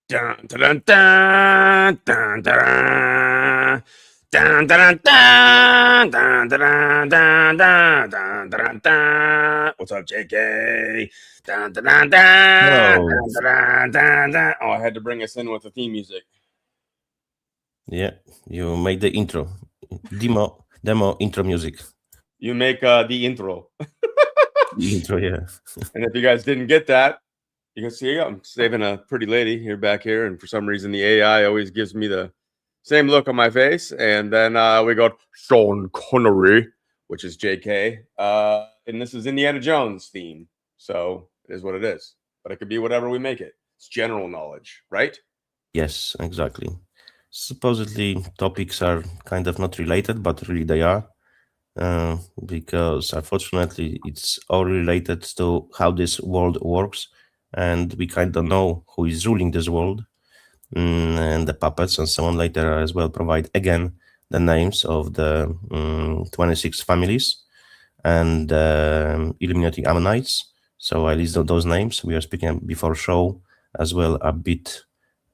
Dun, dun, dun, dun, dun, dun. Dun, dun, dun, dun, dun, dun, dun, dun, dun, dun. What's up, JK? Dun, dun, dun, dun, Hello. dun, dun, dun, dun. Oh, I had to bring us in with the theme music. Yeah, you made the intro. Demo intro music. You make the intro. The intro, yeah. And if you guys didn't get that, you can see I'm saving a pretty lady here back here. And for some reason, the AI always gives me the same look on my face. And then we got Sean Connery, which is JK. And this is Indiana Jones theme. So it is what it is. But it could be whatever we make it. It's general knowledge, right? Yes, exactly. Supposedly, topics are kind of not related, but really they are. Because unfortunately, it's all related to how this world works. And we kind of know who is ruling this world. And the puppets and so on later as well provide again the names of the 26 families and Illuminati Ammonites. So I listed those names. We were speaking before show as well a bit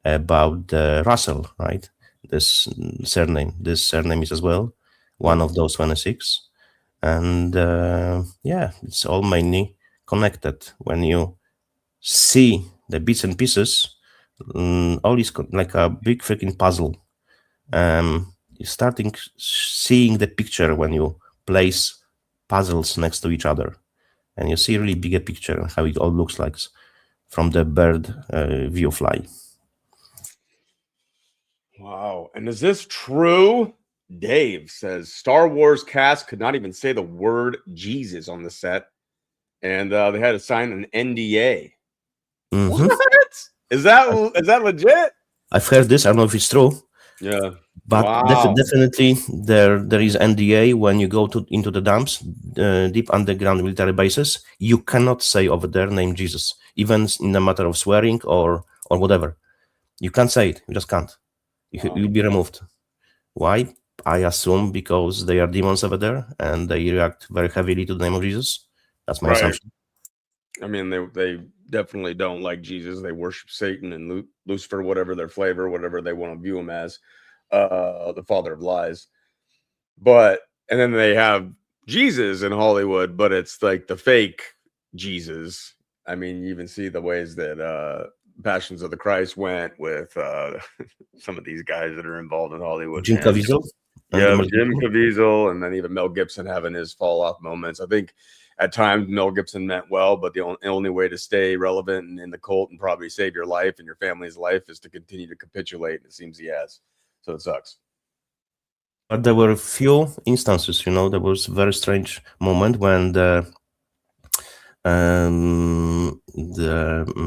about Russell, right? This surname. This surname is as well one of those 26. And yeah, it's all mainly connected. When you see the bits and pieces, all is like a big freaking puzzle. You're starting seeing the picture when you place puzzles next to each other, and you see really bigger picture how it all looks like from the bird view fly. Wow. And is this true? Dave says Star Wars cast could not even say the word Jesus on the set. And they had to sign an NDA. Mm-hmm. What? Is that legit? I've heard this. I don't know if it's true. Yeah. But Wow. definitely there is NDA when you go into the dumps, deep underground military bases. You cannot say over there name Jesus, even in a matter of swearing or whatever. You can't say it. You just can't. You'll be removed. Why? I assume because they are demons over there and they react very heavily to the name of Jesus. That's my assumption. I mean, they definitely don't like Jesus. They worship Satan and Lucifer, whatever their flavor, whatever they want to view him as, the father of lies. And then they have Jesus in Hollywood, but it's like the fake Jesus. I mean, you even see the ways that Passions of the Christ went with some of these guys that are involved in Hollywood. Jim Caviezel? Yeah, Jim Caviezel, and then even Mel Gibson having his fall off moments. I think at times Mel Gibson meant well, but the only way to stay relevant in the cult and probably save your life and your family's life is to continue to capitulate. And it seems he has. So it sucks. But there were a few instances, there was a very strange moment when the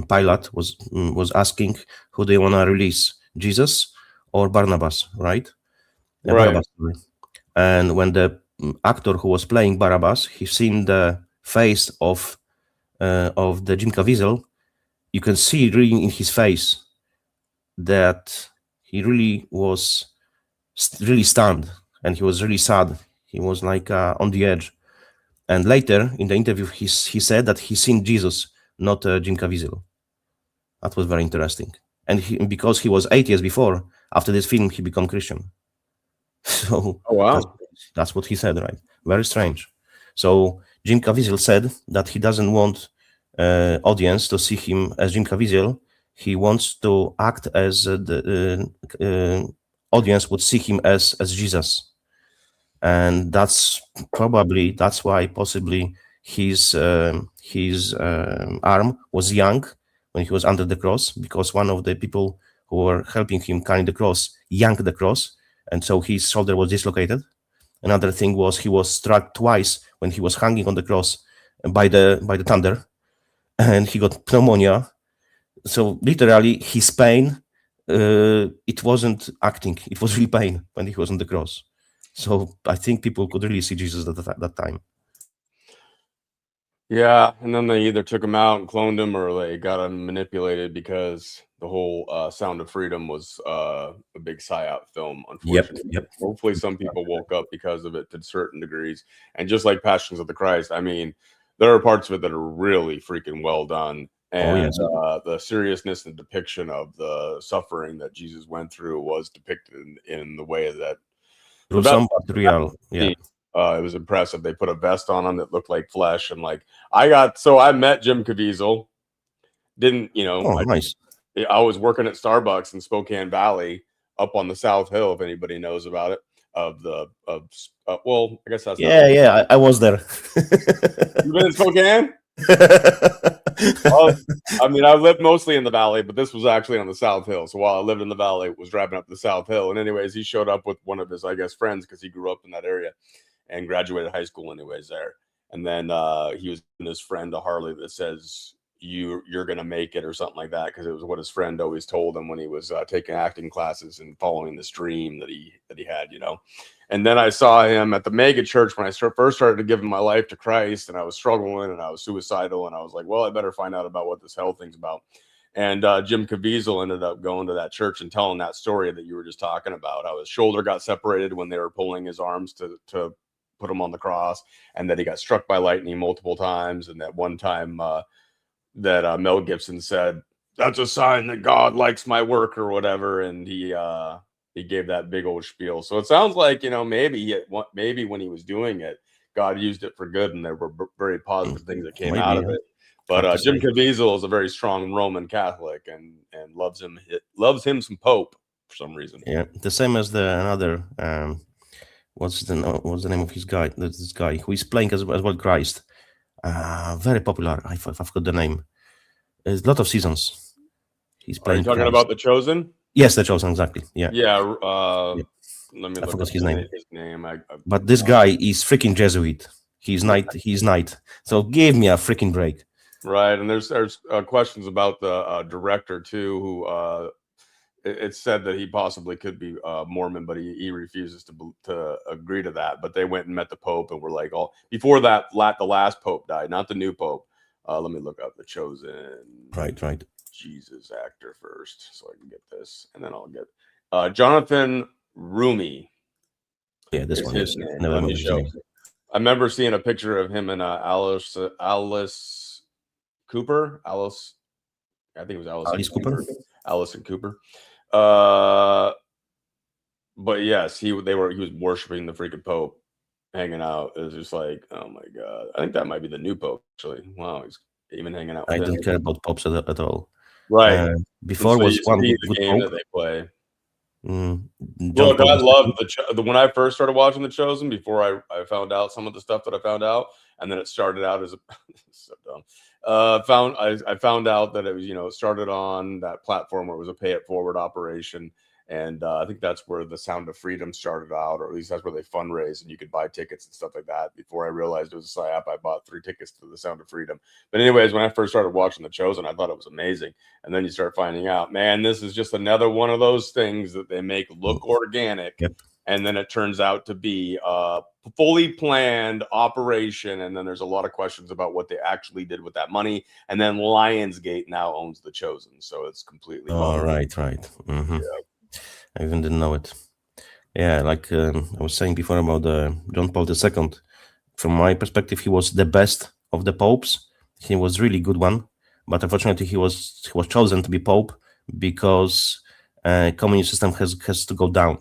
pilot was asking who they want to release, Jesus or Barnabas, right? Barabbas. And when the actor who was playing Barabbas, he seen the face of the Jim Caviezel, you can see really in his face that he really was really stunned and he was really sad. He was like on the edge. And later in the interview, he said that he seen Jesus, not Jim Caviezel. That was very interesting. And because he was 8 years before, after this film, he became Christian. So that's what he said, right? Very strange. So Jim Caviezel said that he doesn't want audience to see him as Jim Caviezel. He wants to act as the audience would see him as Jesus. And that's why possibly his arm was young when he was under the cross, because one of the people who were helping him carry the cross yanked the cross, and so his shoulder was dislocated. Another thing was he was struck twice when he was hanging on the cross by the thunder, and he got pneumonia. So literally his pain, it wasn't acting, it was real pain when he was on the cross. So I think people could really see Jesus at that time. Yeah, and then they either took him out and cloned him, or they got him manipulated because the whole Sound of Freedom was a big psyop film, unfortunately. Yep. Hopefully some people woke up because of it to certain degrees. And just like Passions of the Christ, I mean, there are parts of it that are really freaking well done. And the seriousness and depiction of the suffering that Jesus went through was depicted in the way that gruesome but real. Yeah. It was impressive. They put a vest on him that looked like flesh, and like I met Jim Caviezel. Didn't Nice. I was working at Starbucks in Spokane Valley, up on the South Hill, if anybody knows about it. Well, I guess that's I was there. You been in Spokane? I mean, I lived mostly in the valley, but this was actually on the South Hill. So while I lived in the valley, was driving up the South Hill. And anyways, he showed up with one of his, I guess, friends, because he grew up in that area and graduated high school anyways there. And then he was giving his friend a Harley that says, you're gonna make it, or something like that, because it was what his friend always told him when he was taking acting classes and following this dream that he had, And then I saw him at the mega church when I first started to give my life to Christ, and I was struggling and I was suicidal, and I was like, well, I better find out about what this hell thing's about. And Jim Caviezel ended up going to that church and telling that story that you were just talking about, how his shoulder got separated when they were pulling his arms to put him on the cross, and that he got struck by lightning multiple times, and that one time that Mel Gibson said, that's a sign that God likes my work or whatever. And he gave that big old spiel. So it sounds like, maybe when he was doing it, God used it for good, and there were very positive things that came out of it. But Jim Caviezel is a very strong Roman Catholic and loves him some Pope for some reason. Yeah, the same as another what's the name of his guy? This guy who is playing as well Christ. Very popular. I forgot the name. There's a lot of seasons. He's playing. Are you talking Christ. about The Chosen? Yes, The Chosen, exactly. Yeah. Yeah. Let me look I forgot up his name. But this guy is freaking Jesuit. He's knight. So give me a freaking break. Right, and there's questions about the director too, who it's said that he possibly could be Mormon, but he refuses to agree to that. But they went and met the Pope and were like, before that, the last Pope died, not the new Pope. Let me look up The Chosen. Right. Jesus actor first, so I can get this, and then I'll get Jonathan Rumi. Yeah, this one is name. Let me show. I remember seeing a picture of him and Alice Cooper. I think it was Alice Cooper. Allison Cooper. But yes, he was worshiping the freaking Pope, hanging out. It was just like, oh my God. I think that might be the new Pope, actually. Wow, he's even hanging out with I don't care about popes at all. Right. Before was one the good game Pope. that they play. Look, I loved when I first started watching The Chosen, before I found out some of the stuff that I found out, and then it started out as so dumb. I found out that it was, it started on that platform where it was a pay it forward operation. And I think that's where the Sound of Freedom started out, or at least that's where they fundraised, and you could buy tickets and stuff like that. Before I realized it was a psyop, I bought 3 tickets to the Sound of Freedom. But anyways, when I first started watching The Chosen, I thought it was amazing. And then you start finding out, man, this is just another one of those things that they make look organic. Yep. And then it turns out to be a fully planned operation. And then there's a lot of questions about what they actually did with that money. And then Lionsgate now owns The Chosen. So it's completely. Oh, right. Mm-hmm. Yeah. I even didn't know it. Yeah, like I was saying before about John Paul II. From my perspective, he was the best of the popes. He was really good one, but unfortunately, he was chosen to be pope because communist system has to go down,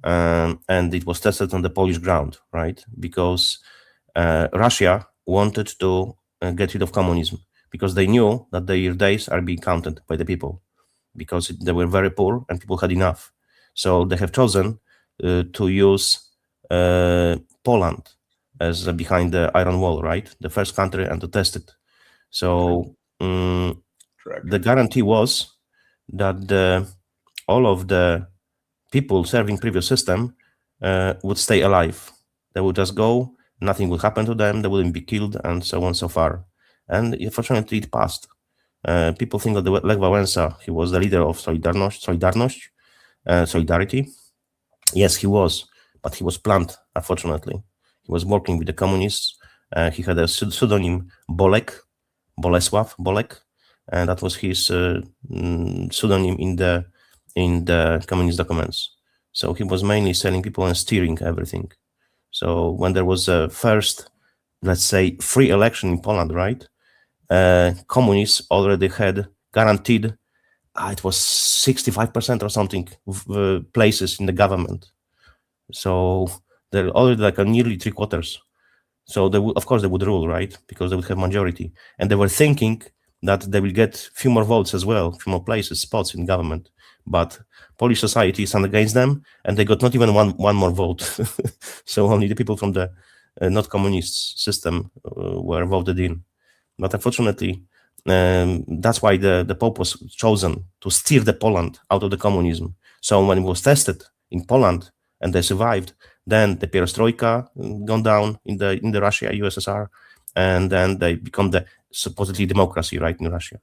and it was tested on the Polish ground, right? Because Russia wanted to get rid of communism because they knew that their days are being counted by the people, because they were very poor and people had enough. So they have chosen to use Poland as behind the Iron Wall, right? The first country, and to test it. So the guarantee was that all of the people serving previous system would stay alive. They would just go, nothing would happen to them, they wouldn't be killed, and so on so far. And unfortunately, it passed. People think that Lech Wałęsa, he was the leader of Solidarity. Yes, he was, but he was planned, unfortunately. He was working with the communists. He had a pseudonym Bolesław Bolek, and that was his pseudonym in the communist documents. So he was mainly selling people and steering everything. So when there was a first, let's say, free election in Poland, right? communists already had guaranteed, it was 65% or something, places in the government. So they're already like nearly 3/4. So they would, of course, they would rule, right? Because they would have majority, and they were thinking that they will get few more votes as well, few more places, spots in government. But Polish society is against them, and they got not even one more vote. So only the people from the not communist system were voted in. But unfortunately, that's why the Pope was chosen to steer the Poland out of the communism. So when it was tested in Poland and they survived, then the perestroika gone down in the Russia, USSR, and then they become the supposedly democracy, right, in Russia.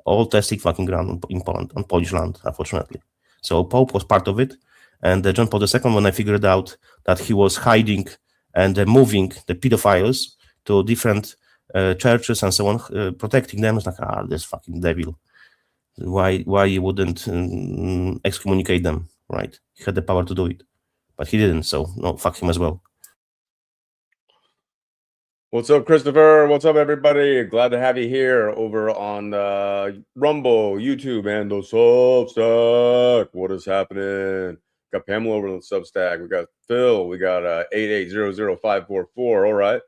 All testing fucking ground in Poland, on Polish land, unfortunately. So Pope was part of it. And John Paul II, when I figured out that he was hiding and moving the pedophiles to different churches and so on, protecting them, it's like, this fucking devil. Why you wouldn't excommunicate them, right? He had the power to do it, but he didn't, so no, fuck him as well. What's up, Christopher? What's up, everybody? Glad to have you here over on Rumble, YouTube, and the Substack. What is happening? Got Pamela over on the Substack. We got Phil. We got 8800544. All right.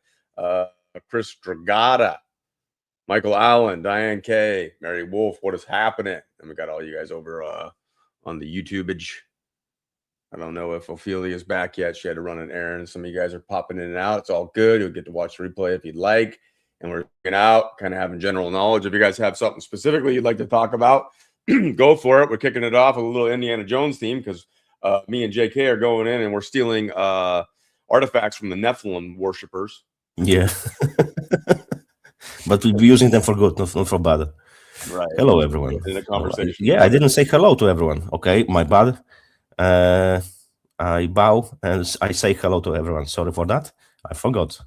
Chris Stragata, Michael Allen, Diane K, Mary Wolf. What is happening? And we got all you guys over on the YouTubeage. I don't know if Ophelia's back yet. She had to run an errand. Some of you guys are popping in and out. It's all good. You'll get to watch the replay if you'd like. And we're hanging out, kind of having general knowledge. If you guys have something specifically you'd like to talk about, go for it. We're kicking it off with a little Indiana Jones theme because me and JK are going in and we're stealing artifacts from the Nephilim worshippers. Yeah. But we'll be using them for good, not for bad. Right. Hello, everyone. In a conversation. Yeah, I didn't say hello to everyone. Okay, my bad. I bow and I say hello to everyone. Sorry for that. I forgot.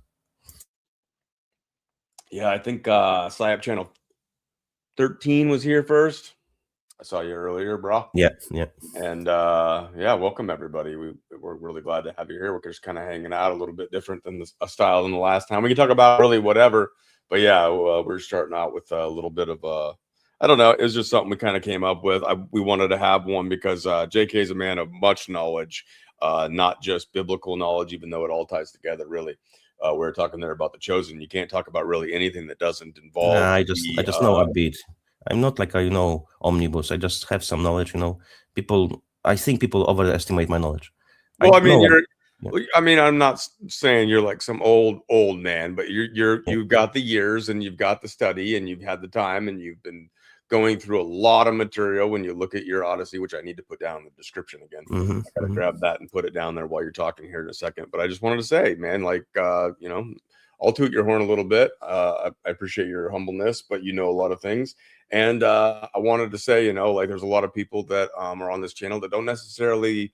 Yeah, I think Slayap Channel 13 was here first. I saw you earlier, bro. Yeah. And yeah, welcome everybody. We're really glad to have you here. We're just kind of hanging out a little bit different than a style than the last time. We can talk about really whatever, but yeah, we're starting out with a little bit of I don't know. It was just something we kind of came up with. We wanted to have one because JK is a man of much knowledge, not just biblical knowledge, even though it all ties together. Really, we were talking there about the chosen. You can't talk about really anything that doesn't involve. I just know a bit. I'm not like a omnibus. I just have some knowledge. I think people overestimate my knowledge. Well, I mean, I'm not saying you're like some old man, but you've got the years and you've got the study and you've had the time and you've been going through a lot of material. When you look at your Odyssey, which I need to put down in the description again, I gotta grab that and put it down there while you're talking here in a second. But I just wanted to say, man, like I'll toot your horn a little bit. I appreciate your humbleness, but you know a lot of things. And I wanted to say, like there's a lot of people that are on this channel that don't necessarily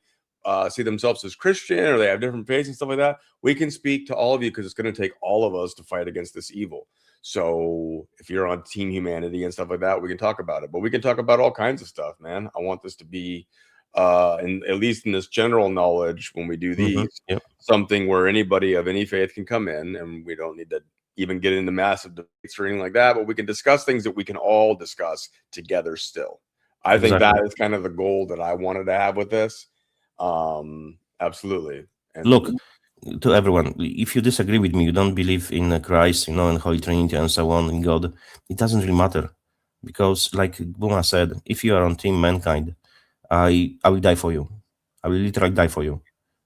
see themselves as Christian or they have different faiths and stuff like that. We can speak to all of you because it's going to take all of us to fight against this evil. So if you're on Team Humanity and stuff like that, we can talk about it. But we can talk about all kinds of stuff, man. I want this to be and at least in this general knowledge when we do these, something where anybody of any faith can come in, and we don't need to even get into massive debates or anything like that, but we can discuss things that we can all discuss together still. I think that is kind of the goal that I wanted to have with this. Absolutely. And look, to everyone, if you disagree with me, you don't believe in Christ, in Holy Trinity and so on, in God, it doesn't really matter. Because like Booma said, if you are on Team Mankind, I will die for you. I will literally die for you.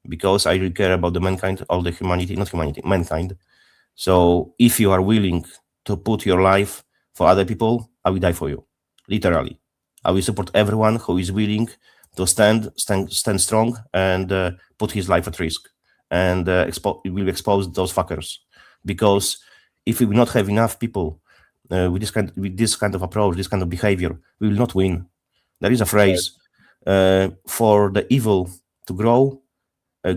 Because I really care about the mankind, all the humanity, not humanity, mankind. So if you are willing to put your life for other people, I will die for you. Literally. I will support everyone who is willing to stand strong and put his life at risk. And will expose those fuckers. Because if we will not have enough people with this kind of approach, this kind of behavior, we will not win. There is a phrase, for the evil to grow,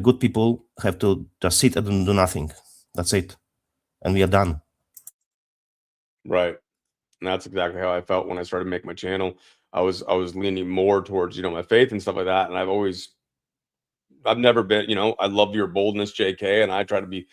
good people have to just sit and do nothing. That's it. And we are done. Right. And that's exactly how I felt when I started making my channel. I was leaning more towards, my faith and stuff like that. And I've always I've never been, I love your boldness, JK, and I try to be,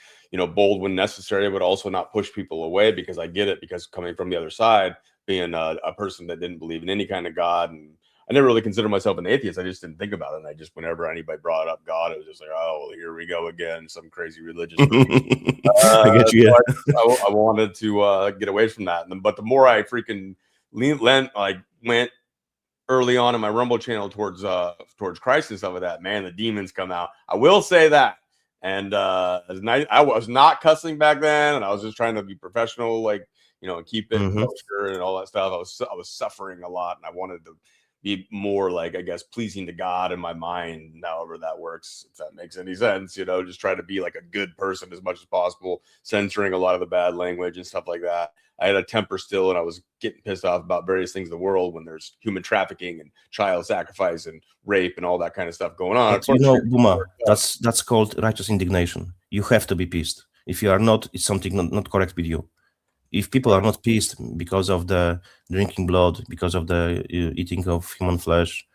bold when necessary, but also not push people away, because I get it, because coming from the other side, being a person that didn't believe in any kind of God, and I never really considered myself an atheist. I just didn't think about it. And I just, whenever anybody brought up God, it was just like, oh, well, here we go again, some crazy religious thing. I get you. So I wanted to get away from that. But the more I freaking went early on in my Rumble channel towards Christ and stuff like that, man, the demons come out. I will say that. And I was not cussing back then, and I was just trying to be professional, and keep it kosher and all that stuff. I was suffering a lot, and I wanted to be more pleasing to God in my mind, however that works, if that makes any sense, just try to be like a good person as much as possible, censoring a lot of the bad language and stuff like that. I had a temper still, and I was getting pissed off about various things in the world when there's human trafficking and child sacrifice and rape and all that kind of stuff going on. But Booma, that's called righteous indignation. You have to be pissed. If you are not, it's something not correct with you. If people are not pissed because of the drinking blood, because of the eating of human flesh,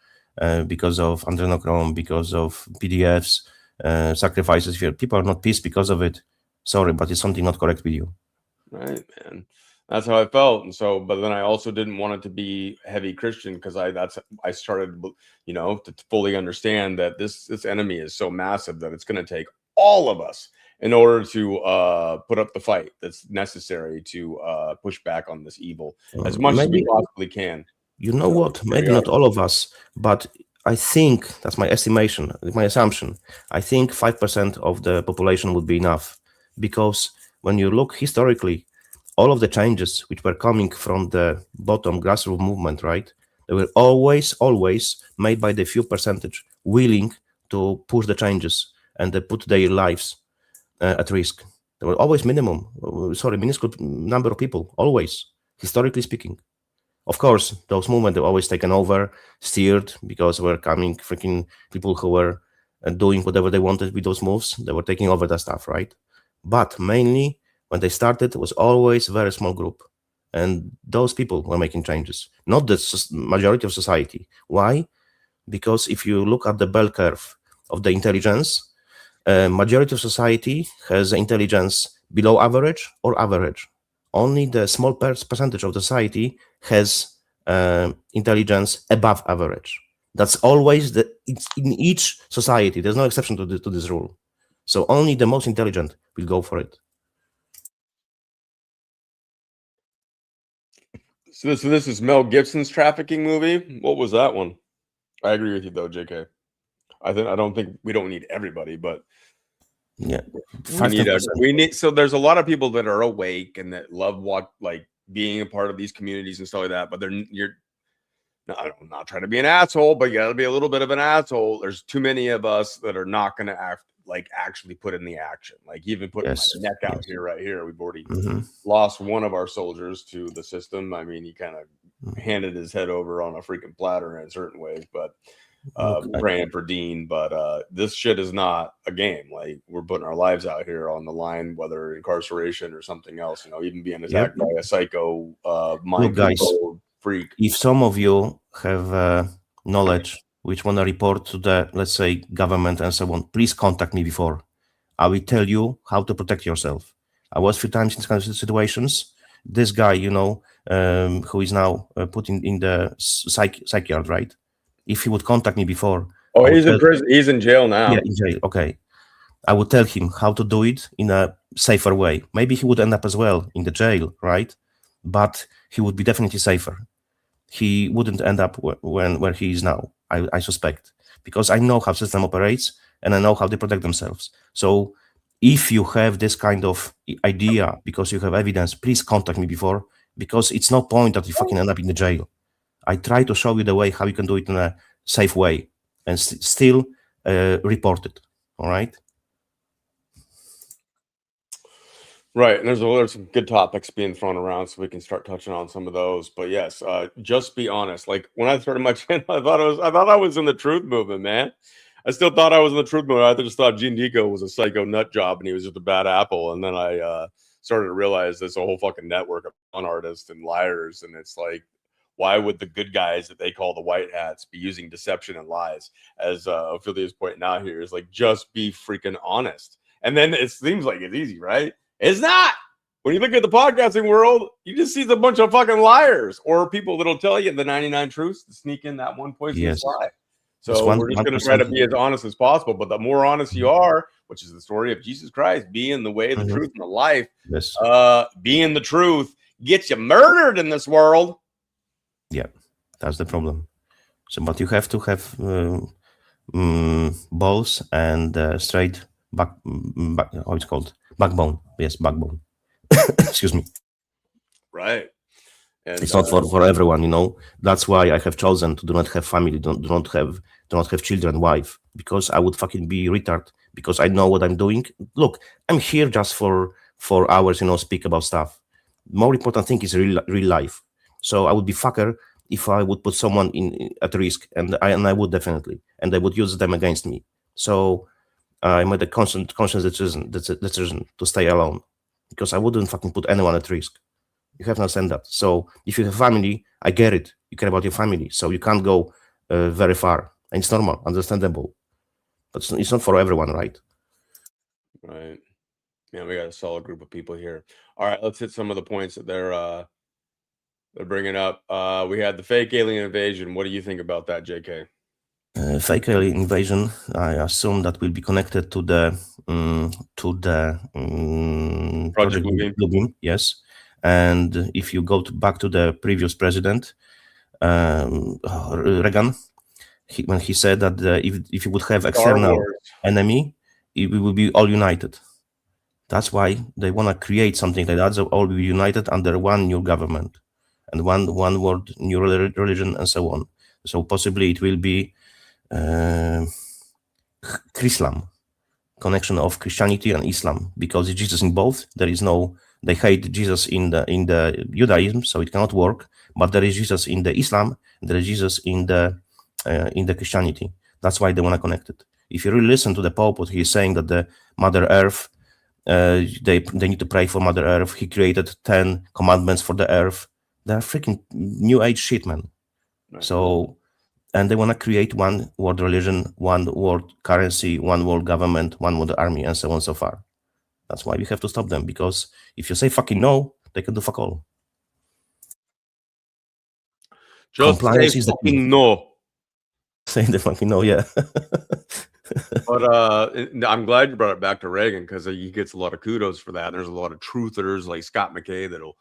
because of adrenochrome, because of PDFs, sacrifices, if people are not pissed because of it, sorry, but it's something not correct with you. Right, man. That's how I felt. And so, but then I also didn't want it to be heavy Christian, because I started, to fully understand that this enemy is so massive that it's going to take all of us in order to put up the fight that's necessary to push back on this evil as much as we possibly can. You know what? Maybe not all of us, but I think that's my estimation, my assumption. I think 5% of the population would be enough, because when you look historically, all of the changes which were coming from the bottom grassroots movement, right? They were always made by the few percentage willing to push the changes and they put their lives at risk. There were always minuscule number of people, always, historically speaking. Of course, those movements were always taken over, steered, because were coming freaking people who were doing whatever they wanted with those moves. They were taking over that stuff, right? But mainly, when they started, it was always a very small group. And those people were making changes, not the majority of society. Why? Because if you look at the bell curve of the intelligence, majority of society has intelligence below average or average. Only the small percentage of the society has intelligence above average. That's always it's in each society. There's no exception to this rule. So only the most intelligent will go for it. So this is Mel Gibson's trafficking movie. What was that one? I agree with you though, JK. I don't think we don't need everybody, but yeah, we need. So there's a lot of people that are awake and that love being a part of these communities and stuff like that. But I'm not trying to be an asshole, but you got to be a little bit of an asshole. There's too many of us that are not going to actually put in the action. Even putting my neck out here, right here. We've already lost one of our soldiers to the system. I mean, he kind of handed his head over on a freaking platter in certain ways, but praying for Dean. But this shit is not a game. We're putting our lives out here on the line, whether incarceration or something else, even being attacked by a psycho mind control freak. If some of you have knowledge which want to report to the, let's say, government and so on, please contact me before. I will tell you how to protect yourself. I was a few times in these kind of situations. This guy, who is now put in the psych yard, right? If he would contact me before. Oh, he's in prison. He's in jail now. Yeah, in jail. Okay. I would tell him how to do it in a safer way. Maybe he would end up as well in the jail, right? But he would be definitely safer. He wouldn't end up where he is now, I suspect, because I know how system operates and I know how they protect themselves. So if you have this kind of idea because you have evidence, please contact me before, because it's no point that you fucking end up in the jail. I try to show you the way how you can do it in a safe way and still report it. All right. Right, and there's some good topics being thrown around, so we can start touching on some of those. But yes, just be honest. When I started my channel, I thought I was in the truth movement, man. I still thought I was in the truth movement. I just thought Gene Deco was a psycho nut job, and he was just a bad apple. And then I started to realize there's a whole fucking network of con artists and liars, and it's why would the good guys that they call the white hats be using deception and lies? As Ophelia's pointing out here, is like, just be freaking honest. And then it seems like it's easy, right? It's not. When you look at the podcasting world, you just see a bunch of fucking liars or people that'll tell you the 99 truths to sneak in that one poisonous lie. So we're just going to try to be as honest as possible. But the more honest you are, which is the story of Jesus Christ, being the way, the truth, and the life, being the truth gets you murdered in this world. Yeah, that's the problem. So, but you have to have balls and straight back, how it's called? Backbone. Yes, backbone. Excuse me. Right. And it's not for everyone, you know. That's why I have chosen to do not have family, do not have children, wife, because I would fucking be retard, because I know what I'm doing. Look, I'm here just for 4 hours, you know, speak about stuff. More important thing is real life. So I would be fucker if I would put someone at risk, and I would definitely, and they would use them against me. So I made a conscious decision to stay alone, because I wouldn't fucking put anyone at risk. You have to understand that. So if you have family, I get it. You care about your family, so you can't go very far. And it's normal, understandable. But it's not for everyone, right? Right. Yeah, we got a solid group of people here. All right, let's hit some of the points that they're bringing up. We had the fake alien invasion. What do you think about that, JK? Fake alien invasion, I assume that will be connected to the Project Bluebeam. Yes. And if you go back to the previous president, Reagan, when he said that if you would have external enemy, we will be all united. That's why they want to create something like that, so all will be united under one new government and one world, new religion, and so on. So possibly it will be Islam, connection of Christianity and Islam, because it's Jesus in both. There is no. They hate Jesus in the Judaism, so it cannot work. But there is Jesus in the Islam, there is Jesus in the Christianity. That's why they want to connect it. If you really listen to the Pope, what he's saying, that the Mother Earth, they need to pray for Mother Earth. He created 10 commandments for the Earth. They're freaking New Age shit, man. Right. So, and they want to create one world religion, one world currency, one world government, one world army, and so on and so far. That's why we have to stop them, because if you say fucking no, they can do fuck all. Just say fucking no. Say the fucking no, yeah. But I'm glad you brought it back to Reagan, because he gets a lot of kudos for that. And there's a lot of truthers like Scott McKay that'll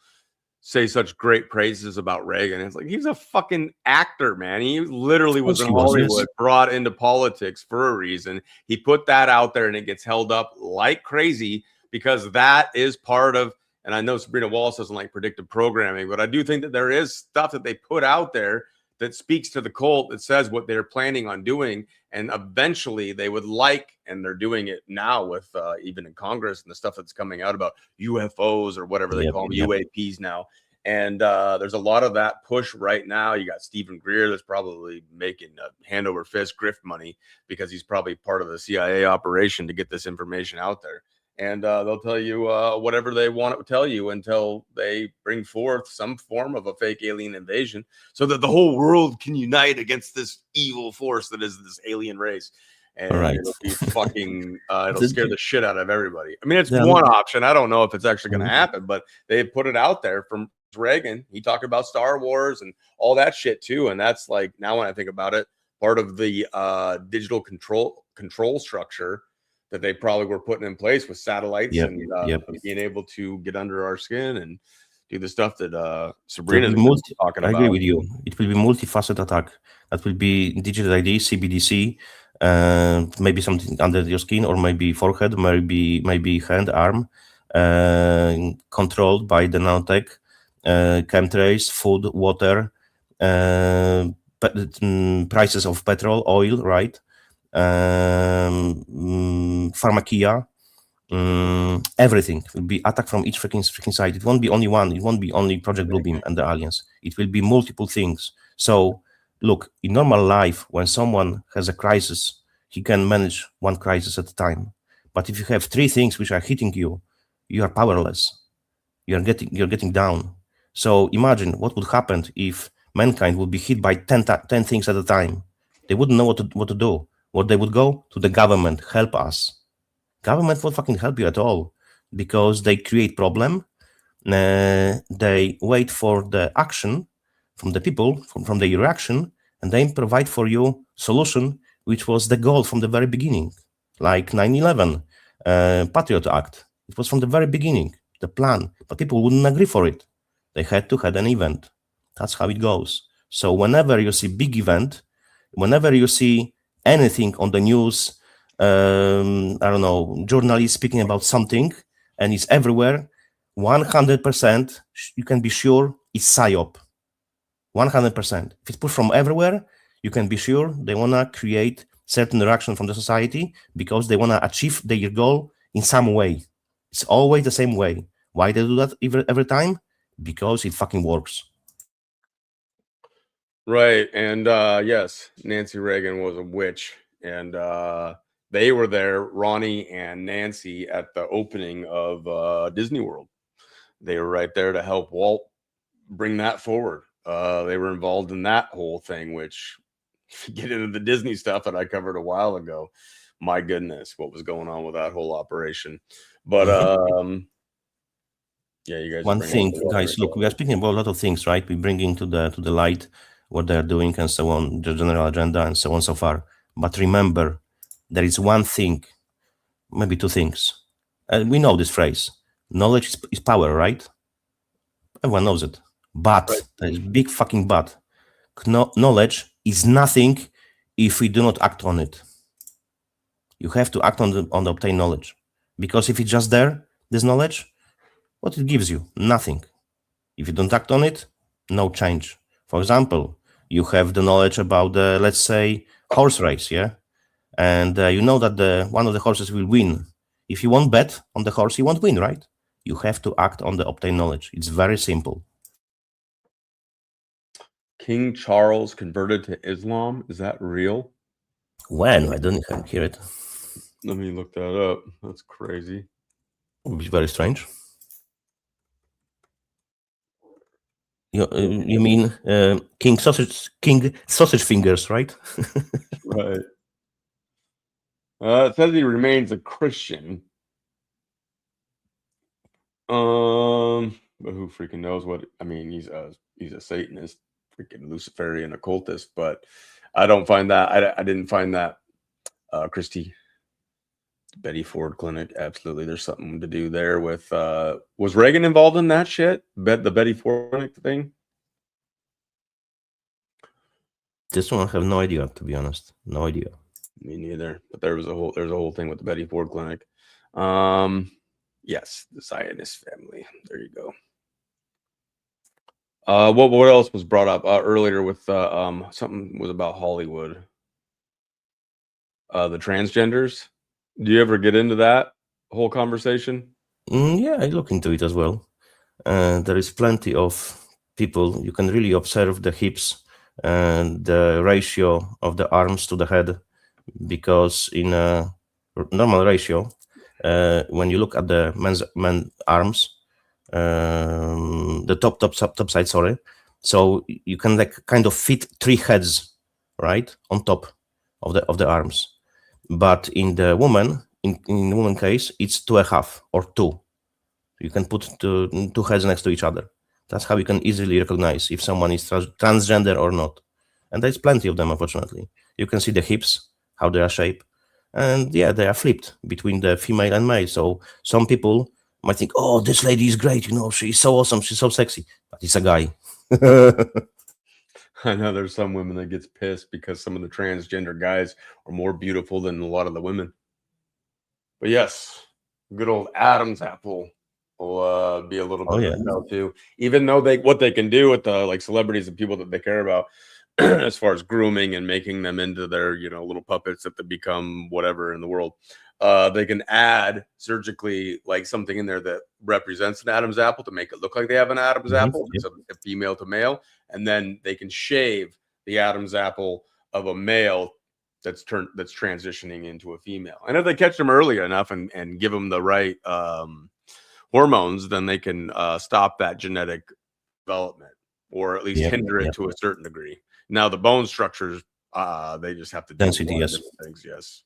say such great praises about Reagan. It's like, he's a fucking actor, man. He literally was in Hollywood, brought into politics for a reason. He put that out there, and it gets held up like crazy, because that is part of, and I know Sabrina Wallace doesn't like predictive programming, but I do think that there is stuff that they put out there that speaks to the cult, that says what they're planning on doing. And eventually they would like, and they're doing it now with even in Congress and the stuff that's coming out about UFOs or whatever they call them, UAPs now. And there's a lot of that push right now. You got Stephen Greer that's probably making hand over fist grift money, because he's probably part of the CIA operation to get this information out there. And they'll tell you whatever they want to tell you until they bring forth some form of a fake alien invasion, so that the whole world can unite against this evil force that is this alien race. And it'll be fucking, it'll scare the shit out of everybody. I mean, it's one option. I don't know if it's actually going to happen, but they put it out there from Reagan. He talked about Star Wars and all that shit too. And that's like, now when I think about it, part of the digital control structure that they probably were putting in place with satellites and being able to get under our skin and do the stuff that Sabrina's talking about. I agree with you. It will be multifaceted attack. That will be digital ID, CBDC, maybe something under your skin, or maybe forehead, maybe hand, arm, controlled by the nanotech, chemtrails, food, water, prices of petrol, oil, right? Pharmakia, everything will be attacked from each freaking side. It won't be only one. It won't be only Project Bluebeam and the aliens. It will be multiple things. So look, in normal life, when someone has a crisis, he can manage one crisis at a time. But if you have 3 things which are hitting you, you are powerless. You're getting down. So imagine what would happen if mankind would be hit by 10 things at a time. They wouldn't know what to do. What they would go to the government, help us. Government won't fucking help you at all because they create problem. They wait for the action from the people, from the reaction, and they provide for you solution, which was the goal from the very beginning, like 9/11, Patriot Act. It was from the very beginning, the plan, but people wouldn't agree for it. They had to have an event. That's how it goes. So whenever you see big event, whenever you see anything on the news, I don't know, journalists speaking about something, and it's everywhere, 100%, you can be sure it's PSYOP. 100%. If it's pushed from everywhere, you can be sure they want to create certain reaction from the society because they want to achieve their goal in some way. It's always the same way. Why they do that every time? Because it fucking works. Right. And yes, Nancy Reagan was a witch. And they were there, Ronnie and Nancy, at the opening of Disney World. They were right there to help Walt bring that forward. They were involved in that whole thing, which, if you get into the Disney stuff that I covered a while ago, my goodness, what was going on with that whole operation. But yeah, you guys. One thing, guys, look, we are speaking about a lot of things, right? We're bringing to the light what they're doing and so on, the general agenda and so on so far. But remember, there is one thing, maybe two things. And we know this phrase, knowledge is power, right? Everyone knows it. But, right. There is big fucking but. Knowledge is nothing if we do not act on it. You have to act on the obtained knowledge. Because if it's just there, this knowledge, what it gives you? Nothing. If you don't act on it, no change. For example, you have the knowledge about the, let's say, horse race, yeah? And you know that one of the horses will win. If you won't bet on the horse, he won't win, right? You have to act on the obtained knowledge. It's very simple. King Charles converted to Islam. Is that real? When? I don't hear it. Let me look that up. That's crazy. It would be very strange. You mean King Sausage Fingers, right? Right. It says he remains a Christian. But who freaking knows what? I mean, he's a Satanist, freaking Luciferian occultist. But I don't find that. I didn't find that. Christy, Betty Ford Clinic. Absolutely, there's something to do there with. Was Reagan involved in that shit? The Betty Ford Clinic thing. This one I have no idea, to be honest. No idea. Me neither. But there's a whole thing with the Betty Ford Clinic. Yes, the Zionist family. There you go. What else was brought up earlier with something was about Hollywood. The transgenders. Do you ever get into that whole conversation? Yeah, I look into it as well. There is plenty of people. You can really observe the hips and the ratio of the arms to the head, because in a normal ratio, when you look at the men's arms, the top side, sorry. So you can like kind of fit 3 heads, right, on top of the arms. But in the woman, in the woman case, it's 2.5 or 2. You can put two heads next to each other. That's how you can easily recognize if someone is transgender or not. And there's plenty of them, unfortunately. You can see the hips, how they are shaped. And yeah, they are flipped between the female and male. So some people might think, oh, this lady is great. You know, she's so awesome. She's so sexy. But it's a guy. I know there's some women that gets pissed because some of the transgender guys are more beautiful than a lot of the women. But yes, good old Adam's apple will be a little bit of hell too. Even though what they can do with the like celebrities and people that they care about, as far as grooming and making them into their little puppets that they become whatever in the world, they can add surgically like something in there that represents an Adam's apple to make it look like they have an Adam's apple. It's a female to male, and then they can shave the Adam's apple of a male that's transitioning into a female. And if they catch them early enough and give them the right hormones, then they can stop that genetic development. or at least hinder it to a certain degree. Now the bone structures, they just have to do density. Yes, different things. Yes,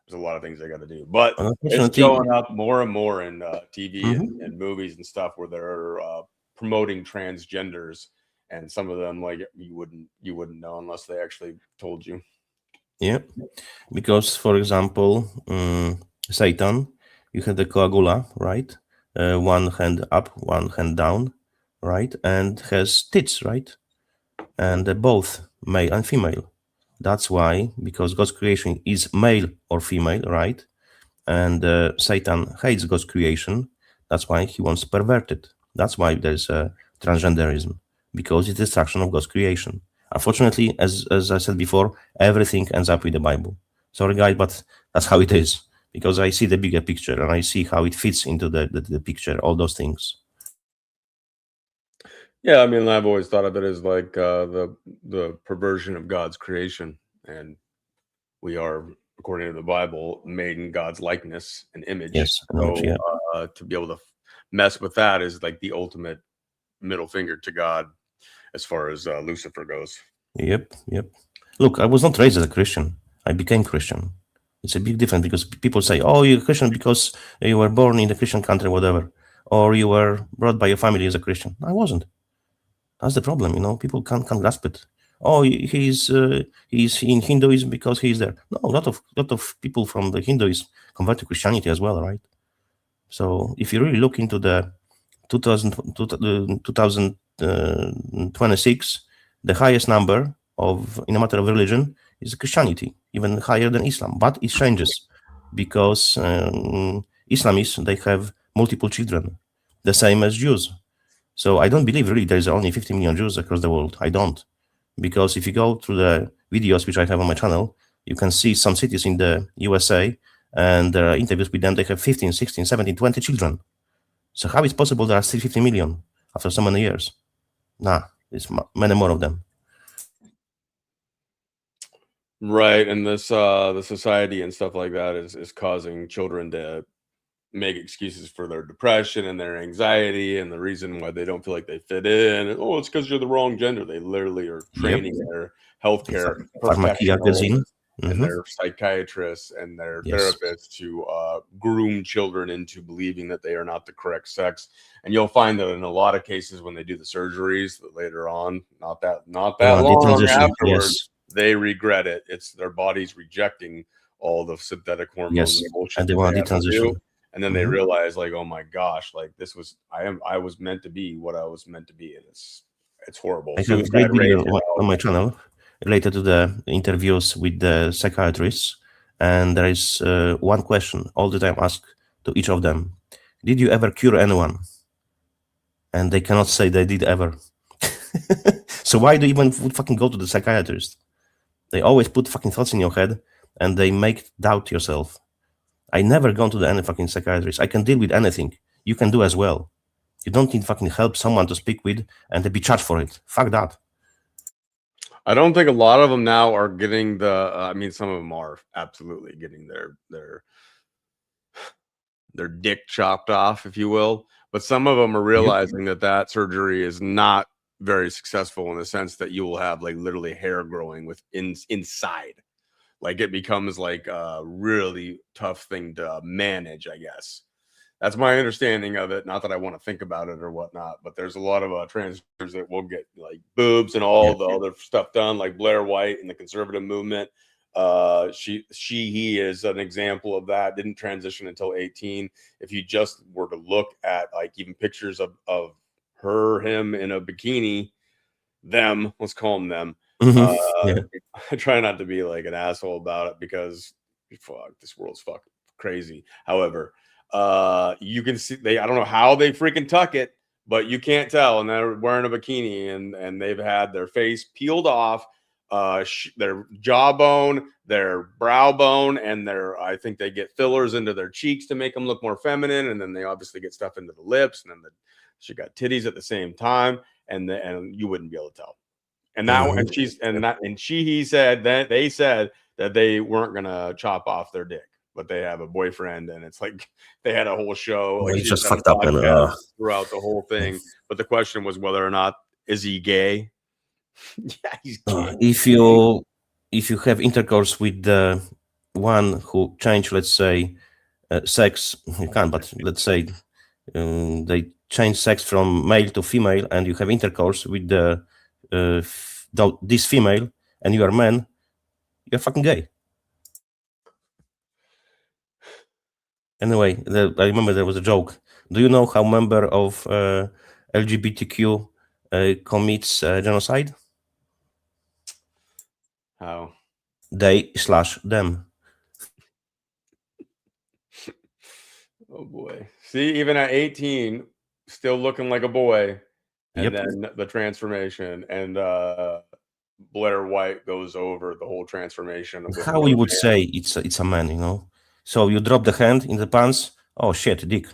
there's a lot of things they got to do, but it's unfortunately, showing up more and more in TV Mhm. and movies and stuff where they're promoting transgenders, and some of them like you wouldn't know unless they actually told you. Yeah, because for example, Satan, you have the coagula, right? One hand up, one hand down, right? And has tits, right? And both male and female. That's why, because God's creation is male or female, right? And Satan hates God's creation. That's why he wants to pervert it. That's why there's transgenderism, because it's destruction of God's creation. Unfortunately, as I said before, everything ends up with the Bible. Sorry, guys, but that's how it is. Because I see the bigger picture and I see how it fits into the picture, all those things. Yeah, I mean, I've always thought of it as like the perversion of God's creation, and we are, according to the Bible, made in God's likeness and image. Yes, So yeah. to be able to mess with that is like the ultimate middle finger to God, as far as Lucifer goes. Yep. Look, I was not raised as a Christian. I became Christian. It's a big difference because people say, "Oh, you're a Christian because you were born in a Christian country, whatever, or you were brought by your family as a Christian." I wasn't. That's the problem, People can't grasp it. Oh, he's in Hinduism because he's there. No, a lot of people from the Hinduism convert to Christianity as well, right? So if you really look into the 2026, the highest number in a matter of religion is Christianity, even higher than Islam. But it changes because Islamists, they have multiple children, the same as Jews. So I don't believe really there's only 50 million Jews across the world. I don't. Because if you go through the videos which I have on my channel, you can see some cities in the USA and there are interviews with them. They have 15, 16, 17, 20 children. So how is it possible there are still 50 million after so many years? Nah, it's many more of them. Right, and this the society and stuff like that is causing children to make excuses for their depression and their anxiety, and the reason why they don't feel like they fit in. And, it's because you're the wrong gender. They literally are training their healthcare professionals and their psychiatrists and their therapists to groom children into believing that they are not the correct sex. And you'll find that in a lot of cases when they do the surgeries that later on, not that long afterwards, they regret it. It's their body's rejecting all the synthetic hormones and bullshit and they want to transition. And then they realize, like, oh my gosh, like I was meant to be what I was meant to be, and it's horrible. I have a great video on my channel related to the interviews with the psychiatrists, and there is one question all the time asked to each of them: did you ever cure anyone? And they cannot say they did ever. So why do you even fucking go to the psychiatrist? They always put fucking thoughts in your head, and they make doubt yourself. I never gone to any fucking psychiatrist. I can deal with anything. You can do as well. You don't need fucking help someone to speak with and to be charged for it. Fuck that. I don't think a lot of them now are getting the. I mean, some of them are absolutely getting their dick chopped off, if you will. But some of them are realizing that surgery is not very successful in the sense that you will have like literally hair growing inside. Like it becomes like a really tough thing to manage, I guess. That's my understanding of it. Not that I want to think about it or whatnot, but there's a lot of transgenders that will get like boobs and all the other stuff done, like Blair White and the conservative movement. He is an example of that. Didn't transition until 18. If you just were to look at like even pictures of her, him in a bikini, let's call them. I try not to be like an asshole about it because this world's fucking crazy. However, you can see I don't know how they freaking tuck it, but you can't tell. And they're wearing a bikini and they've had their face peeled off, their jawbone, their brow bone, and I think they get fillers into their cheeks to make them look more feminine. And then they obviously get stuff into the lips, and then she got titties at the same time, and you wouldn't be able to tell. And he said that they said that they weren't gonna chop off their dick, but they have a boyfriend, and it's like they had a whole show. Like just fucked up throughout the whole thing. But the question was whether or not Is he gay? Yeah, he's gay. If you have intercourse with the one who changed, let's say, sex, you can't, but let's say they change sex from male to female, and you have intercourse with this female, and you are man, you're fucking gay. Anyway, I remember there was a joke. Do you know how member of LGBTQ commits genocide? How? They/them. Oh boy. See, even at 18, still looking like a boy. And Yep. then the transformation, and Blair White goes over the whole transformation of How you would say it's a man, you know? So you drop the hand in the pants. Oh shit, dick.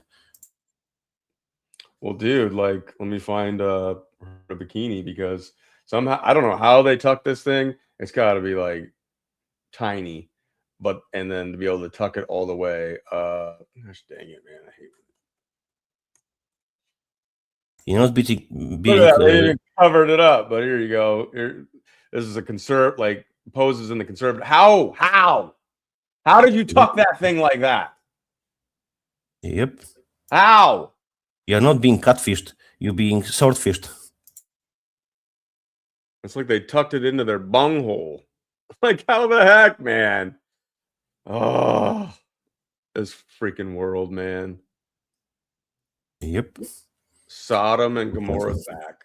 Well, dude, like, let me find a bikini, because somehow I don't know how they tuck this thing. It's got to be like tiny, and then to be able to tuck it all the way. Gosh dang it, man! I hate it. You know, being they even covered it up, but here you go. This is a like poses in the conservative. How did you tuck that thing like that? Yep. How? You're not being catfished. You're being swordfished. It's like they tucked it into their bunghole. Like, how the heck, man? Oh, this freaking world, man. Yep. Sodom and Gomorrah's back.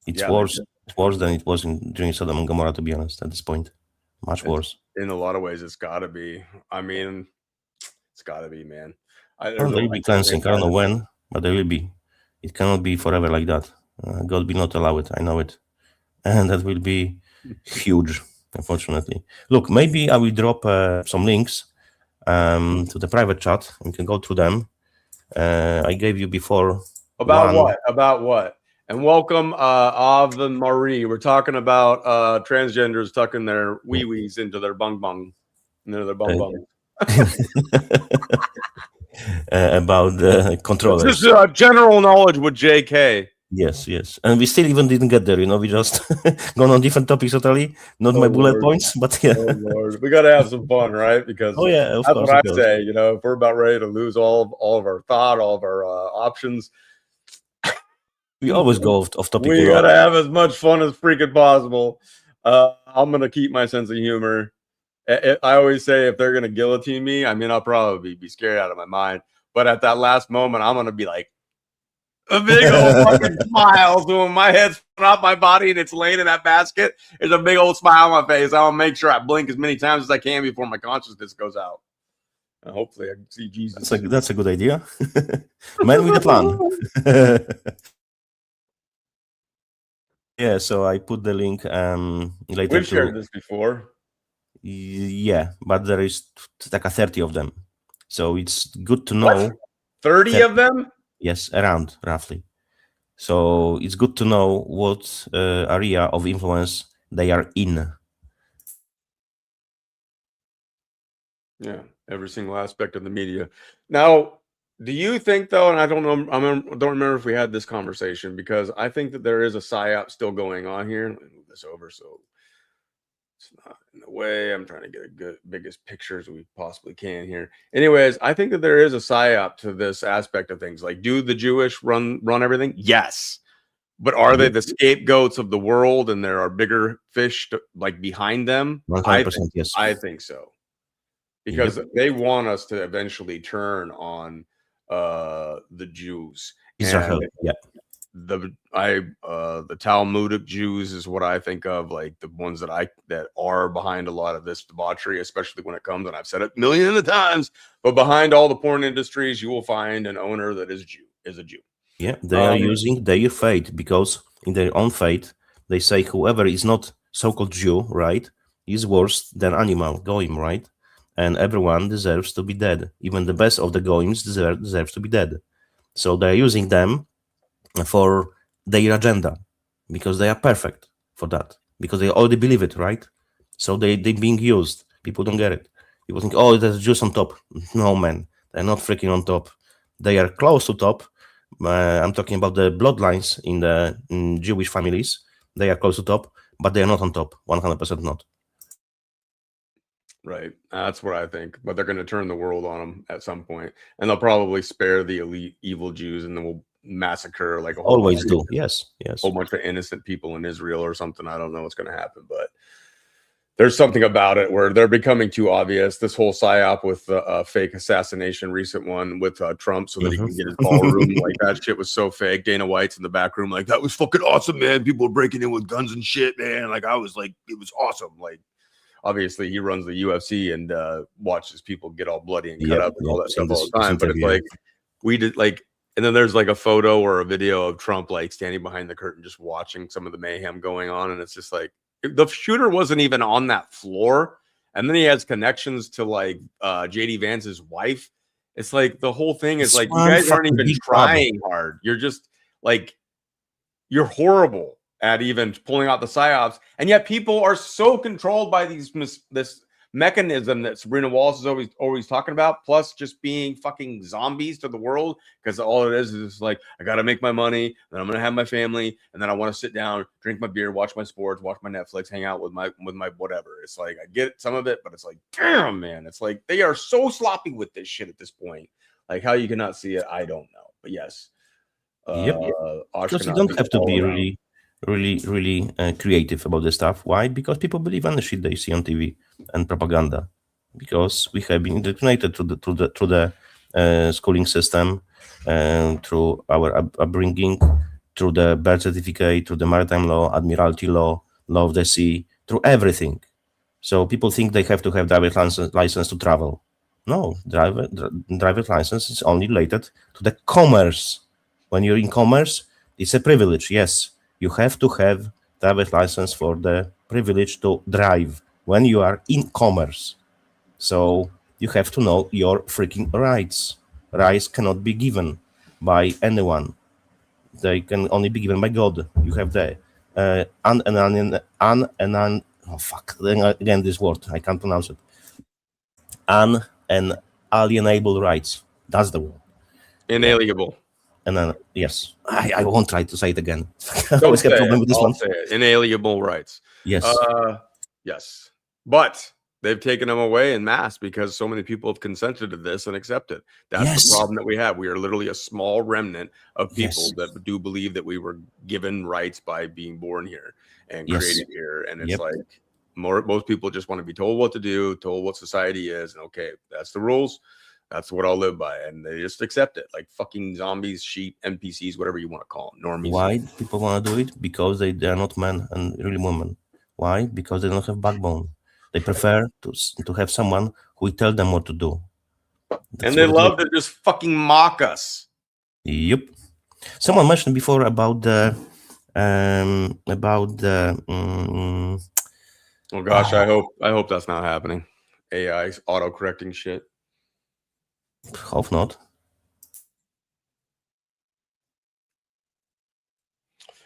It's worse. It's worse than it was during Sodom and Gomorrah, to be honest, at this point. Much worse. In a lot of ways, it's got to be. I mean, it's got to be, man. There will be cleansing. I don't know when, but there will be. It cannot be forever like that. God will not allow it. I know it. And that will be huge, unfortunately. Look, maybe I will drop some links to the private chat. You can go through them. I gave you before. About what? About what? And welcome, Ava Marie. We're talking about transgenders tucking their wee-wees into their bung-bung. Into their bung-bung. About the controllers. This is general knowledge with JK. Yes. And we still even didn't get there, you know, we just gone on different topics totally. Not my bullet points, but yeah. Oh, Lord. We got to have some fun, right? Because that's what I say, you know, if we're about ready to lose all of our thought, all of our options. We always go off topic. We got to have as much fun as freaking possible. I'm going to keep my sense of humor. I always say, if they're going to guillotine me, I mean, I'll probably be scared out of my mind. But at that last moment, I'm going to be like, a big old fucking smile. So when my head's off my body and it's laying in that basket, there's a big old smile on my face. I'll make sure I blink as many times as I can before my consciousness goes out. And hopefully I can see Jesus. That's a good idea. Man with a plan. Yeah, so I put the link later. We've shared this before. Yeah, but there is like 30 of them. So it's good to know. What? 30 of them? Yes, around roughly. So it's good to know what area of influence they are in. Yeah, every single aspect of the media. Now, do you think, though, and I don't know, don't remember if we had this conversation, because I think that there is a psyop still going on here. Let me move this over so it's not in the way. I'm trying to get a good biggest picture as we possibly can here. Anyways, I think that there is a psyop to this aspect of things. Like, do the Jewish run everything? Yes. But are they the scapegoats of the world, and there are bigger fish like behind them? 100%, yes. I think so. Because they want us to eventually turn on the Jews. Israel, yeah. The Talmudic Jews is what I think of, like the ones that are behind a lot of this debauchery, especially when it comes, and I've said it millions of times, but behind all the porn industries, you will find an owner that is a Jew. Yeah, they are using their faith, because in their own faith, they say whoever is not so-called Jew, right, is worse than animal, goyim, right? And everyone deserves to be dead. Even the best of the goyims deserves to be dead. So they're using them for their agenda, because they are perfect for that, because they already believe it, right? So they're being used. People don't get it. People think, oh, there's Jews on top. No, man, they're not freaking on top. They are close to top, I'm talking about the bloodlines in the Jewish families. They are close to top, but they are not on top. 100% not. Right. That's what I think. But they're going to turn the world on them at some point, and they'll probably spare the elite evil Jews, and then we'll massacre like a whole Always do. Yes. whole bunch of innocent people in Israel or something. I don't know what's going to happen, but there's something about it where they're becoming too obvious. This whole psyop with the fake assassination, recent one with Trump, so that he can get his ballroom. Like that shit was so fake. Dana White's in the back room, like that was fucking awesome, man. People were breaking in with guns and shit, man. Like I was like, it was awesome. Like obviously he runs the UFC and watches people get all bloody and cut up and all that stuff all the time. But it's like we did like. And then there's like a photo or a video of Trump like standing behind the curtain, just watching some of the mayhem going on. And it's just like the shooter wasn't even on that floor. And then he has connections to like JD Vance's wife. It's like the whole thing is like, you guys aren't even trying hard. You're just like, you're horrible at even pulling out the psyops. And yet people are so controlled by this mechanism that Sabrina Wallace is always talking about, plus just being fucking zombies to the world, because all it is like, I gotta make my money, then I'm gonna have my family, and then I want to sit down, drink my beer, watch my sports, watch my Netflix, hang out with my whatever. It's like I get some of it, but it's like, damn, man, it's like they are so sloppy with this shit at this point. Like how you cannot see it, I don't know. But yes, because you don't have to be really creative about this stuff. Why? Because people believe on the shit they see on TV and propaganda. Because we have been indoctrinated through the schooling system, through our upbringing, through the birth certificate, through the maritime law, admiralty law, law of the sea, through everything. So people think they have to have driver's license to travel. No, driver's license is only related to the commerce. When you're in commerce, it's a privilege. Yes, you have to have driver's license for the privilege to drive when you are in commerce. So you have to know your freaking rights. Rights cannot be given by anyone. They can only be given by God. You have the again this word, I can't pronounce it. Unalienable rights. That's the word. Inalienable. And then, yes, I won't try to say it again. I always have a problem with this one. Say it. Inalienable rights. Yes. Yes. But they've taken them away en masse because so many people have consented to this and accepted. That's the problem that we have. We are literally a small remnant of people that do believe that we were given rights by being born here and created here. And it's like most people just want to be told what to do, told what society is. And okay, that's the rules. That's what I'll live by. And they just accept it. Like fucking zombies, sheep, NPCs, whatever you want to call them. Normies. Why people want to do it? Because they are not men and really women. Why? Because they don't have backbone. They prefer to have someone who will tell them what to do. And they love to just fucking mock us. Yep. Someone mentioned before about the oh gosh, I hope that's not happening. AI auto-correcting shit. Hope not.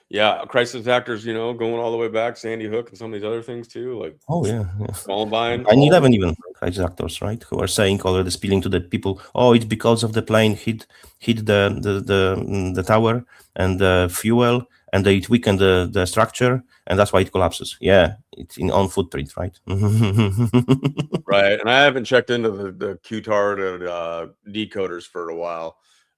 Yeah, crisis actors, going all the way back, Sandy Hook and some of these other things too, like Columbine. 9/11 even, crisis actors, right? Who are saying already, spilling to the people, oh, it's because of the plane hit the tower and the fuel, and it weakened the structure, and that's why it collapses. Yeah, it's in on footprint, right? Right, and I haven't checked into the QTAR decoders for a while.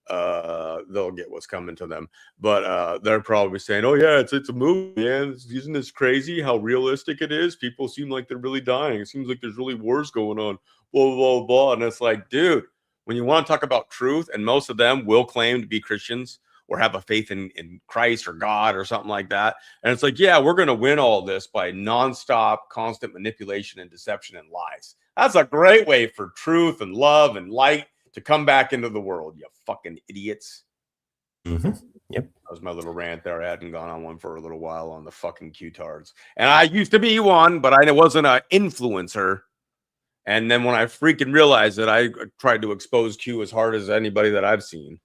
They'll get what's coming to them, but they're probably saying, oh yeah, it's a movie, man. Isn't this crazy how realistic it is? People seem like they're really dying. It seems like there's really wars going on, blah blah blah. And it's like, dude, when you want to talk about truth, and most of them will claim to be Christians or have a faith in Christ or God or something like that, and it's like, yeah, we're gonna win all this by nonstop constant manipulation and deception and lies. That's a great way for truth and love and light to come back into the world, you fucking idiots. Yep. That was my little rant there. I hadn't gone on one for a little while on the fucking Q-tards. And I used to be one, but I wasn't an influencer. And then when I freaking realized that, I tried to expose Q as hard as anybody that I've seen.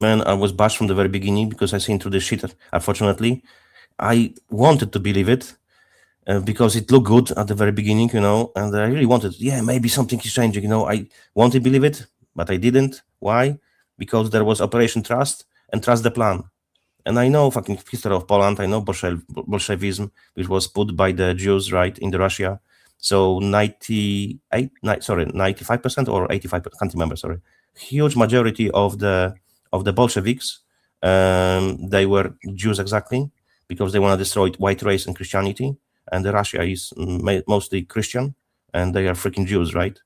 Man, I was bashed from the very beginning because I seen through this shit. Unfortunately, I wanted to believe it. Because it looked good at the very beginning, and I really wanted, maybe something is changing, I wanted to believe it, but I didn't. Why? Because there was Operation Trust, and trust the plan. And I know fucking history of Poland. I know Bolshevism, which was put by the Jews, right, in the Russia. So 95% or 85%, can't remember, sorry. Huge majority of the Bolsheviks, they were Jews exactly, because they want to destroy white race and Christianity. And the Russia is mostly Christian, and they are freaking Jews, right?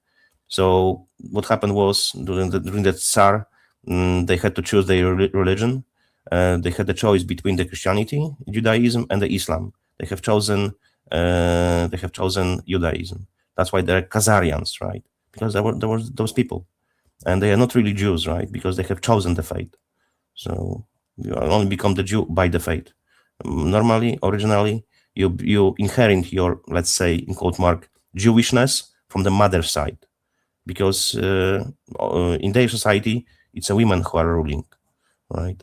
So what happened was, during the Tsar, they had to choose their religion. They had a choice between the Christianity, Judaism, and the Islam. They have chosen Judaism. That's why they're Khazarians, right? Because there were those people, and they are not really Jews, right? Because they have chosen the faith. So you only become the Jew by the faith. Normally, originally, you inherit your, let's say, in quote mark, Jewishness from the mother's side, because in their society, it's a women who are ruling, right?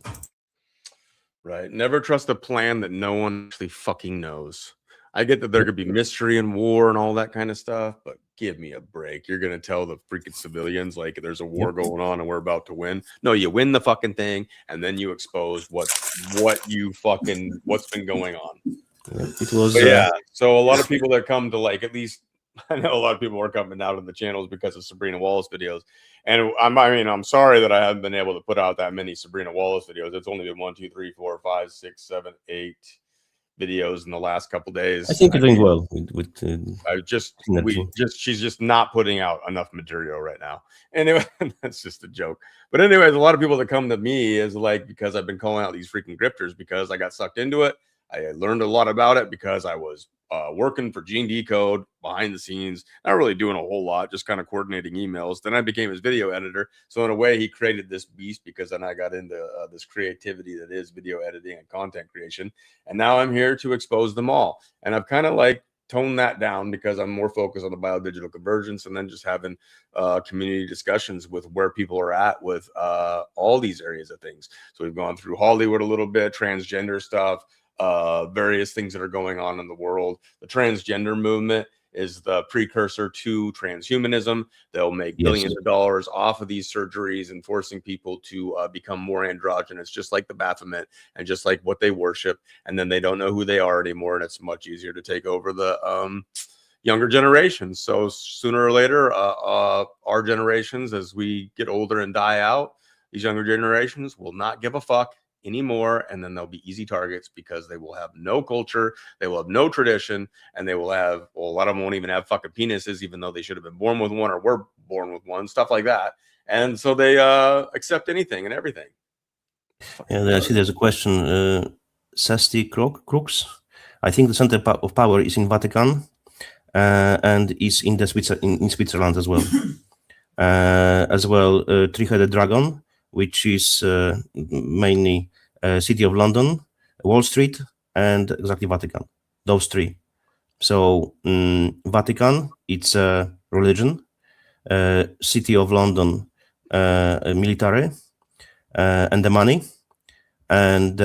Right. Never trust a plan that no one actually fucking knows. I get that there could be mystery and war and all that kind of stuff, but give me a break. You're going to tell the freaking civilians like there's a war going on and we're about to win. No, you win the fucking thing and then you expose what's been going on. It was so a lot of people that come to, like, at least I know a lot of people are coming out of the channels because of Sabrina Wallace videos. And I'm sorry that I haven't been able to put out that many Sabrina Wallace videos. It's only been 1, 2, 3, 4, 5, 6, 7, 8 videos in the last couple days. I think you're doing well with she's just not putting out enough material right now. Anyway, that's just a joke. But anyways, a lot of people that come to me is like, because I've been calling out these freaking grifters because I got sucked into it. I learned a lot about it because I was working for Gene Decode behind the scenes, not really doing a whole lot, just kind of coordinating emails. Then I became his video editor. So in a way, he created this beast because then I got into this creativity that is video editing and content creation. And now I'm here to expose them all. And I've kind of like toned that down because I'm more focused on the biodigital convergence and then just having community discussions with where people are at with all these areas of things. So we've gone through Hollywood a little bit, transgender stuff, various things that are going on in the world. The transgender movement is the precursor to transhumanism. They'll make billions of dollars off of these surgeries and forcing people to become more androgynous, just like the Baphomet and just like what they worship. And then they don't know who they are anymore. And it's much easier to take over the younger generations. So sooner or later, our generations, as we get older and die out, these younger generations will not give a fuck anymore, and then they'll be easy targets because they will have no culture, they will have no tradition, and they will have, well, a lot of them won't even have fucking penises, even though they should have been born with one or were born with one, stuff like that. And so they accept anything and everything. Yeah, I see there's a question. Sesti Crooks. I think the center of power is in Vatican and is in in Switzerland as well. Three-headed dragon, which is mainly City of London, Wall Street, and exactly Vatican. Those three. So Vatican, it's a religion. City of London, military, and the money. And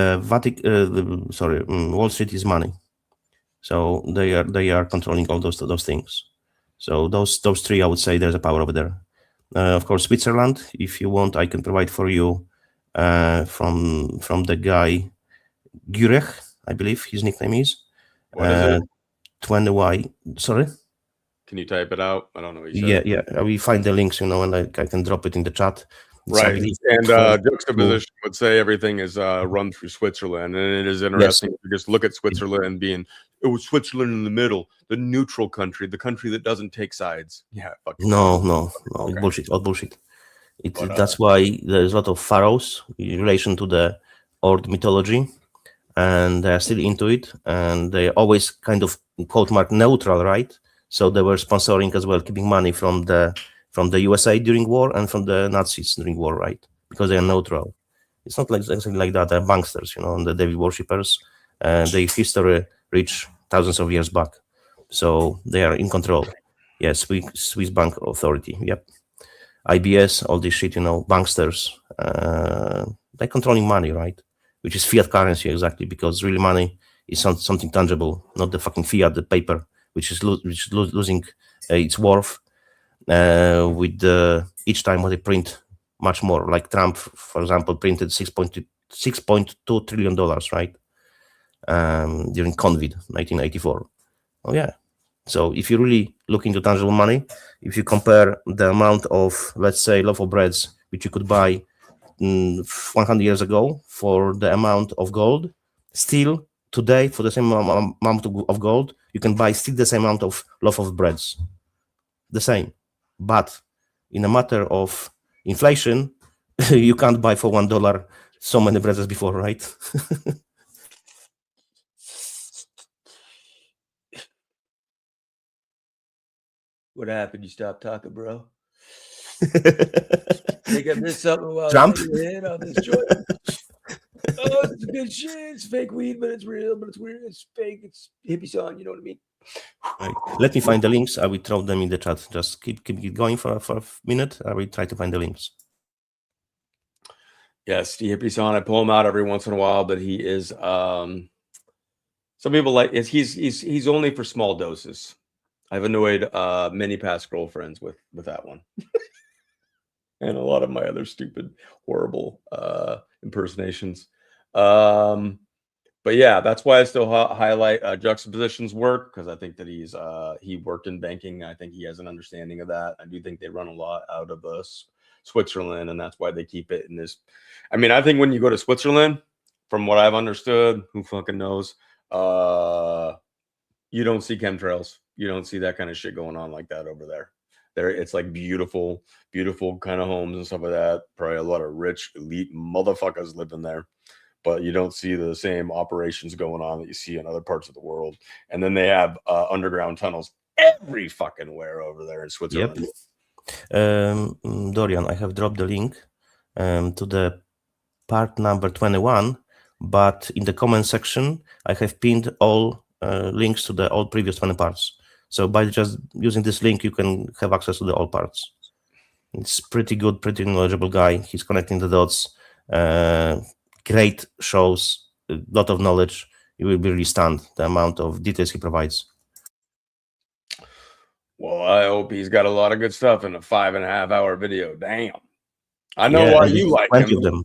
Wall Street is money. So they are controlling all those things. So those three, I would say, there's a power over there. Of course, Switzerland. If you want, I can provide for you from the guy Gurech, I believe his nickname is. What is it? 20Y. Sorry. Can you type it out? I don't know what you said. Yeah. We find the links, and I can drop it in the chat. Right. And juxtaposition would say everything is run through Switzerland, and it is interesting to just look at Switzerland being Switzerland in the middle, the neutral country, the country that doesn't take sides. Yeah. No. Okay. Bullshit. All bullshit. That's why there's a lot of pharaohs in relation to the old mythology, and they're still into it, and they're always kind of quote mark neutral, right? So they were sponsoring as well, keeping money from the USA during war and from the Nazis during war, right? Because they are neutral. It's not like something like that. They're banksters, and the devil worshippers. Their history reach thousands of years back, so they are in control. Yes, Swiss Bank Authority. Yep. IBS, all this shit, banksters. They're controlling money, right? Which is fiat currency, exactly, because really money is something tangible, not the fucking fiat, the paper, which is losing its worth with each time when they print much more. Like Trump, for example, printed 6.2 $6.2 trillion, right? During COVID, 1984. Oh yeah. So if you really look into tangible money, if you compare the amount of, let's say, loaf of breads which you could buy 100 years ago for the amount of gold, still today for the same amount of gold, you can buy still the same amount of loaf of breads, the same. But in a matter of inflation, you can't buy for $1 so many breads as before, right? What happened? You stopped talking, bro? Think I missed something while Trump? taking a hit on this joint? Oh, it's good shit. It's fake weed, but it's real, but it's weird. It's fake. It's hippie song. You know what I mean? Right. Let me find the links. I will throw them in the chat. Just keep it going for a minute. I will try to find the links. Yes, the hippie song. I pull him out every once in a while, but he is. Some people like he's only for small doses. I've annoyed many past girlfriends with that one. And a lot of my other stupid, horrible impersonations. But yeah, that's why I still highlight Juxtaposition's work, because I think that he worked in banking. I think he has an understanding of that. I do think they run a lot out of Switzerland, and that's why they keep it in this. I mean, I think when you go to Switzerland, from what I've understood, who fucking knows, you don't see chemtrails. You don't see that kind of shit going on like that over there. It's like beautiful kind of homes and stuff like that. Probably a lot of rich elite motherfuckers living there, but you don't see the same operations going on that you see in other parts of the world. And then they have underground tunnels every fucking where over there in Switzerland. Yep. Dorian, I have dropped the link to the part number 21, but in the comment section, I have pinned all links to the all previous 20 parts. So by just using this link, you can have access to the all parts. It's pretty good, pretty knowledgeable guy. He's connecting the dots. Great shows, a lot of knowledge. You will be really stunned the amount of details he provides. Well, I hope he's got a lot of good stuff in a 5.5-hour video. Damn. I know why you like him. Of them.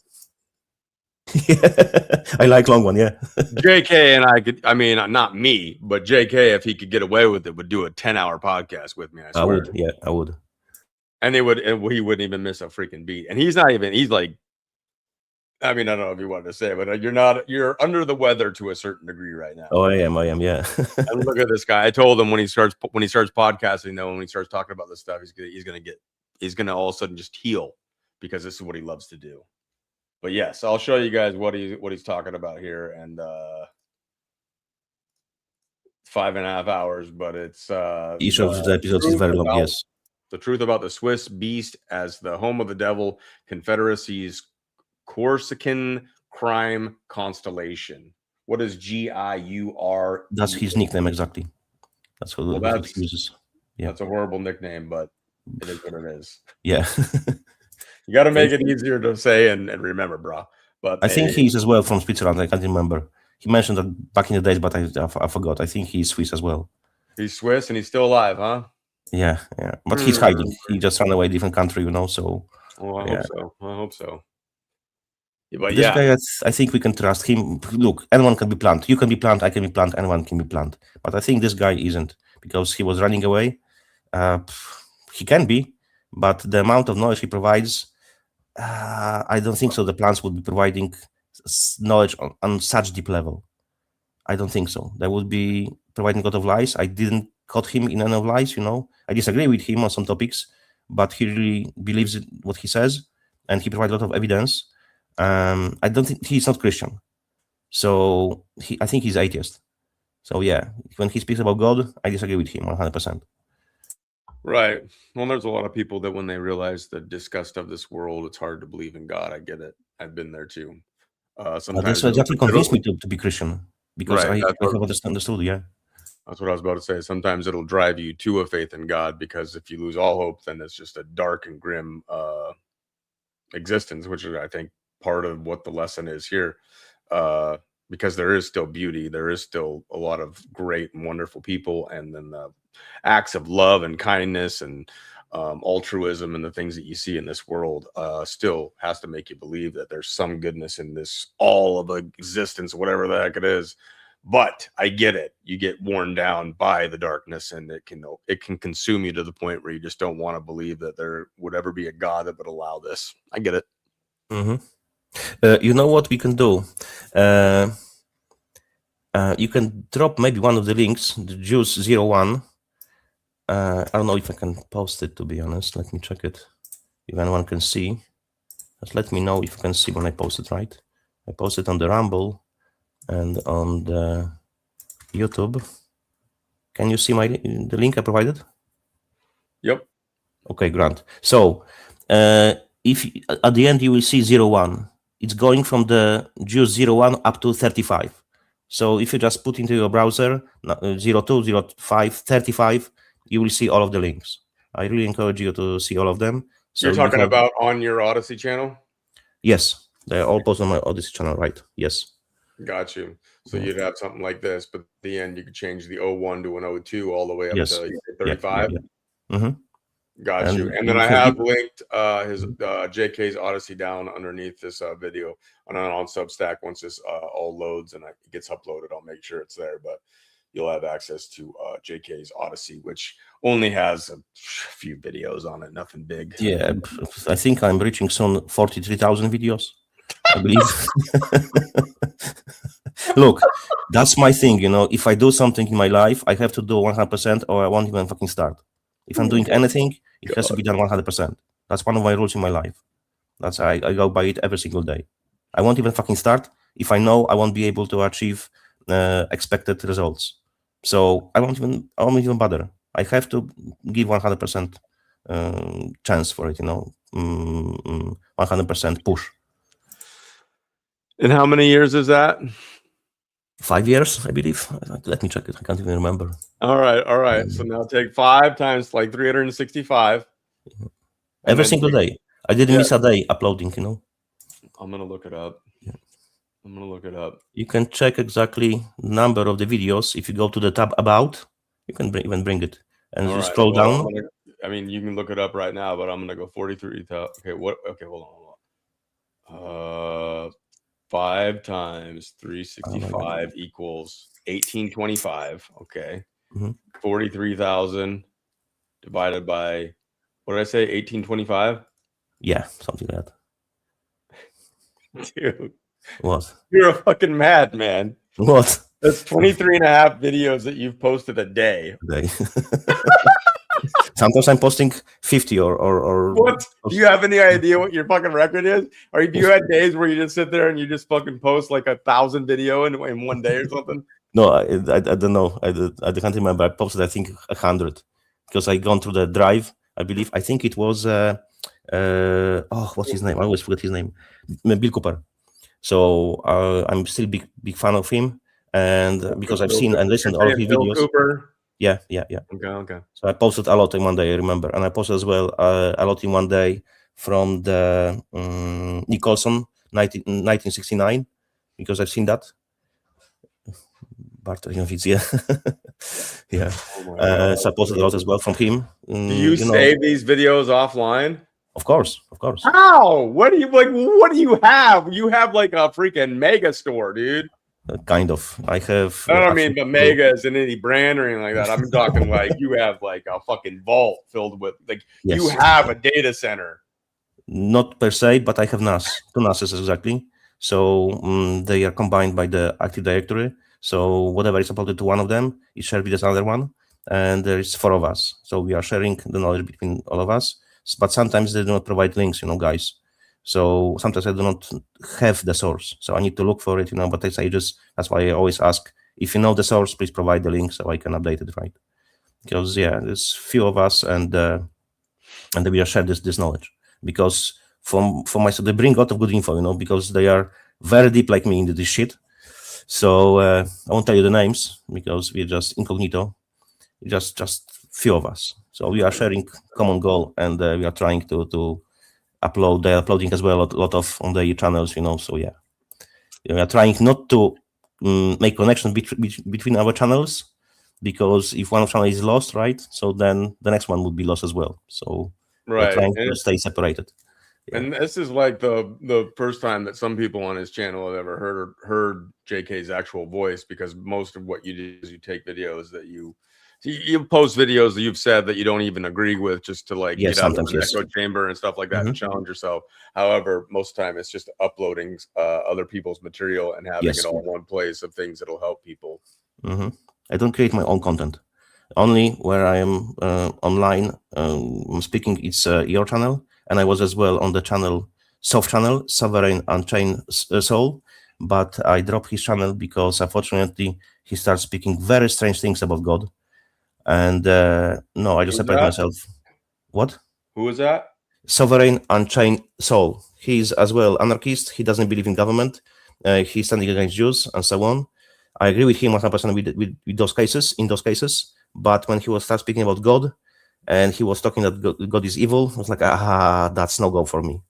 I like long one, yeah. JK and I mean, not me, but JK, if he could get away with it, would do a 10-hour podcast with me. I swear. I would. And he wouldn't even miss a freaking beat. And he's like, I mean, I don't know if you wanted to say it, but you're under the weather to a certain degree right now. Oh, I am, yeah. And look at this guy. I told him when he starts podcasting, though, when he starts talking about this stuff, he's gonna all of a sudden just heal, because this is what he loves to do. But yes, I'll show you guys what he's talking about here, and 5.5 hours, but it's each of the episodes is very long. Yes, the truth about the Swiss beast as the home of the devil, Confederacy's Corsican crime constellation. What is GIUR? That's his nickname exactly. That's what he uses. Yeah, that's a horrible nickname, but it is what it is. Yeah. You got to make it easier to say and remember, bro. But I think he's as well from Switzerland. I can't remember. He mentioned that back in the days, but I forgot. I think he's Swiss as well. He's Swiss and he's still alive, huh? Yeah. But he's hiding. He just ran away, different country, So. Oh, I hope so. Yeah, but this guy, I think we can trust him. Look, anyone can be plant. You can be plant. I can be plant. Anyone can be plant. But I think this guy isn't, because he was running away. He can be, but the amount of knowledge he provides, I don't think so. The plants would be providing knowledge on such deep level. I don't think so. They would be providing a lot of lies. I didn't caught him in any of lies, I disagree with him on some topics, but he really believes in what he says, and he provides a lot of evidence. I don't think he's not Christian. So I think he's atheist. So yeah, when he speaks about God, I disagree with him 100%. Right. Well, there's a lot of people that when they realize the disgust of this world, it's hard to believe in God. I get it. I've been there too. Sometimes this exactly convinced me to be Christian, because I have understood. Yeah. That's what I was about to say. Sometimes it'll drive you to a faith in God, because if you lose all hope, then it's just a dark and grim existence, which is, I think, part of what the lesson is here. Because there is still beauty, there is still a lot of great and wonderful people, and then the acts of love and kindness and altruism and the things that you see in this world still has to make you believe that there's some goodness in this all of existence, whatever the heck it is. But I get it. You get worn down by the darkness, and it can consume you to the point where you just don't want to believe that there would ever be a God that would allow this. I get it. You know what we can do? You can drop maybe one of the links, the Juice 01. I don't know if I can post it, to be honest. Let me check it. If anyone can see. Just let me know if you can see when I post it, right? I post it on the Rumble and on the YouTube. Can you see the link I provided? Yep. Okay, Grant. So if at the end you will see 01, it's going from the Juice 01 up to 35. So if you just put into your browser 02, 05, 35, you will see all of the links. I really encourage you to see all of them. So you're talking about on your Odysee channel? Yes, they're all posted on my Odysee channel, right? Yes. Got you. So you'd have something like this, but at the end you could change the 01 to an 02 all the way up to 35. Got you. And then I have linked his JK's Odysee down underneath this video on Substack. Once this all loads and it gets uploaded, I'll make sure it's there. But you'll have access to JK's Odysee, which only has a few videos on it, nothing big. Yeah, I think I'm reaching soon 43,000 videos, I believe. Look, that's my thing, you know. If I do something in my life, I have to do 100% or I won't even fucking start. If I'm doing anything, it has to be done 100%. That's one of my rules in my life. That's I go by it every single day. I won't even fucking start if I know I won't be able to achieve expected results. So I won't even bother. I have to give 100% chance for it, you know, 100% push. And how many years is that? 5 years, I believe. Let me check it. I can't even remember. All right. So now take 5 times like 365. Every single day. I didn't miss a day uploading, you know. I'm going to look it up. You can check exactly the number of the videos. If you go to the tab About, you can even bring it. And you scroll down. You can look it up right now, but I'm going to go 43,000. Okay, hold on. 5 times 365 equals 1825. Okay. 43,000 divided by, what did I say? 1825? Yeah, something like that. Dude. What? You're a fucking madman. What? That's 23 and a half videos that you've posted a day. Sometimes I'm posting 50 or what? Do you have any idea what your fucking record is? Or have you had days where you just sit there and you just fucking post like 1,000 video in one day or something? No, I don't know. I can't remember. I posted, I think, 100 because I gone through the drive. I believe. I think it was what's his name? I always forget his name. Bill Cooper. So I'm still big fan of him, and because I've seen and listened to all of his videos. Cooper. Yeah. Okay. So I posted a lot in one day, I remember, and I posted as well a lot in one day from the Nicholson 1969 because I've seen that. Bartolomewicz, yeah. So I posted a lot as well from him. Do you save these videos offline? Of course. How? What do you have? You have like a freaking mega store, dude. Kind of. I have. I don't mean the mega isn't any brand or anything like that. I'm talking like you have like a fucking vault filled with you have a data center. Not per se, but I have NAS, 2 NASes exactly. So they are combined by the Active Directory. So whatever is uploaded to one of them is shared with this other one, and there is 4 of us. So we are sharing the knowledge between all of us. But sometimes they do not provide links, guys. So sometimes I do not have the source, so I need to look for it, But that's why I always ask, if you know the source, please provide the link so I can update it, right? Because there's few of us, and we are sharing this knowledge. Because for myself, they bring a lot of good info, because they are very deep like me into this shit. So I won't tell you the names because we're just incognito, just few of us. So we are sharing common goal, and we are trying to upload. They're uploading as well a lot of on their channels, So we are trying not to make connection between our channels, because if one channel is lost, right, so then the next one would be lost as well. So we're trying to stay separated. Yeah. And this is like the first time that some people on his channel have ever heard JK's actual voice, because most of what you do is you take videos that you post videos that you've said that you don't even agree with, just to like get out of an echo chamber and stuff like that and challenge yourself. However, most of the time it's just uploading other people's material and having it all in one place of things that'll help people. I don't create my own content. Only where I am online speaking, it's your channel, and I was as well on the channel, soft channel, Sovereign Unchained Soul, but I dropped his channel because unfortunately he starts speaking very strange things about God. And no, I just separate myself. What? Who is that? Sovereign Unchained Soul. He's as well anarchist. He doesn't believe in government. He's standing against Jews and so on. I agree with him 100% with those cases, in those cases. But when he was start speaking about God, and he was talking that God is evil, I was like, that's no go for me.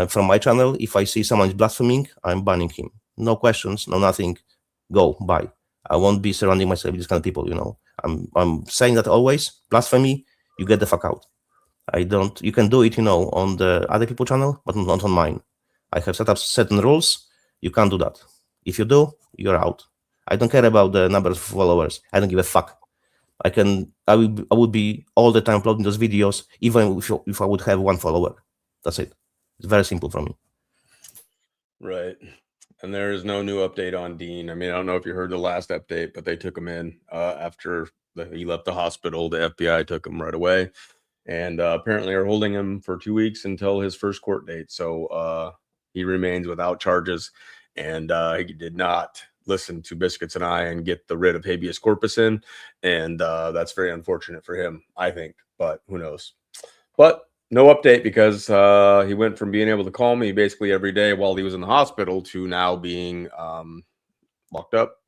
From my channel, if I see someone is blaspheming, I'm banning him. No questions, no nothing. Go, bye. I won't be surrounding myself with these kind of people, you know. I'm saying that always. Blasphemy, you get the fuck out. You can do it, you know, on the other people's channel, but not on mine. I have set up certain rules. You can't do that. If you do, you're out. I don't care about the number of followers. I don't give a fuck. I would be all the time uploading those videos, even if I would have one follower. That's it. It's very simple for me. Right. And there is no new update on Dean. I mean, I don't know if you heard the last update, but they took him in after he left the hospital. The FBI took him right away, and apparently are holding him for 2 weeks until his first court date. So he remains without charges, and he did not listen to Biscuits and I and get the writ of habeas corpus in, and that's very unfortunate for him, I think, but who knows. But no update, because he went from being able to call me basically every day while he was in the hospital to now being locked up,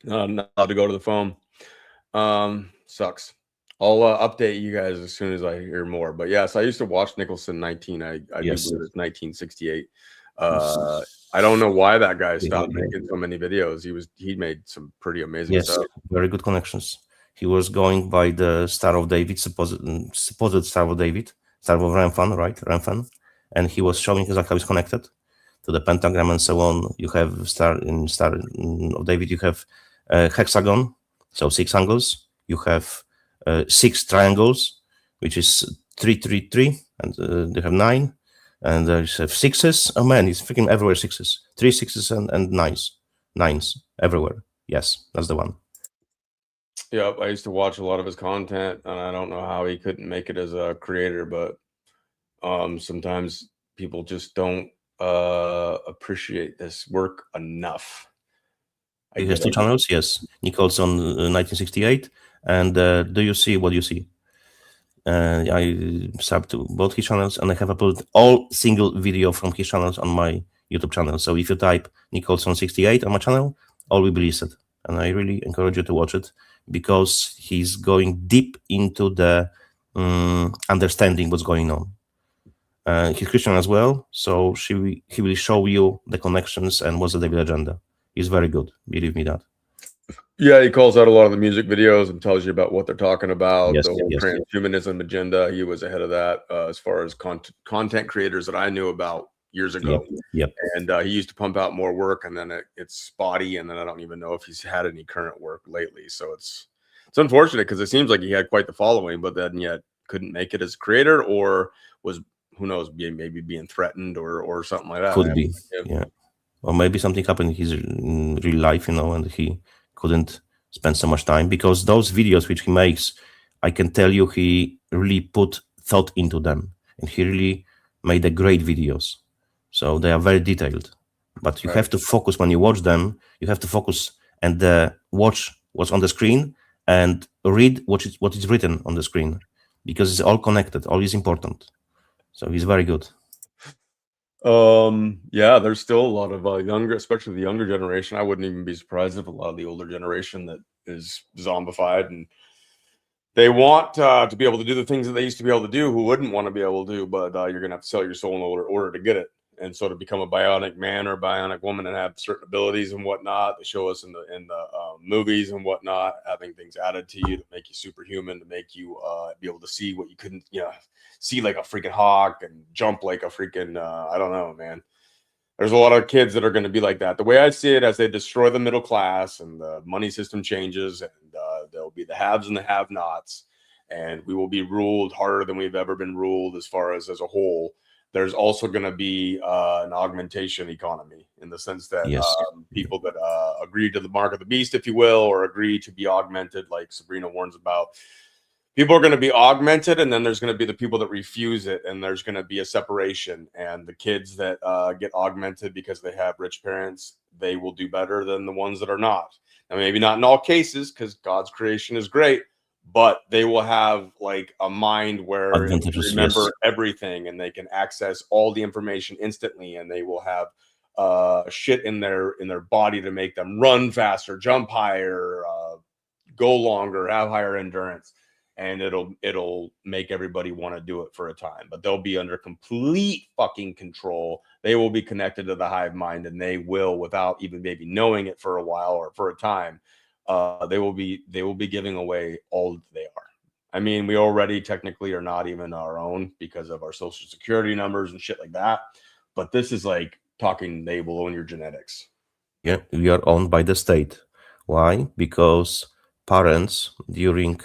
not allowed to go to the phone. Sucks. I'll update you guys as soon as I hear more. But yes, I used to watch Nicholson 19. I do believe it's 1968. I don't know why that guy stopped making so many videos. He made some pretty amazing stuff. Very good connections. He was going by the Star of David, supposed Star of David, Star of Ramfan, right? Ramfan. And he was showing exactly how it's connected to the pentagram and so on. You have Star of David, you have hexagon, so 6 angles. You have 6 triangles, which is 3, 3, 3, and they have 9. And there's 6s. Oh man, it's freaking everywhere 6s. 3 6s and 9s. 9s everywhere. Yes, that's the one. Yep, I used to watch a lot of his content, and I don't know how he couldn't make it as a creator, but sometimes people just don't appreciate this work enough. He has 2 channels, yes. Nicholson 1968, and Do You See What You See? I sub to both his channels, and I have uploaded all single video from his channels on my YouTube channel. So if you type Nicholson 68 on my channel, all will be listed. And I really encourage you to watch it, because he's going deep into the understanding what's going on. He's Christian as well, so he will show you the connections and what's the devil agenda. He's very good, believe me that. Yeah, he calls out a lot of the music videos and tells you about what they're talking about. The whole transhumanism agenda, he was ahead of that as far as content creators that I knew about years ago. And he used to pump out more work, and then it's spotty, and then I don't even know if he's had any current work lately. So it's unfortunate, because it seems like he had quite the following, but then yet couldn't make it as a creator, or was, who knows, maybe being threatened or something like that. Could be, or maybe something happened in his real life, you know, and he couldn't spend so much time, because those videos which he makes, I can tell you, he really put thought into them, and he really made a great videos. So they are very detailed, but you have to focus when you watch them. You have to focus and watch what's on the screen and read what is written on the screen, because it's all connected, all is important. So he's very good. Yeah, there's still a lot of younger, especially the younger generation. I wouldn't even be surprised if a lot of the older generation that is zombified, and they want to be able to do the things that they used to be able to do, who wouldn't want to be able to do, but you're gonna have to sell your soul in order to get it. and sort of become a bionic man or a bionic woman and have certain abilities and whatnot. They show us in the movies and whatnot, having things added to you to make you superhuman, to make you be able to see what you couldn't, see like a freaking hawk and jump like a freaking I don't know, man. There's a lot of kids that are going to be like that. The way I see it, as they destroy the middle class and the money system changes, and there'll be the haves and the have-nots, and we will be ruled harder than we've ever been ruled as far as a whole. There's also going to be an augmentation economy, in the sense that people that agree to the mark of the beast, if you will, or agree to be augmented, like Sabrina warns about, people are going to be augmented, and then there's going to be the people that refuse it, and there's going to be a separation. And the kids that get augmented because they have rich parents, they will do better than the ones that are not. Now, maybe not in all cases, because God's creation is great, but they will have like a mind where they remember everything, and they can access all the information instantly, and they will have shit in their body to make them run faster, jump higher, go longer, have higher endurance. And it'll make everybody want to do it for a time, but they'll be under complete fucking control. They will be connected to the hive mind, and they will, without even maybe knowing it for a while or for a time, they will be giving away all that they are. I mean, we already technically are not even our own because of our social security numbers and shit like that. But this is like talking they will own your genetics. Yeah, we are owned by the state. Why? Because parents during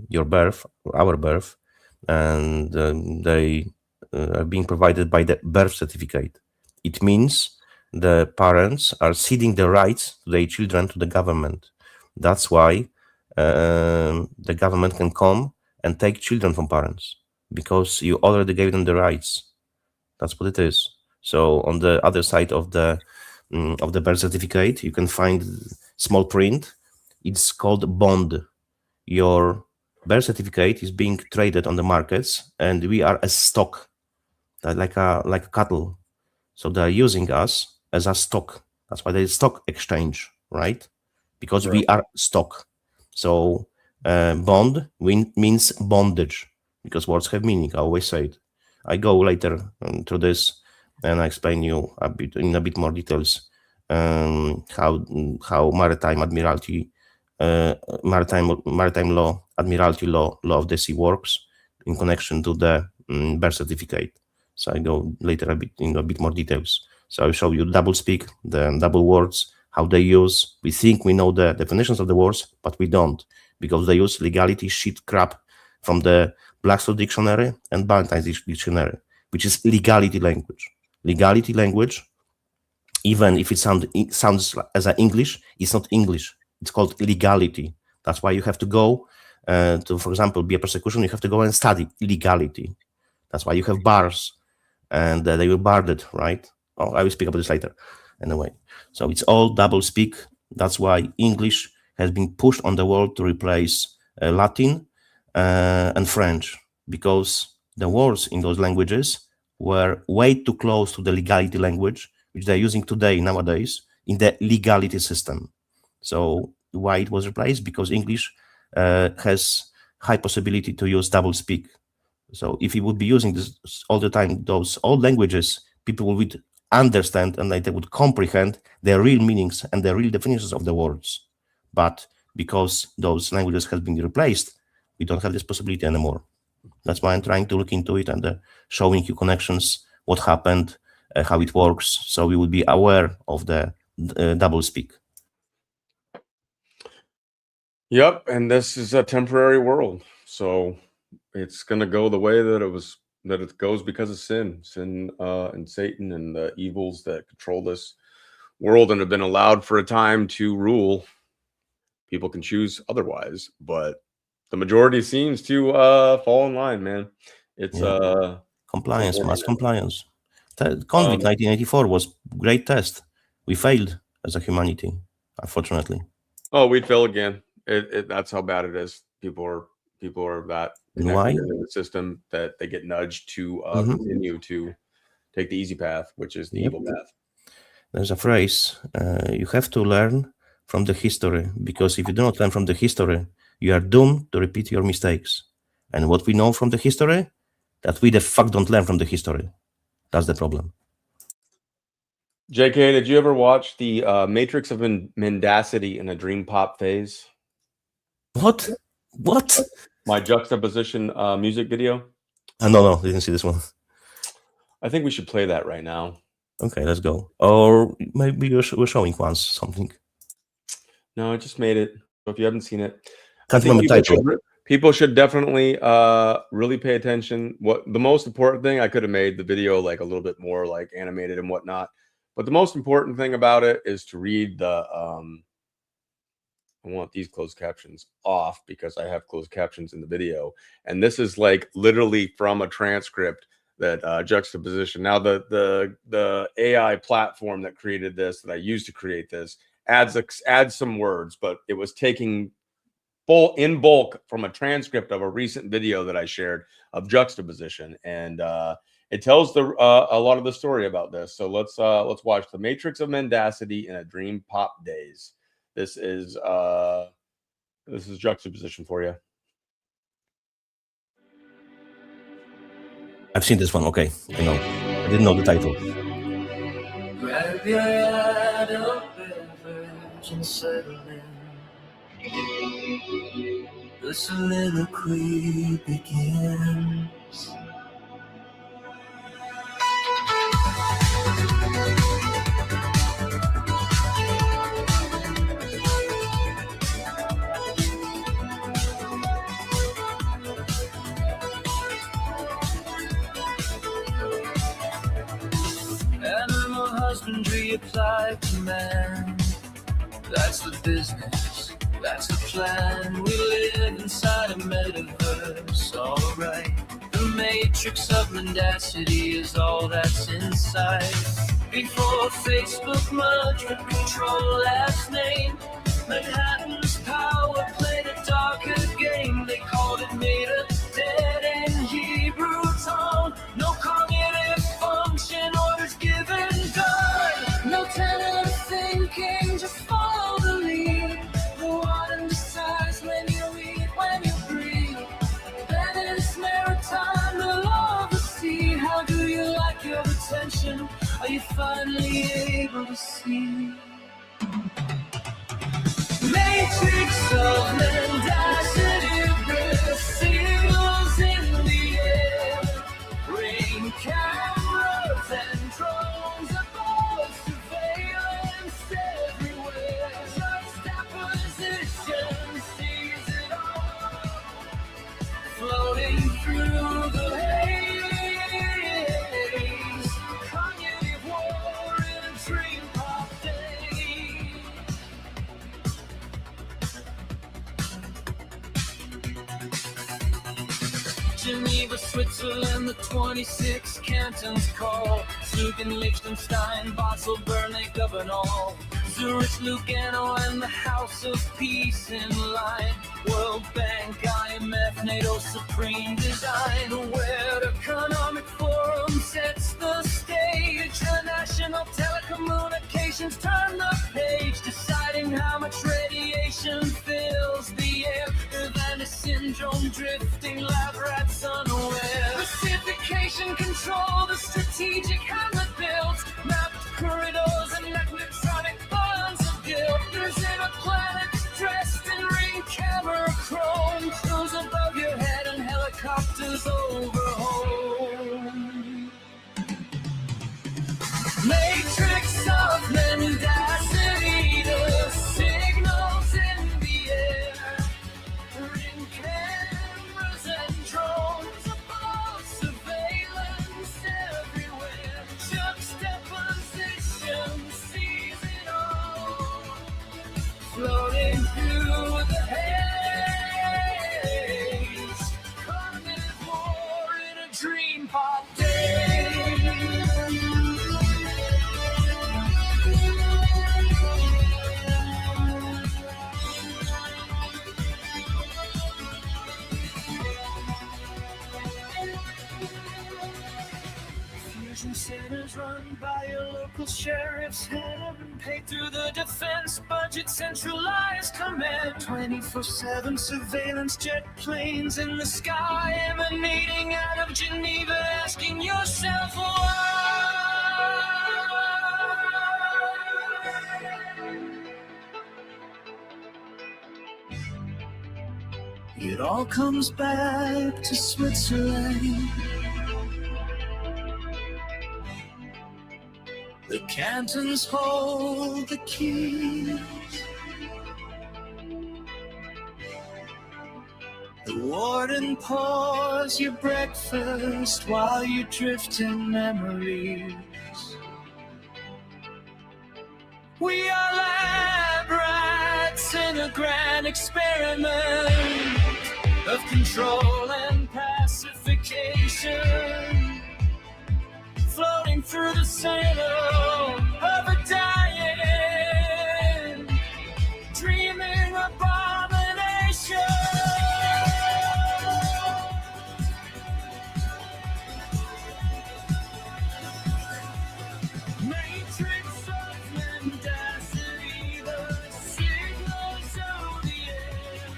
your birth, our birth, and they are being provided by the birth certificate. It means the parents are ceding the rights to their children to the government. That's why the government can come and take children from parents, because you already gave them the rights. That's what it is. So on the other side of the birth certificate, you can find small print. It's called bond. Your birth certificate is being traded on the markets, and we are a stock, like a cattle. So they are using us as a stock. That's why there is stock exchange, right? Because we are stock. So bond means bondage, because words have meaning. I always say it. I go later through this, and I explain you in a bit more details how maritime admiralty. Maritime law, admiralty law of the sea works in connection to the birth certificate. So I go later in a bit more details. So I'll show you double speak, the double words, how they use. We think we know the definitions of the words, but we don't, because they use legality shit crap from the Blackstone Dictionary and Ballantyne's Dictionary, which is legality language. Legality language, even if it sounds as an English, it's not English. It's called legality. That's why you have to go to, for example, be a persecution. You have to go and study legality. That's why you have bars, and they will bar it, right? Oh, I will speak about this later. Anyway, so it's all double speak. That's why English has been pushed on the world to replace Latin and French, because the words in those languages were way too close to the legality language, which they're using today, nowadays, in the legality system. So why it was replaced? Because English has high possibility to use double speak. So if you would be using this all the time, those old languages, people would understand, and they would comprehend their real meanings and the real definitions of the words. But because those languages have been replaced, we don't have this possibility anymore. That's why I'm trying to look into it and showing you connections, what happened, how it works, so we would be aware of the double speak. Yep, and this is a temporary world, so it's going to go the way that it goes because of sin and Satan and the evils that control this world and have been allowed for a time to rule. People can choose otherwise, but the majority seems to fall in line, man. It's compliance, mass compliance. Convict 1984 was great test. We failed as a humanity, unfortunately. Oh, we'd fail again. That's how bad it is. People are that connected in the system that they get nudged to continue to take the easy path, which is the evil path. There's a phrase, you have to learn from the history, because if you do not learn from the history, you are doomed to repeat your mistakes. And what we know from the history, that we the fuck don't learn from the history. That's the problem. JK, did you ever watch the Matrix of Mendacity in a Dream Pop phase? What? My juxtaposition music video? No, didn't see this one. I think we should play that right now. Okay, let's go. Or maybe we're showing once something. No, I just made it. So if you haven't seen it, Can't remember the title. People should definitely really pay attention. What the most important thing, I could have made the video like a little bit more like animated and whatnot, but the most important thing about it is to read the I want these closed captions off because I have closed captions in the video, and this is like literally from a transcript that juxtaposition. Now the AI platform that created this, that I used to create this, adds some words, but it was taking in bulk from a transcript of a recent video that I shared of juxtaposition, and it tells a lot of the story about this. So let's watch The Matrix of Mendacity in a Dream Pop Days. This is juxtaposition for you. I've seen this one. Okay, I know. I didn't know the title. Grab your adult beverage and settle in. The soliloquy begins. Animal husbandry applied to man. That's the business. That's the plan. We live inside a metaverse, alright. The matrix of mendacity is all that's inside. Before Facebook merged with control last name, Manhattan's power played a darker game. They called it made a dead end Hebrew tongue. No cognitive function, orders given done. No tenor of thinking, just follow the lead. The one decides when you eat, when you breathe. Then it's maritime, the law of the sea. How do you like your attention? Are you finally able to see? Matrix of mendacity, the signals in the air. Ring cameras and drones above, surveillance everywhere. Juxtaposition sees it all, floating through the haze. Cognitive war in a dream pop day. Geneva, Switzerland, the 26 cantons call. Zug and Liechtenstein, Basel, Bern, they govern all. Zurich, Lugano, and the House of Peace in line. World Bank, IMF, NATO, supreme design. World Economic Forum sets the stage. The National Telecommunications turn the page, deciding how much radiation fills the air. Venice syndrome, drifting lab rats unaware. Pacification control, the strategic hamlet built. Mapped corridors and electronic bonds of guilt. There's in a planet dressed in ring camera chrome. Crews above your head and helicopters over home. Matrix of mendacity, the signals in the air. Ring cameras and drones above, surveillance everywhere. Juxtaposition sees it all, floating through the haze. Cognitive war in a dream pop day. Fusion centers run by your local sheriff's head, paid through the defense budget, centralized command. 24/7 surveillance, jet planes in the sky, emanating out of Geneva, asking yourself why. It all comes back to Switzerland. The cantons hold the keys. The warden pours your breakfast while you drift in memories. We are lab rats in a grand experiment of control and pacification, floating through the sail of a dying, dreaming abomination. Matrix of mendacity, the signals of the air,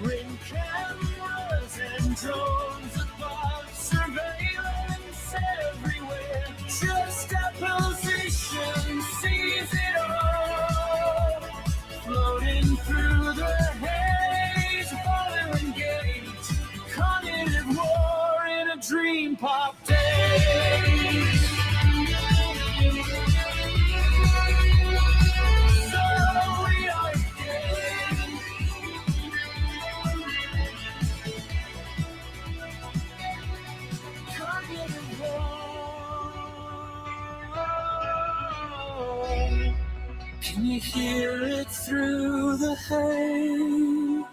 ring cameras and drones above, surveillance everywhere. Just a position sees it all, floating through the haze, following gate, cognitive war in a dream pop days. So we are dead. Cognitive war. Can you hear it through the haze?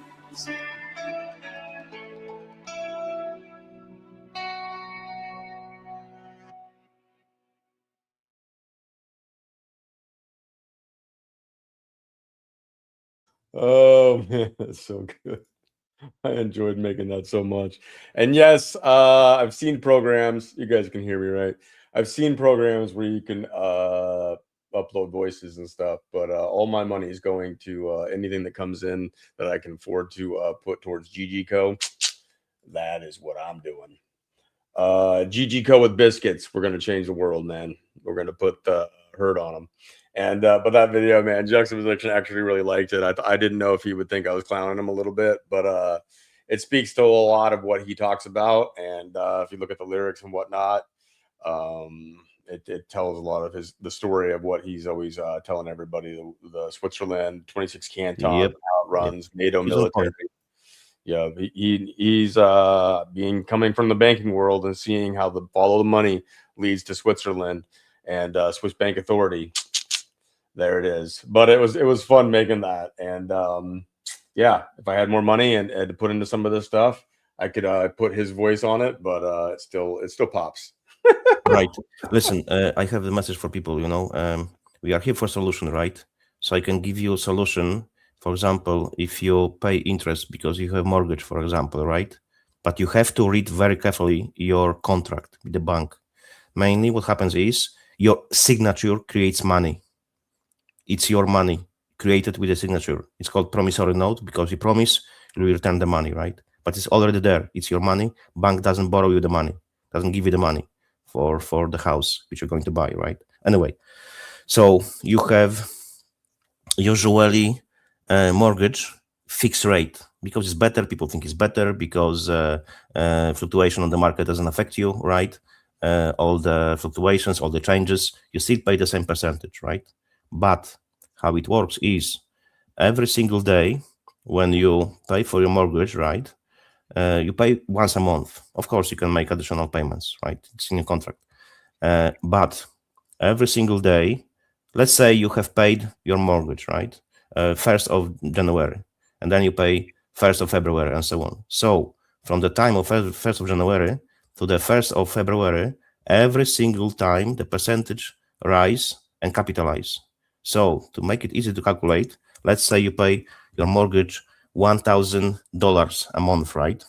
Oh man, that's so good. I enjoyed making that so much. And yes, I've seen programs. You guys can hear me, right? I've seen programs where you can upload voices and stuff, but all my money is going to anything that comes in that I can afford to put towards GGCo. That is what I'm doing. GGCo with biscuits. We're gonna change the world, man. We're gonna put the hurt on them. And but that video, man, Juxtaposition actually really liked it. I didn't know if he would think I was clowning him a little bit, but it speaks to a lot of what he talks about. And if you look at the lyrics and whatnot, it tells a lot of the story of what he's always telling everybody. The Switzerland 26 canton, how it runs, NATO military. Yeah, he's coming from the banking world and seeing how the follow the money leads to Switzerland and Swiss Bank Authority. There it is. But it was fun making that. And yeah, if I had more money and to put into some of this stuff, I could put his voice on it, but it still pops. Right. Listen, I have the message for people, we are here for solution, right? So I can give you a solution. For example, if you pay interest because you have mortgage, for example, right? But you have to read very carefully your contract with the bank. Mainly what happens is your signature creates money. It's your money created with a signature. It's called promissory note because you promise you will return the money, right? But it's already there. It's your money. Bank doesn't borrow you the money, doesn't give you the money for the house which you're going to buy, right? Anyway, so you have usually mortgage fixed rate because it's better. People think it's better because fluctuation on the market doesn't affect you, right? All the fluctuations, all the changes, you still pay the same percentage, right? But how it works is every single day when you pay for your mortgage, right? You pay once a month. Of course, you can make additional payments, right? It's in your contract. But every single day, let's say you have paid your mortgage, right? 1st of January, and then you pay 1st of February and so on. So from the time of 1st of January to the 1st of February, every single time the percentage rise and capitalize. So to make it easy to calculate, let's say you pay your mortgage $1,000 a month, right?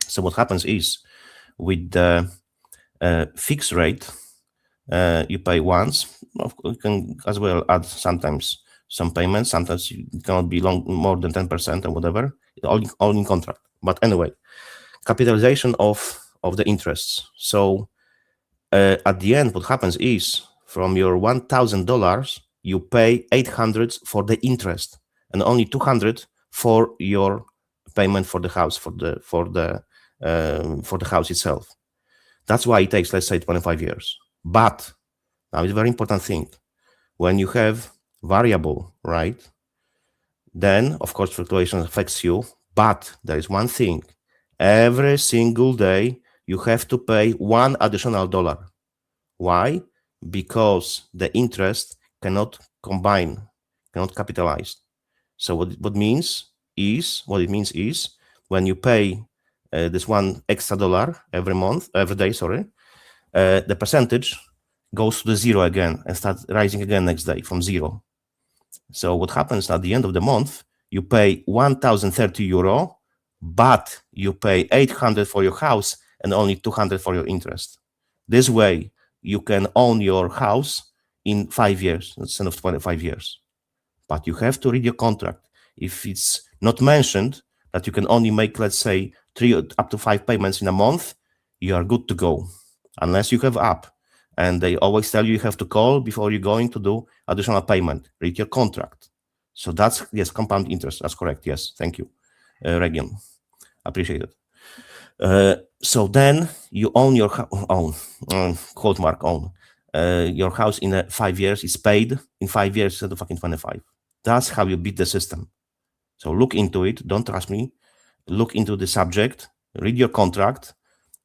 So what happens is with the fixed rate, you pay once. You can as well add sometimes some payments. Sometimes it cannot be more than 10% or whatever, all in contract. But anyway, capitalization of the interests. So at the end, what happens is from your $1,000, you pay $800 for the interest and only $200 for your payment for the house, for the house itself. That's why it takes, let's say, 25 years. But now it's a very important thing. When you have variable, right, then of course fluctuation affects you. But there is one thing: every single day you have to pay $1 additional. Why? Because the interest cannot combine, cannot capitalize. So what it means is when you pay this $1 extra every day, the percentage goes to the zero again and starts rising again next day from zero. So what happens at the end of the month, you pay 1,030 euro, but you pay 800 for your house and only 200 for your interest. This way, you can own your house in 5 years instead of 25 years. But you have to read your contract. If it's not mentioned that you can only make, let's say, 3 up to 5 payments in a month, you are good to go, unless you have app. And they always tell you have to call before you're going to do additional payment. Read your contract. So that's, yes, compound interest. That's correct. Yes, thank you, Region. Appreciate it. So then you own your quote mark own. Your house in 5 years is paid in 5 years instead of fucking 25. That's how you beat the system. So look into it. Don't trust me. Look into the subject. Read your contract,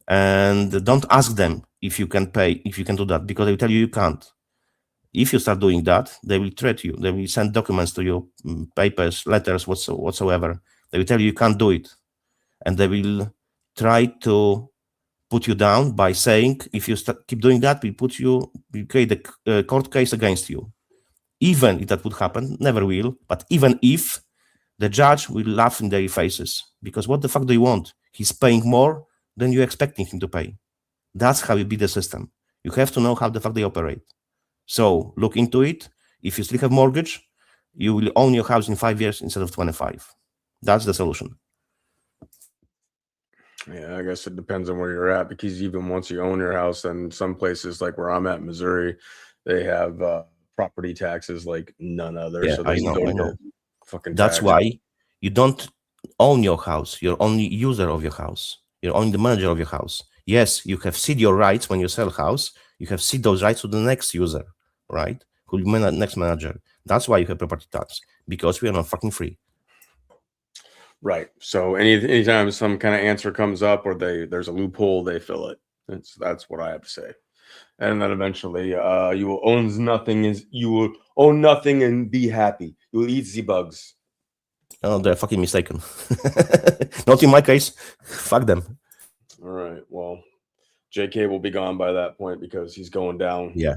and don't ask them if you can pay, if you can do that, because they will tell you can't. If you start doing that, they will threat you. They will send documents to you, papers, letters, whatsoever. They will tell you can't do it, and they will try to put you down by saying, if you keep doing that, we create a court case against you. Even if that would happen, never will, but even if, the judge will laugh in their faces, because what the fuck do you want? He's paying more than you're expecting him to pay. That's how you beat the system. You have to know how the fuck they operate. So look into it. If you still have mortgage, you will own your house in 5 years instead of 25. That's the solution. Yeah, I guess it depends on where you're at, because even once you own your house, then some places like where I'm at, Missouri, they have property taxes like none other. Yeah, so I know. Fucking That's tax. why you don't own your house. You're only user of your house. You're only the manager of your house. Yes, you have cede your rights when you sell house. You have cede those rights to the next user, right? Who will be next manager. That's why you have property tax, because we are not fucking free. Right. So anytime some kind of answer comes up or there's a loophole, they fill it. That's what I have to say. And then eventually, you will own nothing and be happy. You will eat the bugs. Oh, they're fucking mistaken. Not in my case. Fuck them. All right. Well, JK will be gone by that point because he's going down. Yeah.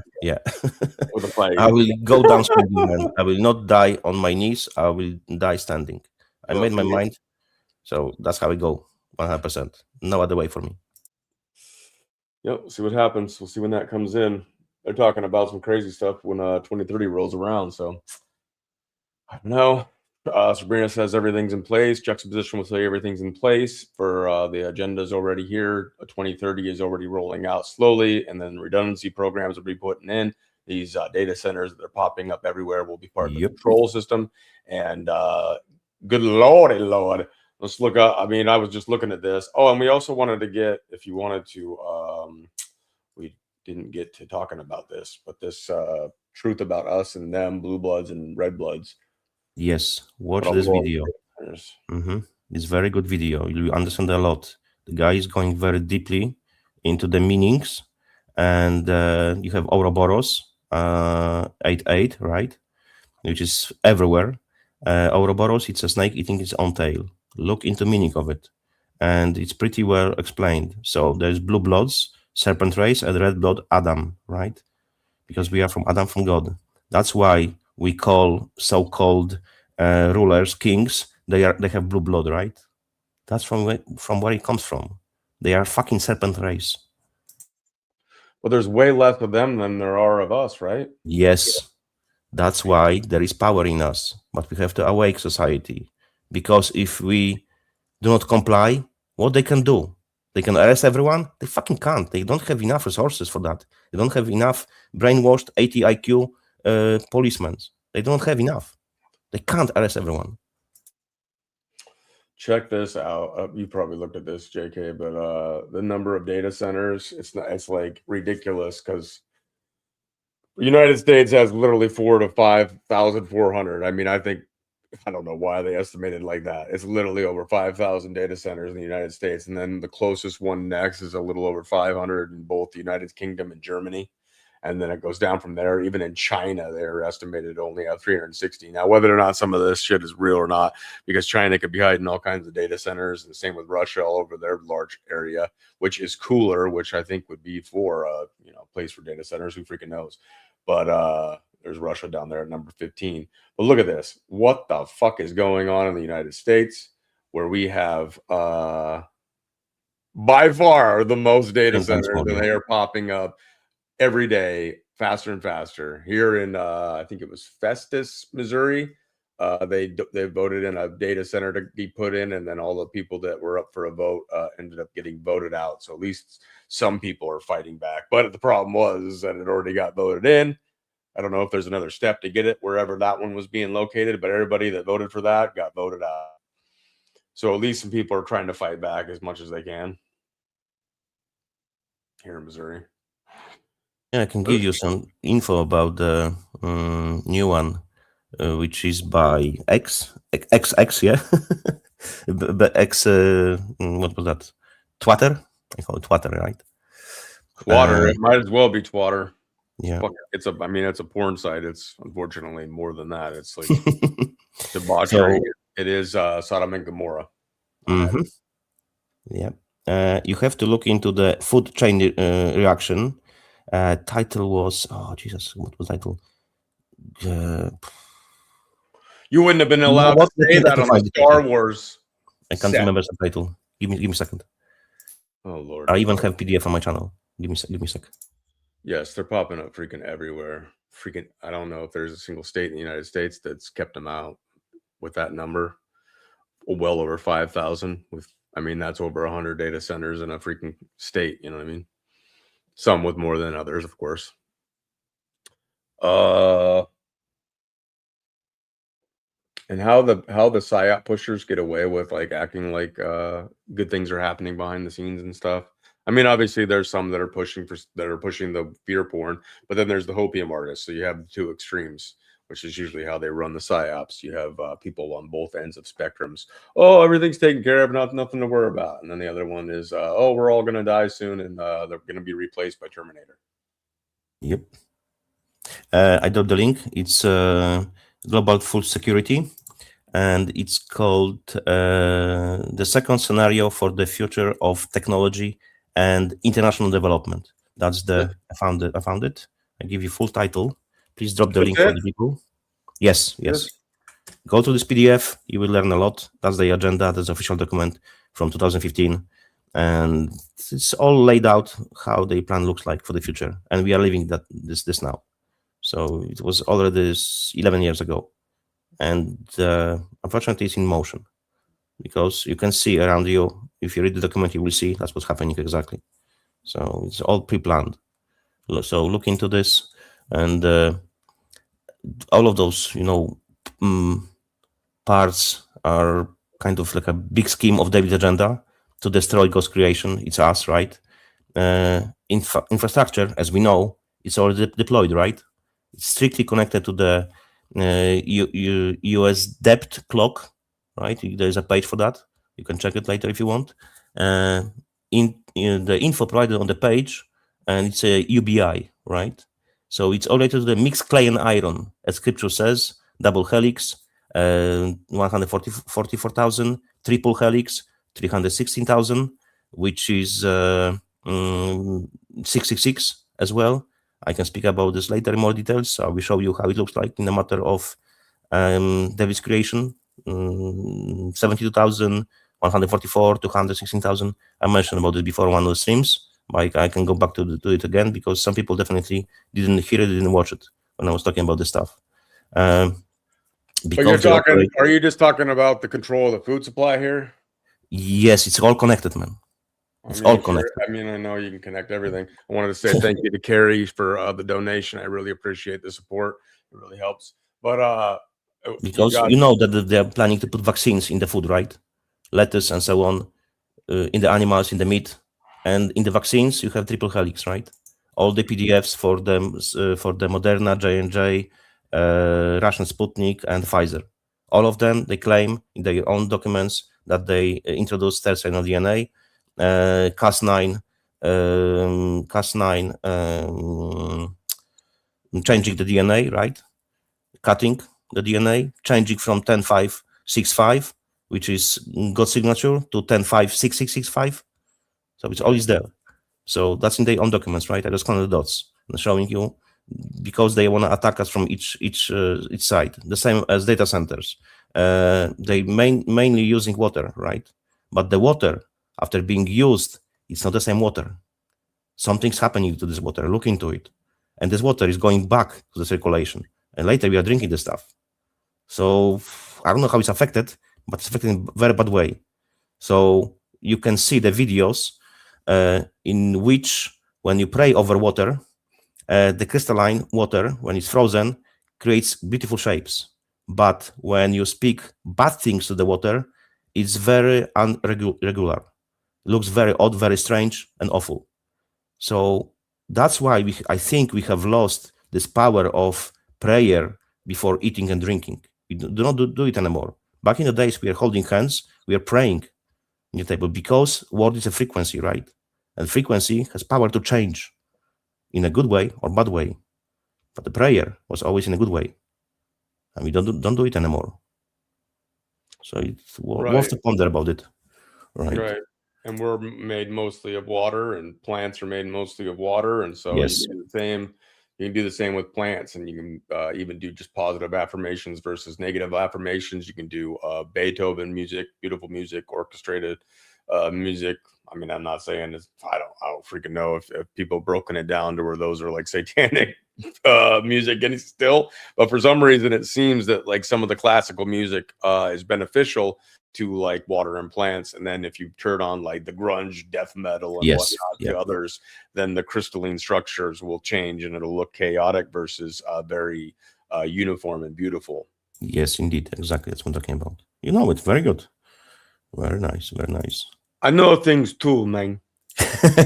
With a flag. I will go down standing, man. I will not die on my knees. I will die standing. I made my mind. So that's how we go. 100%. No other way for me. Yep. See what happens. We'll see when that comes in. They're talking about some crazy stuff when 2030 rolls around. So I don't know. Sabrina says everything's in place. Juxtaposition will say everything's in place. For the agenda's already here. 2030 is already rolling out slowly, and then redundancy programs will be putting in. These data centers that are popping up everywhere will be part of the control system. And good lordy, Lord. Let's look up. I mean, I was just looking at this. Oh, and we also wanted to get, if you wanted to, we didn't get to talking about this, but this truth about us and them, blue bloods and red bloods. Yes, watch this video. It's a very good video. You understand a lot. The guy is going very deeply into the meanings, and you have Ouroboros 8.8, right? Which is everywhere. Ouroboros, it's a snake eating its own tail. Look into meaning of it, and it's pretty well explained. So there's blue bloods, serpent race, and red blood Adam, right? Because we are from Adam, from God. That's why we call so-called rulers kings. They have blue blood, right? That's from where it comes from. They are fucking serpent race. Well, there's way less of them than there are of us, right? Yes, that's why there is power in us. But we have to awake society, because if we do not comply, what they can do? They can arrest everyone? They fucking can't. They don't have enough resources for that. They don't have enough brainwashed 80 IQ policemen. They don't have enough. They can't arrest everyone. Check this out. You probably looked at this, JK, but the number of data centers, it's like ridiculous because the United States has literally 4,000 to 5,400. I mean, I don't know why they estimated like that. It's literally over 5,000 data centers in the United States. And then the closest one next is a little over 500 in both the United Kingdom and Germany. And then it goes down from there. Even in China, they're estimated only at 360. Now, whether or not some of this shit is real or not, because China could be hiding all kinds of data centers, and the same with Russia all over their large area, which is cooler, which I think would be for a place for data centers. Who freaking knows? But there's Russia down there at number 15. But look at this. What the fuck is going on in the United States, where we have by far the most data centers, and they are popping up every day, faster and faster. Here in I think it was Festus, Missouri, they voted in a data center to be put in, and then all the people that were up for a vote ended up getting voted out. So at least some people are fighting back. But the problem was that it already got voted in. I don't know if there's another step to get it wherever that one was being located, but everybody that voted for that got voted out. So at least some people are trying to fight back as much as they can here in Missouri. Yeah, I can give you some info about the new one, which is by X, yeah? But X, what was that? Twitter? I call it Twitter, right? Twitter, it might as well be Twitter. Yeah. It's a porn site. It's unfortunately more than that. It's like debauchery. So, it is Sodom and Gomorrah. Mm-hmm. Yeah. You have to look into the food chain reaction. Title was, what was title? You wouldn't have been allowed to say that on the Star Wars. I can't remember the title. Give me a second. Oh Lord! I even have PDF on my channel. Give me a sec. Yes, they're popping up freaking everywhere. I don't know if there's a single state in the United States that's kept them out with that number. Well over 5,000. That's over 100 data centers in a freaking state. You know what I mean? Some with more than others, of course. And how the PSYOP pushers get away with like acting like good things are happening behind the scenes and stuff. Obviously there's some that are pushing the fear porn, but then there's the hopium artists. So you have the two extremes, which is usually how they run the PSYOPs. You have people on both ends of spectrums. Oh, everything's taken care of, nothing to worry about. And then the other one is, oh, we're all going to die soon, and they're going to be replaced by Terminator. Yep. I dropped the link. It's Global Food Security, and it's called The Second Scenario for the Future of Technology and International Development. That's I found it. I give you full title. Please drop the link for the people. Yes. Go to this PDF. You will learn a lot. That's the agenda. That's the official document from 2015. And it's all laid out how the plan looks like for the future. And we are living this now. So it was already 11 years ago. And unfortunately, it's in motion. Because you can see around you, if you read the document, you will see that's what's happening exactly. So it's all pre-planned. So look into this. And all of those, parts are kind of like a big scheme of David's agenda to destroy God's creation. It's us, right? Infrastructure, as we know, it's already deployed, right? It's strictly connected to the US debt clock, right? There's a page for that. You can check it later if you want. In the info provided on the page, and it's a UBI, right? So it's all related to the mixed clay and iron, as Scripture says, double helix, 144,000, triple helix, 316,000, which is 666 as well. I can speak about this later in more details. I will show you how it looks like in the matter of David's creation. 72,000, 144, 216,000. I mentioned about it before one of the streams. I can go back to it again because some people definitely didn't hear it, didn't watch it when I was talking about this stuff. Are you just talking about the control of the food supply here? Yes, it's all connected, man. It's all connected. I know you can connect everything. I wanted to say thank you to Carrie for the donation. I really appreciate the support. It really helps. But because you know that they're planning to put vaccines in the food, right? lettuce and so on, in the animals, in the meat, and in the vaccines you have triple helix, right? All the PDFs for the Moderna, J&J, Russian Sputnik, and Pfizer. All of them, they claim in their own documents that they introduced cell-signal DNA, Cas9, changing the DNA, right? Cutting the DNA, changing from 10.5.6.5, which is God's signature, to 10.5.6.6.6.5. So it's always there. So that's in their own documents, right? I just connected the dots and showing you, because they want to attack us from each side. The same as data centers. They mainly using water, right? But the water, after being used, it's not the same water. Something's happening to this water. Look into it. And this water is going back to the circulation. And later we are drinking this stuff. So I don't know how it's affected, but it's affected in a very bad way. So you can see the videos in which, when you pray over water, the crystalline water, when it's frozen, creates beautiful shapes. But when you speak bad things to the water, it's very irregular. Looks very odd, very strange, and awful. So that's why I think we have lost this power of prayer before eating and drinking. We do not do it anymore. Back in the days, we are holding hands, we are praying in the table, because word is a frequency, right? And frequency has power to change in a good way or bad way. But the prayer was always in a good way. And we don't do it anymore. So it's worth to ponder about it. Right. And we're made mostly of water, and plants are made mostly of water. And so Yes. you can do the same. You can do the same with plants, and you can even do just positive affirmations versus negative affirmations. You can do Beethoven music, beautiful music, orchestrated music. I mean, I'm not saying it's, I don't freaking know if people broken it down to where those are like satanic music and still, but for some reason it seems that like some of the classical music is beneficial to like water and plants. And then if you turn on like the grunge death metal and whatnot to others, then the crystalline structures will change and it'll look chaotic versus very uniform and beautiful. Yes, indeed. Exactly. That's what I'm talking about. You know, it's very good. Very nice. Very nice. I know things too, man.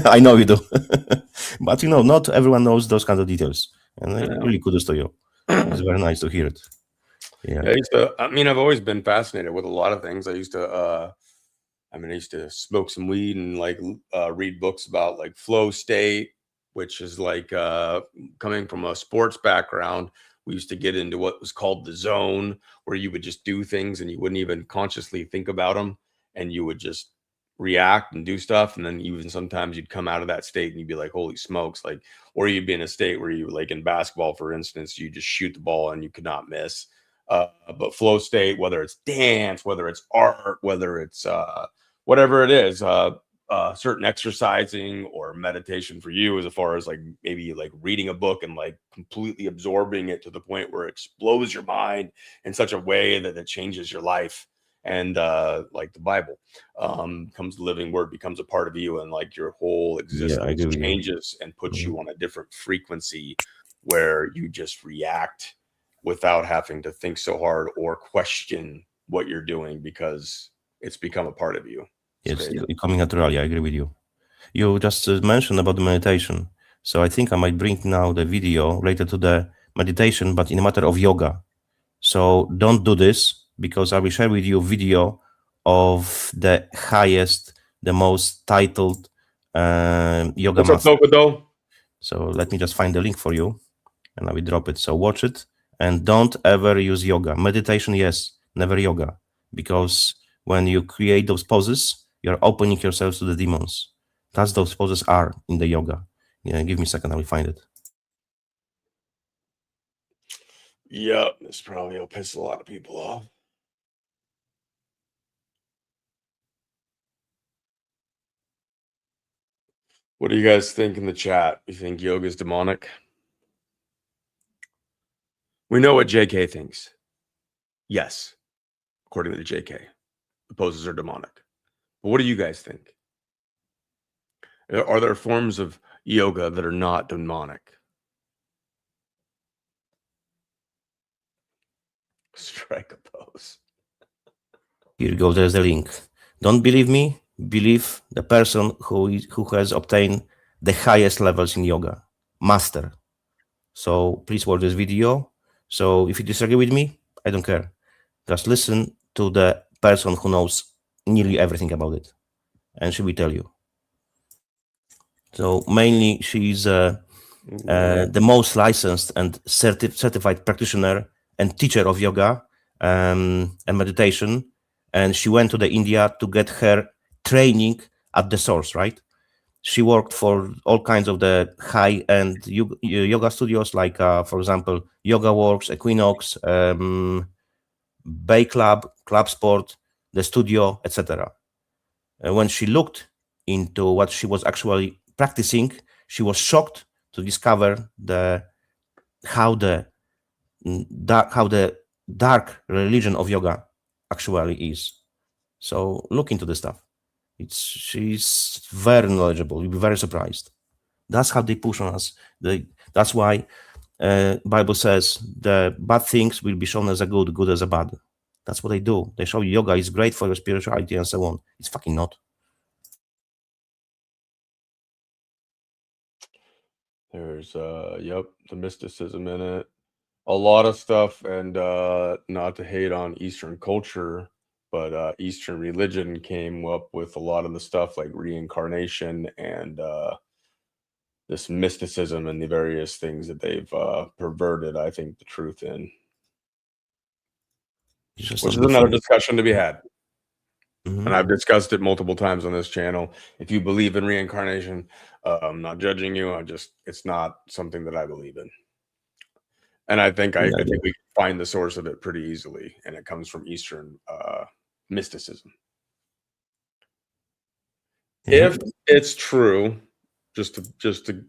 I know you do. But you know, not everyone knows those kinds of details. And really kudos to you. It's very nice to hear it. Yeah. I mean, I've always been fascinated with a lot of things. I used to smoke some weed and like read books about like flow state, which is like coming from a sports background. We used to get into what was called the zone, where you would just do things and you wouldn't even consciously think about them, and you would just react and do stuff. And then even sometimes you'd come out of that state and you'd be like, holy smokes, like, or you'd be in a state where you, like in basketball, for instance, you just shoot the ball and you could not miss. But flow state, whether it's dance, whether it's art, whether it's whatever it is, certain exercising or meditation for you, as far as like maybe like reading a book and like completely absorbing it to the point where it explodes your mind in such a way that it changes your life. And like the Bible comes the living word, becomes a part of you, and like your whole existence changes and puts you on a different frequency where you just react without having to think so hard or question what you're doing, because it's become a part of you. Yes, it's coming naturally. I agree with you. You just mentioned about the meditation. So I think I might bring now the video related to the meditation, but in a matter of yoga. So don't do this, because I will share with you a video of the highest, the most titled yoga master. So let me just find the link for you and I will drop it. So watch it and don't ever use yoga. Meditation, yes, never yoga. Because when you create those poses, you're opening yourselves to the demons. That's those poses are in the yoga. Yeah, give me a second, I will find it. Yeah, this probably will piss a lot of people off. What do you guys think in the chat? You think yoga is demonic? We know what JK thinks. Yes, according to JK, the poses are demonic. But what do you guys think? Are there forms of yoga that are not demonic? Strike a pose. Here you go, there's the link. Don't believe me? Believe the person who has obtained the highest levels in yoga, master. So please watch this video. So if you disagree with me, I don't care. Just listen to the person who knows nearly everything about it, and she will tell you. So mainly she's the most licensed and certified practitioner and teacher of yoga and meditation. And she went to the India to get her training at the source, right? She worked for all kinds of the high-end yoga studios, like, for example, Yoga Works, Equinox, Bay Club, Club Sport, the studio, etc. When she looked into what she was actually practicing, she was shocked to discover how the dark religion of yoga actually is. So look into this stuff. She's very knowledgeable. You'll be very surprised. That's how they push on us. That's why Bible says the bad things will be shown as a good, good as a bad. That's what they do. They show you yoga is great for your spirituality and so on. It's fucking not. There's the mysticism in it. A lot of stuff, and not to hate on Eastern culture, but Eastern religion came up with a lot of the stuff like reincarnation and this mysticism and the various things that they've perverted, I think, the truth in. Which is another discussion to be had. Mm-hmm. And I've discussed it multiple times on this channel. If you believe in reincarnation, I'm not judging you. It's not something that I believe in. And I think I think we can find the source of it pretty easily, and it comes from Eastern mysticism. Mm-hmm. If it's true, just to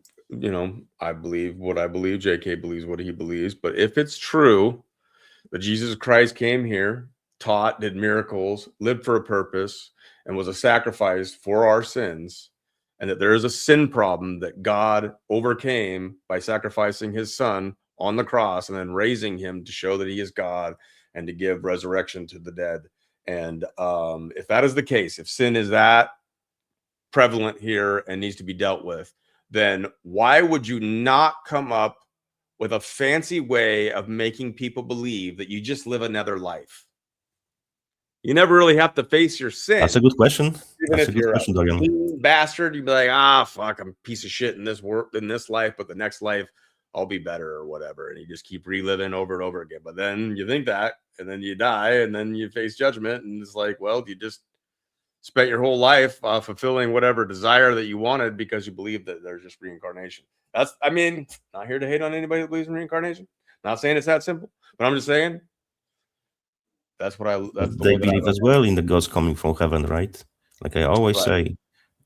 I believe what I believe. JK believes what he believes. But if it's true that Jesus Christ came here, taught, did miracles, lived for a purpose, and was a sacrifice for our sins, and that there is a sin problem that God overcame by sacrificing his son on the cross and then raising him to show that he is God and to give resurrection to the dead. And if that is the case, if sin is that prevalent here and needs to be dealt with, then why would you not come up with a fancy way of making people believe that you just live another life? You never really have to face your sin. That's a good question. Even if you're a mean bastard, you'd be like, fuck, I'm a piece of shit in this life, but the next life I'll be better or whatever. And you just keep reliving over and over again. But then you think that, and then you die, and then you face judgment. And it's like, well, you just spent your whole life fulfilling whatever desire that you wanted because you believe that there's just reincarnation. Not here to hate on anybody that believes in reincarnation. Not saying it's that simple, but I'm just saying that's they believe as well in the gods coming from heaven, right? Like I always say,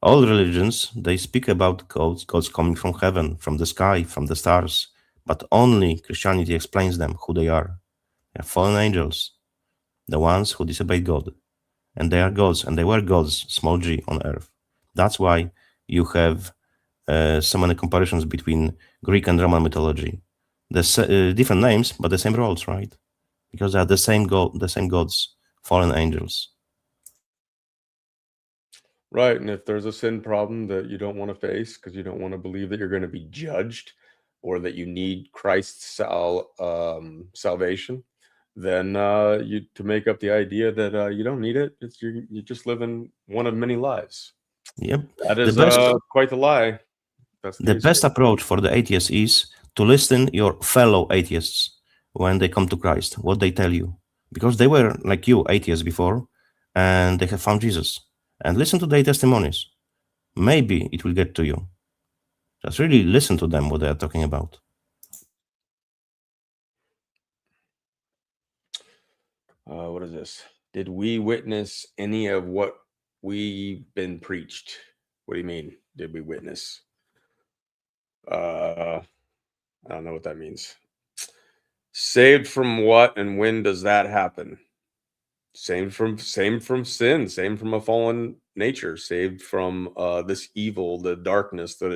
all religions, they speak about gods coming from heaven, from the sky, from the stars, but only Christianity explains them, who they are. They are fallen angels, the ones who disobeyed God. And they are gods, and they were gods, small g, on earth. That's why you have so many comparisons between Greek and Roman mythology. Different names, but the same roles, right? Because they are the same gods, fallen angels. Right, and if there's a sin problem that you don't want to face because you don't want to believe that you're going to be judged or that you need Christ's salvation, then to make up the idea that you don't need it, you're just living one of many lives. Yep, that is quite the lie. That's the best approach for the atheists is to listen your fellow atheists when they come to Christ, what they tell you, because they were like you, atheists before, and they have found Jesus. And listen to their testimonies. Maybe it will get to you. Just really listen to them, what they are talking about. What is this? Did we witness any of what we've been preached? What do you mean? Did we witness? I don't know what that means. Saved from what and when does that happen? Same from sin, same from a fallen nature, saved from this evil, the darkness that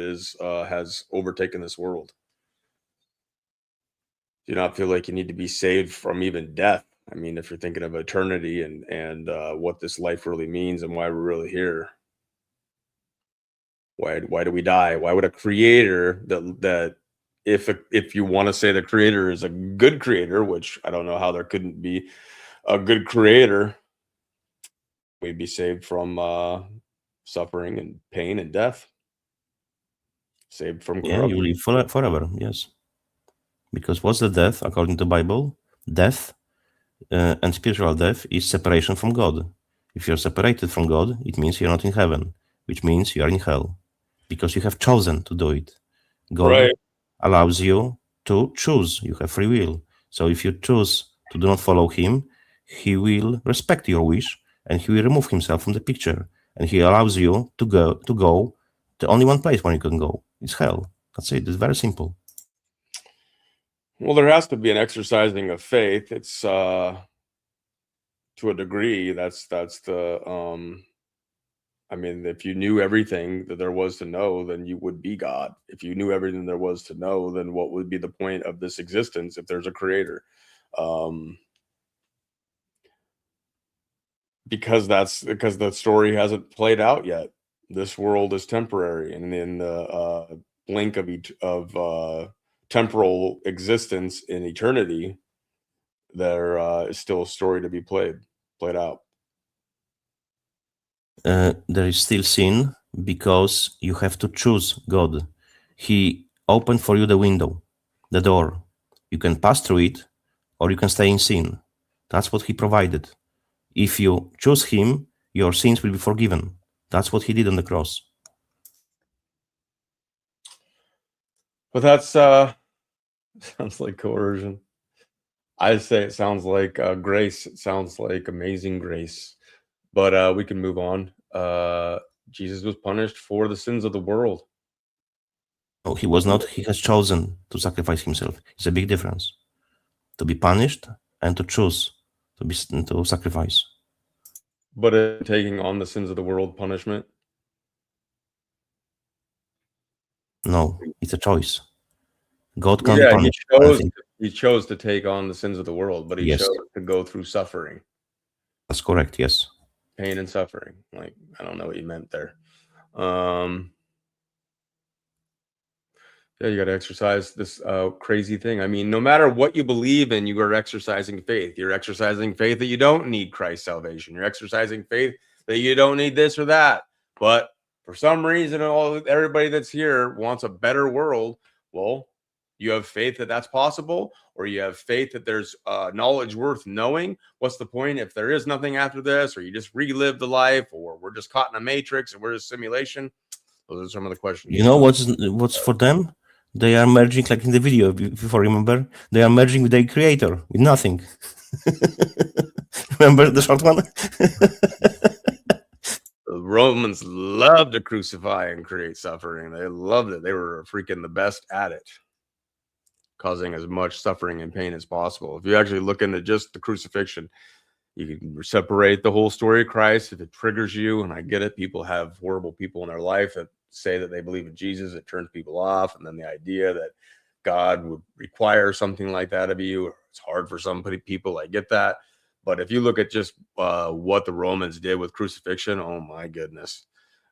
has overtaken this world. Do you not feel like you need to be saved from even death? I mean, if you're thinking of eternity and what this life really means and why we're really here, why do we die? Why would a creator that if you want to say the creator is a good creator, which I don't know how there couldn't be a good creator, we'd be saved from suffering and pain and death, saved from Yeah, corruption. you live forever. Yes, because what's the death according to the Bible? Death and spiritual death is separation from God. If you're separated from God, it means you're not in heaven, which means you are in hell, because you have chosen to do it. God Right. allows you to choose. You have free will. So if you choose to do not follow him, he will respect your wish and he will remove himself from the picture. And he allows you to go to only one place where you can go. It's hell. That's it. It's very simple. Well, there has to be an exercising of faith. It's to a degree. That's the I mean, if you knew everything that there was to know, then you would be God. If you knew everything there was to know, then what would be the point of this existence if there's a creator? Because the story hasn't played out yet. This world is temporary, and in the blink of temporal existence in eternity, there is still a story to be played out. There is still sin because you have to choose God. He opened for you the window, the door. You can pass through it or you can stay in sin. That's what he provided. If you choose him, your sins will be forgiven. That's what he did on the cross. But that's sounds like coercion. I say it sounds like grace. It sounds like amazing grace. But we can move on. Jesus was punished for the sins of the world. No, he was not. He has chosen to sacrifice himself. It's a big difference. To be punished and to choose to sacrifice. But taking on the sins of the world punishment? No, it's a choice. God can't punish. He chose to take on the sins of the world, but he chose to go through suffering. That's correct, yes. Pain and suffering. Like, I don't know what you meant there. Yeah, you got to exercise this crazy thing. I mean, no matter what you believe in, you are exercising faith. You're exercising faith that you don't need Christ's salvation. You're exercising faith that you don't need this or that. But for some reason, everybody that's here wants a better world. Well, you have faith that that's possible, or you have faith that there's knowledge worth knowing. What's the point if there is nothing after this, or you just relive the life, or we're just caught in a matrix and we're just simulation? Those are some of the questions. You know what's for them? They are merging, like in the video, if you remember, they are merging with their creator, with nothing. Remember the short one? The Romans loved to crucify and create suffering. They loved it. They were freaking the best at it, causing as much suffering and pain as possible. If you actually look into just the crucifixion, you can separate the whole story of Christ. If it triggers you, and I get it, people have horrible people in their life that say that they believe in Jesus. It turns people off. And then the idea that God would require something like that of you, it's hard for some people. I get that. But if you look at just what the Romans did with crucifixion, oh my goodness.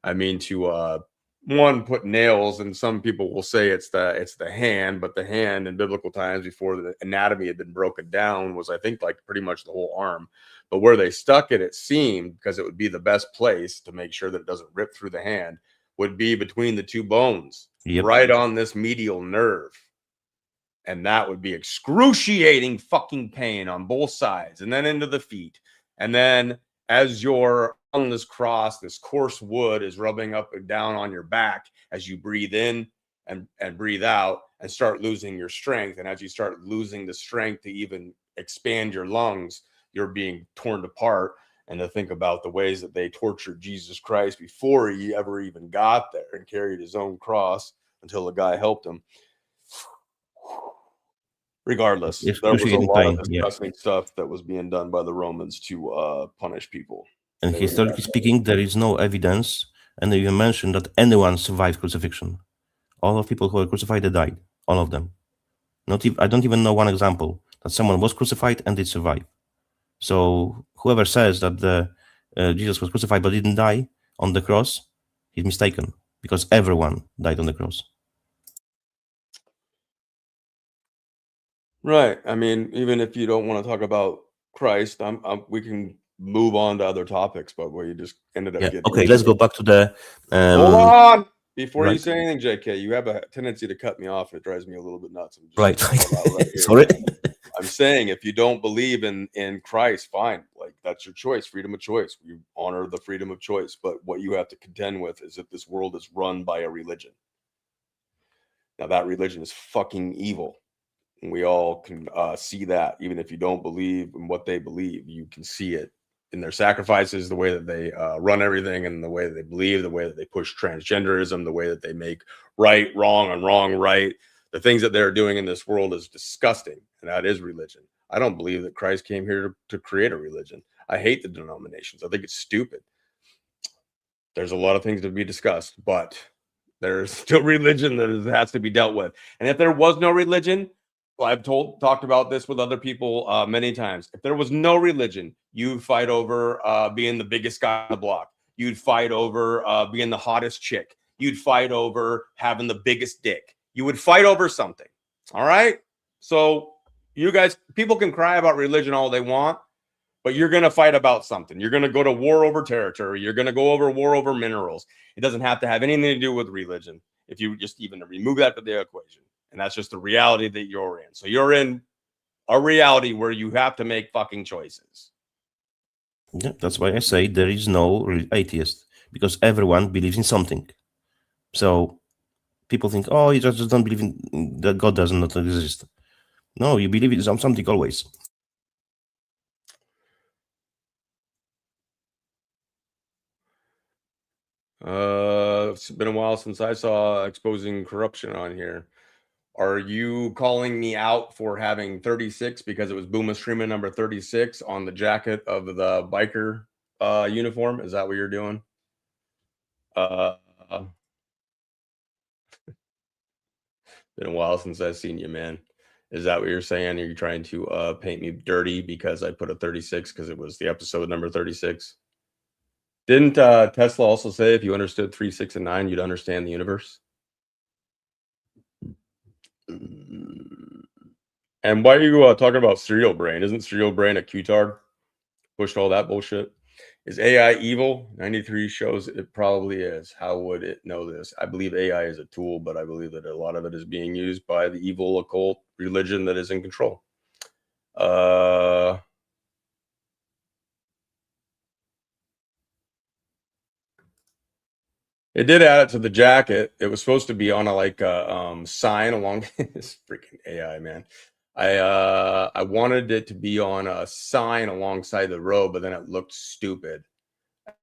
I mean, to one, put nails, and some people will say it's the hand, but the hand in biblical times, before the anatomy had been broken down, was, I think, like pretty much the whole arm. But where they stuck it, it seemed, because it would be the best place to make sure that it doesn't rip through the hand, would be between the two bones, right on this medial nerve. And that would be excruciating fucking pain on both sides, and then into the feet. And then as you're on this cross, this coarse wood is rubbing up and down on your back as you breathe in and breathe out and start losing your strength. And as you start losing the strength to even expand your lungs, you're being torn apart. And to think about the ways that they tortured Jesus Christ before he ever even got there and carried his own cross until the guy helped him. Regardless, there was a lot of disgusting stuff that was being done by the Romans to punish people. And historically speaking, there is no evidence, and you mentioned that anyone survived crucifixion. All of people who were crucified, they died. All of them. I don't even know one example that someone was crucified and did survive. So whoever says that Jesus was crucified but didn't die on the cross, he's mistaken, because everyone died on the cross. Right. I mean, even if you don't want to talk about Christ, we can move on to other topics, but where you just ended up getting. Okay, let's go back to the. Hold on. Before you right. say anything, JK, you have a tendency to cut me off. It drives me a little bit nuts. I'm just Right. here, Sorry. I'm saying if you don't believe in Christ, fine. Like, that's your choice, freedom of choice. You honor the freedom of choice. But what you have to contend with is that this world is run by a religion. Now, that religion is fucking evil. And we all can see that. Even if you don't believe in what they believe, you can see it in their sacrifices, the way that they run everything, and the way that they believe, the way that they push transgenderism, the way that they make right wrong and wrong right. The things that they're doing in this world is disgusting, and that is religion. I don't believe that Christ came here to create a religion. I hate the denominations. I think it's stupid. There's a lot of things to be discussed, but there's still religion that has to be dealt with. And if there was no religion, well, I've talked about this with other people many times. If there was no religion, you'd fight over being the biggest guy on the block. You'd fight over being the hottest chick. You'd fight over having the biggest dick. You would fight over something. All right? So you guys, people can cry about religion all they want, but you're going to fight about something. You're going to go to war over territory. You're going to go over war over minerals. It doesn't have to have anything to do with religion if you just even remove that from the equation. And that's just the reality that you're in. So you're in a reality where you have to make fucking choices. Yeah, that's why I say there is no real atheist, because everyone believes in something. So people think, oh, you just don't believe in that God does not exist. No, you believe in something always. It's been a while since I saw exposing corruption on here. Are you calling me out for having 36 because it was Booma Streamer number 36 on the jacket of the biker uniform? Is that what you're doing? Been a while since I've seen you, man. Is that what you're saying? Are you trying to paint me dirty because I put a 36 because it was the episode number 36? Didn't Tesla also say if you understood 3, 6, and 9, you'd understand the universe? And why are you talking about Serial Brain? Isn't Serial Brain a Q-tard? Pushed all that bullshit. Is AI evil? 93 shows it probably is. How would it know this? I believe AI is a tool, but I believe that a lot of it is being used by the evil occult religion that is in control. It did add it to the jacket. It was supposed to be on a sign along this freaking AI, man. I wanted it to be on a sign alongside the robe, but then it looked stupid.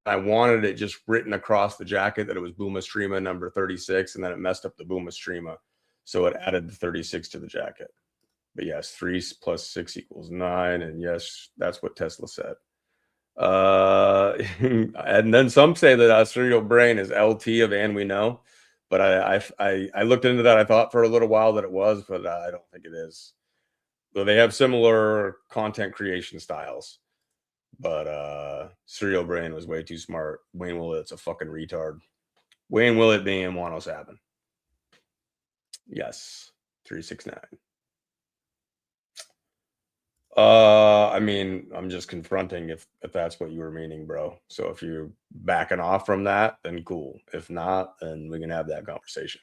I wanted it just written across the jacket that it was Booma Streama number 36, and then it messed up the Booma Streama. So it added the 36 to the jacket. But yes, 3 plus 6 equals 9. And yes, that's what Tesla said. And then some say that Serial Brain is LT of And We Know. But I looked into that. I thought for a little while that it was, but I don't think it is. So they have similar content creation styles. But Serial Brain was way too smart. Wayne Willett's a fucking retard. Wayne Willett being Mono Sabin. Yes. 369. I mean, I'm just confronting if that's what you were meaning, bro. So if you're backing off from that, then cool. If not, then we can have that conversation.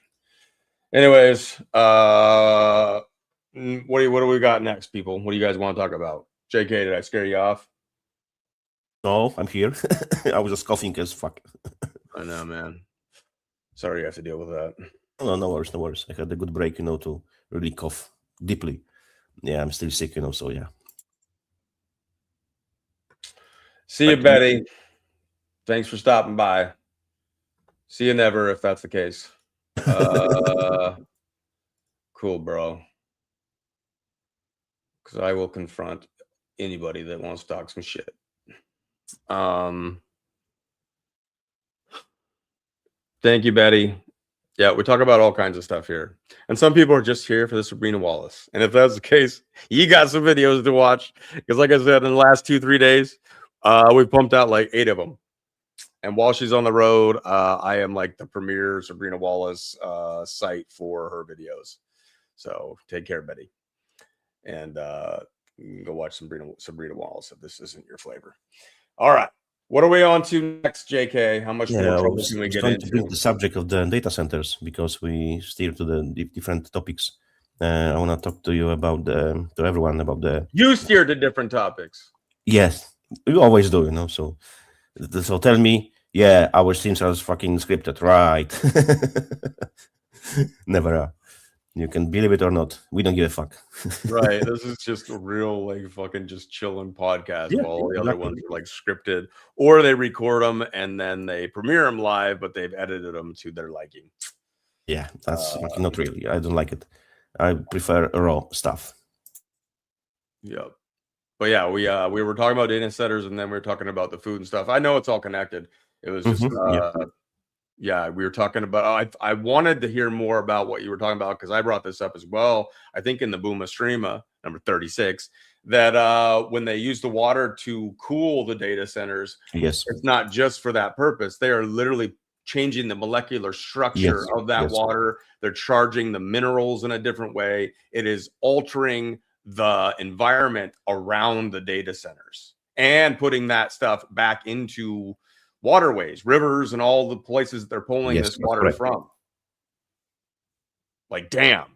Anyways, what do we got next, people? What do you guys want to talk about? JK, did I scare you off? No, I'm here. I was just coughing as fuck. I know, man. Sorry you have to deal with that. No worries, no worries. I had a good break, to really cough deeply. Yeah, I'm still sick, so yeah. See you, Betty. Thanks for stopping by. See you never, if that's the case. Cool, bro. Because I will confront anybody that wants to talk some shit. Thank you, Betty. Yeah, we talk about all kinds of stuff here. And some people are just here for the Sabrina Wallace. And if that's the case, you got some videos to watch. Because like I said, in the last 2-3 days, we pumped out like 8 of them. And while she's on the road, I am like the premier Sabrina Wallace site for her videos. So take care, Betty. And you can go watch Sabrina Wallace if this isn't your flavor. All right. What are we on to next, JK? How much more trouble can we get into? The subject of the data centers, because we steer to the different topics. I want to talk to you about to everyone about the. You steer to different topics. Yes, you always do, So tell me, yeah, our streams are fucking scripted, right? Never are. You can believe it or not. We don't give a fuck. Right. This is just a real, like, fucking just chilling podcast. Yeah, while all the exactly. other ones are like scripted, or they record them and then they premiere them live, but they've edited them to their liking. Yeah, that's not really. I don't like it. I prefer raw stuff. Yep. But yeah, we were talking about data centers, and then we were talking about the food and stuff. I know it's all connected. It was just yeah, we were talking about. I wanted to hear more about what you were talking about, because I brought this up as well. I think in the Booma Streama number 36, that when they use the water to cool the data centers, yes, it's not just for that purpose. They are literally changing the molecular structure of that water. They're charging the minerals in a different way. It is altering the environment around the data centers and putting that stuff back into waterways, rivers, and all the places that they're pulling this water from. Like, damn.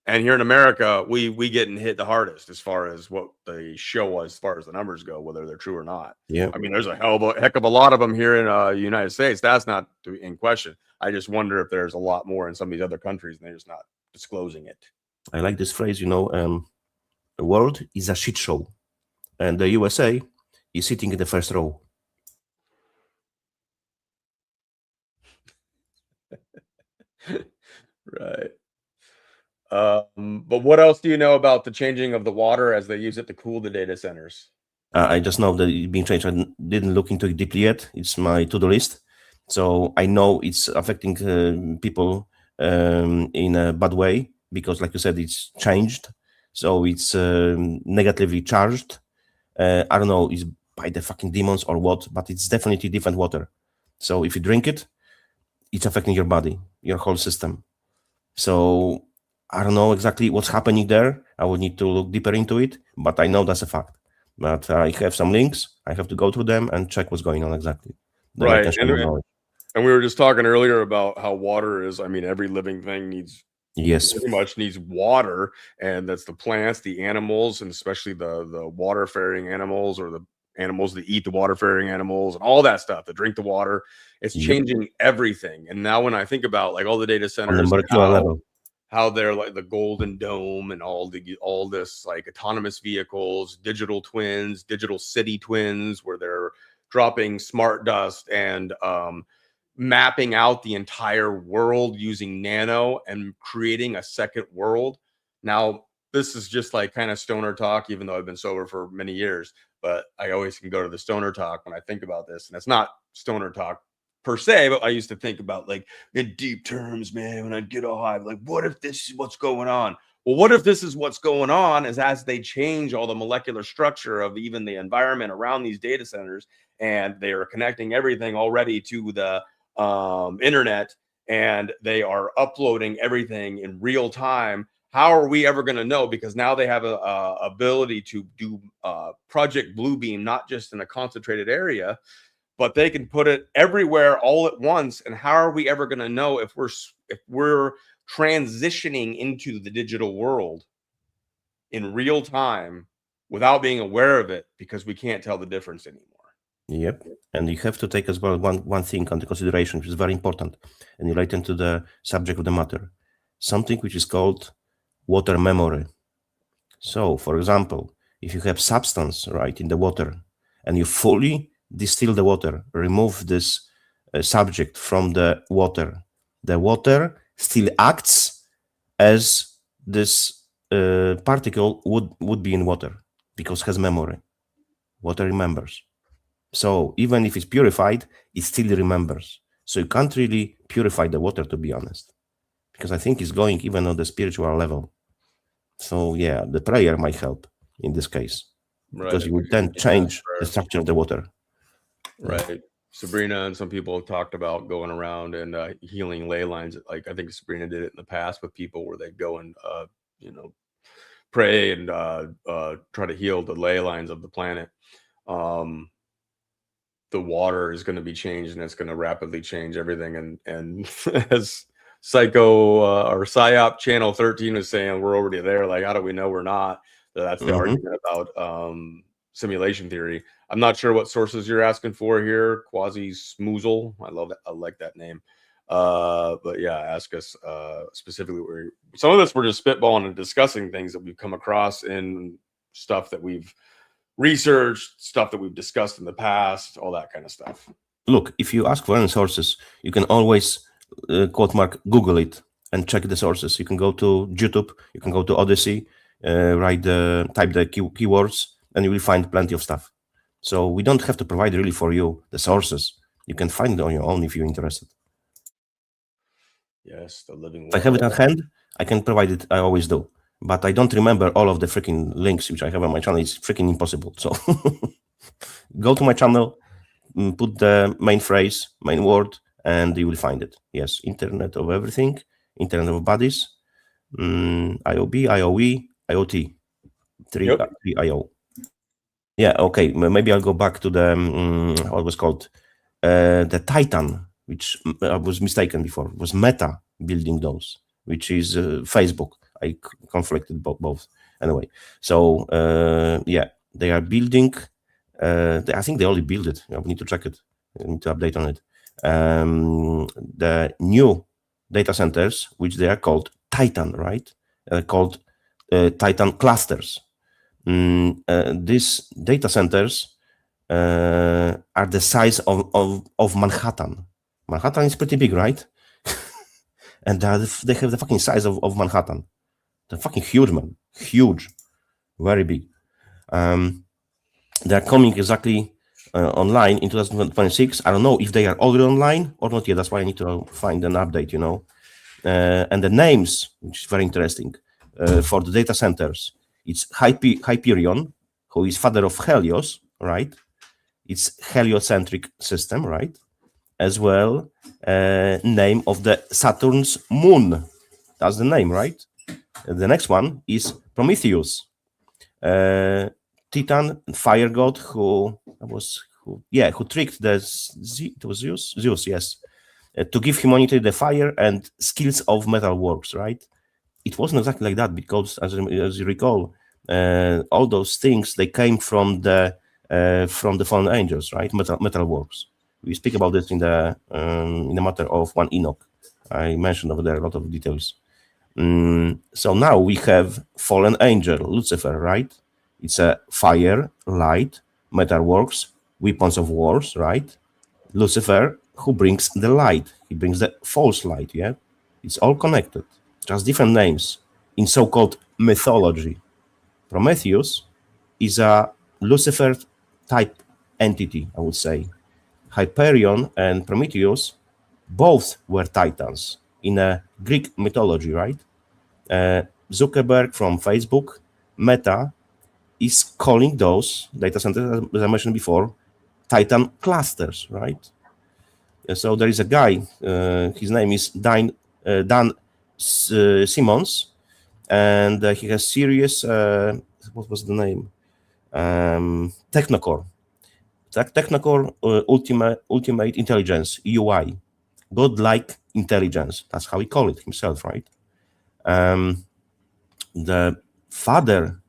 And here in America, we getting hit the hardest as far as what the show was, as far as the numbers go, whether they're true or not. Yeah, I mean, there's a heck of a lot of them here in the United States. That's not in question. I just wonder if there's a lot more in some of these other countries and they're just not disclosing it. I like this phrase, the world is a shit show, and the USA is sitting in the first row. Right. But what else do you know about the changing of the water as they use it to cool the data centers? I just know that it's being changed. I didn't look into it deeply yet. It's my to-do list. So I know it's affecting people in a bad way, because, like you said, it's changed. So it's negatively charged. I don't know, it's by the fucking demons or what, but it's definitely different water. So if you drink it, it's affecting your body, your whole system. So I don't know exactly what's happening there. I would need to look deeper into it, but I know that's a fact. But I have some links. I have to go through them and check what's going on exactly. Right. And we were just talking earlier about how water is, I mean, every living thing needs, pretty much needs water. And that's the plants, the animals, and especially the water-faring animals, or the animals that eat the water-faring animals, and all that stuff that drink the water. It's changing everything. And now when I think about like all the data centers, how they're like the Golden Dome and all this like autonomous vehicles, digital twins, digital city twins, where they're dropping smart dust and mapping out the entire world using nano and creating a second world. Now, this is just like kind of stoner talk, even though I've been sober for many years, but I always can go to the stoner talk when I think about this. And it's not stoner talk per se, but I used to think about like in deep terms, man, when I'd get all high, like, what if this is what's going on? Well, what if this is what's going on is as they change all the molecular structure of even the environment around these data centers, and they are connecting everything already to the internet, and they are uploading everything in real time. How are we ever going to know? Because now they have a ability to do Project Bluebeam, not just in a concentrated area, but they can put it everywhere all at once. And how are we ever going to know if we're transitioning into the digital world in real time without being aware of it, because we can't tell the difference anymore? Yep. And you have to take as well one thing into consideration, which is very important and related to the subject of the matter, something which is called water memory. So, for example, if you have substance right in the water and you fully distill the water, remove this subject from the water still acts as this particle would be in water, because it has memory. Water remembers. So even if it's purified, it still remembers. So you can't really purify the water, to be honest. because I think it's going even on the spiritual level. So yeah, the prayer might help in this case, because you would then change the structure of the water. Right. Sabrina and some people have talked about going around and healing ley lines. Like I think Sabrina did it in the past with people where they'd go and pray and try to heal the ley lines of the planet. The water is going to be changed, and it's going to rapidly change everything. And as Psycho or Psyop Channel 13 was saying, we're already there. Like, how do we know we're not? That's the argument about simulation theory. I'm not sure what sources you're asking for here. Quasi Smoozle. I love that. I like that name. But yeah, ask us specifically where some of this we're just spitballing and discussing things that we've come across in stuff that we've researched, stuff that we've discussed in the past, all that kind of stuff. Look, if you ask for any sources, you can always quote mark Google it and check the sources. You can go to YouTube, you can go to Odysee, type the keywords, and you will find plenty of stuff. So we don't have to provide really for you the sources. You can find it on your own if you're interested. Yes, the living. If I have it at hand, I can provide it. I always do. But I don't remember all of the freaking links which I have on my channel. It's freaking impossible. So go to my channel, put the main phrase, main word, and you will find it. Yes, Internet of Everything, Internet of Bodies, IOB, IOE, IoT, 3 IO. Yeah, okay. Maybe I'll go back to the, what was called, the Titan, which I was mistaken before. It was Meta building those, which is Facebook. I conflicted both. Anyway, so yeah, they are building, I think they only build it. We need to check it. I need to update on it. The new data centers, which they are called Titan, right? Called Titan clusters. These data centers are the size of Manhattan. Manhattan is pretty big, right? And they have the fucking size of Manhattan. They're fucking huge, man. Huge. Very big. They're coming exactly online in 2026. I don't know if they are already online or not yet. That's why I need to find an update, And the names, which is very interesting, for the data centers, it's Hyperion, who is father of Helios, right? It's heliocentric system, right? As well, name of the Saturn's moon. That's the name, right? The next one is Prometheus, Titan, fire god, who tricked it was Zeus, yes, to give humanity the fire and skills of metal works, right? It wasn't exactly like that, because as you recall, all those things, they came from the fallen angels, right? Metal works. We speak about this in the matter of 1 Enoch. I mentioned over there a lot of details. So now we have fallen angel, Lucifer, right? It's a fire, light, metal works, weapons of wars, right? Lucifer, who brings the light. He brings the false light, yeah? It's all connected. Just different names in so-called mythology. Prometheus is a Lucifer type entity, I would say. Hyperion and Prometheus both were titans in a Greek mythology, right? Zuckerberg from Facebook, Meta, is calling those data centers, as I mentioned before, Titan clusters, right? So there is a guy, his name is Dan Simmons, and he has serious, what was the name? Technocore. Technocore Ultimate Intelligence, UI. Godlike intelligence. That's how he called it himself, right? The father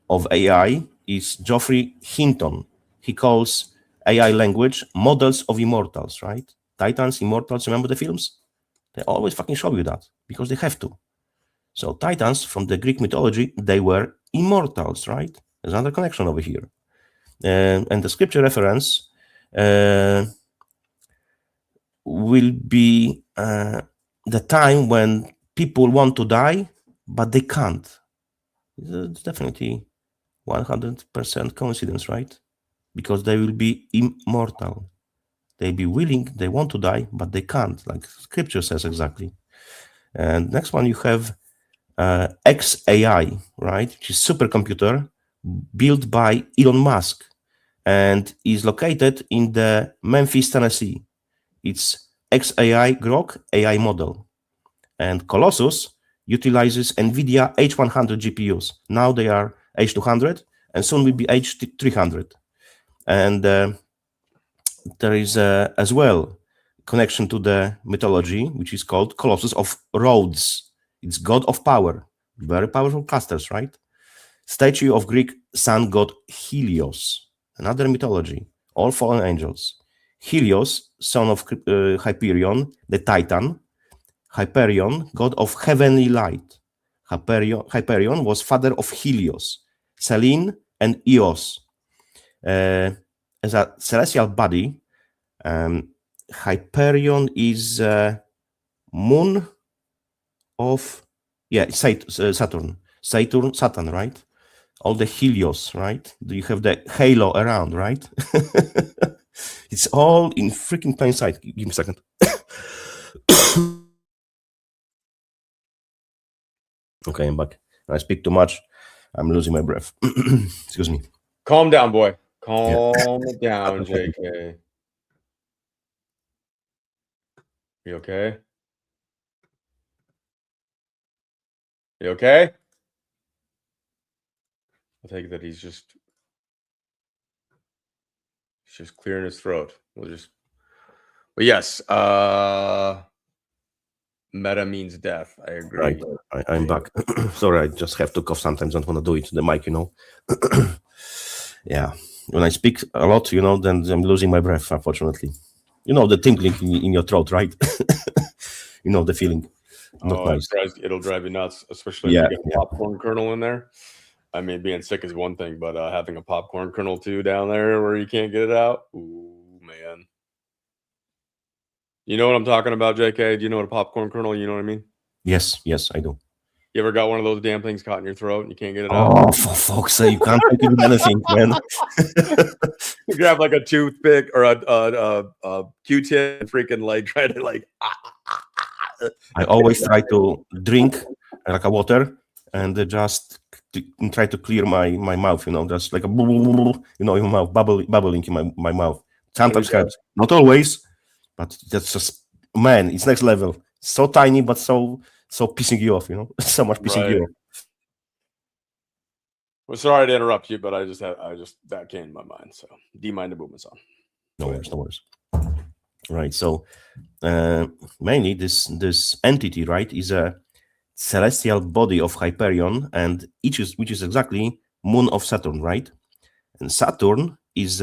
of AI is Geoffrey Hinton. He calls AI language models of immortals, right? Titans, immortals, remember the films? They always fucking show you that, because they have to. So Titans, from the Greek mythology, they were immortals, right? There's another connection over here. And the scripture reference will be the time when people want to die, but they can't. It's definitely 100% coincidence, right? Because they will be immortal. They be willing, they want to die, but they can't, like scripture says exactly. And next one, you have XAI, right, which is supercomputer built by Elon Musk and is located in the Memphis, Tennessee. It's XAI Grok AI model. And Colossus utilizes NVIDIA H100 GPUs. Now they are H200 and soon will be H300. And there is as well connection to the mythology, which is called Colossus of Rhodes. It's god of power, very powerful casters, right? Statue of Greek sun god Helios, another mythology, all fallen angels. Helios, son of Hyperion, the Titan. Hyperion, god of heavenly light. Hyperion was father of Helios, Selene, and Eos. As a celestial body, Hyperion is moon of Saturn, right? All the Helios, right? You have the halo around, right? It's all in freaking plain sight. Give me a second. Okay, I'm back. I speak too much. I'm losing my breath. Excuse me. Calm down, boy. Calm down, JK. You okay? You okay? I'll take it that he's just clearing his throat. But yes, meta means death. I agree. Right, I'm back. Sorry, I just have to cough sometimes. Don't want to do it to the mic, Yeah, when I speak a lot, then I'm losing my breath, unfortunately. The tinkling in your throat, right? The feeling. Not nice. It'll drive you nuts, especially if you get a popcorn kernel in there. I mean, being sick is one thing, but having a popcorn kernel too down there where you can't get it out, ooh, man. You know what I'm talking about, JK? Do you know what a popcorn kernel? You know what I mean? Yes, I do. You ever got one of those damn things caught in your throat and you can't get it out? Oh, for fuck's sake, you can't take it with anything, man. You grab like a toothpick or a Q-tip and freaking try to I always try to drink like a water and just try to clear my mouth, just like a in my mouth, bubbling in my mouth. Sometimes helps, not always, but that's just, man, it's next level. So tiny, but so pissing you off, so much pissing you off. Well, sorry to interrupt you, but I just that came to my mind. So D Booma San. No worries. Right. So mainly this entity, right, is a celestial body of Hyperion, and which is exactly moon of Saturn, right? And Saturn is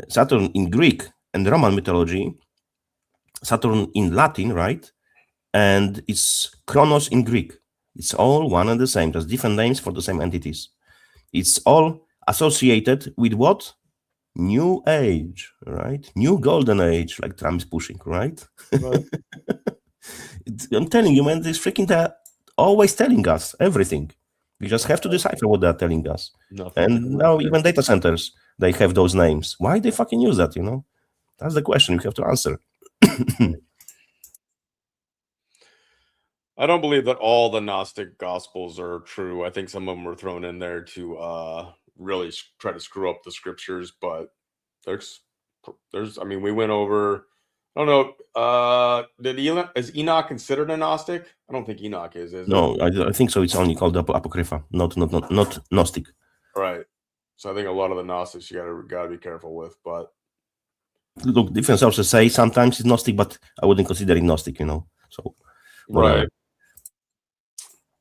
Saturn in Greek and Roman mythology, Saturn in Latin, right? And it's Kronos in Greek. It's all one and the same, just different names for the same entities. It's all associated with what? New age, right? New golden age, like Trump is pushing, right? I'm telling you, man, this freaking they're always telling us everything. We just have to decipher what they're telling us. And now even data centers, they have those names. Why they fucking use that, That's the question you have to answer. I don't believe that all the Gnostic Gospels are true. I think some of them were thrown in there to really try to screw up the scriptures, but there's I mean, we went over, I don't know, is Enoch considered a Gnostic? I don't think Enoch is no, I think so. It's only called Apocrypha, not Gnostic. Right. So I think a lot of the Gnostics you gotta be careful with, but look, different sources say sometimes it's Gnostic, but I wouldn't consider it Gnostic, So right.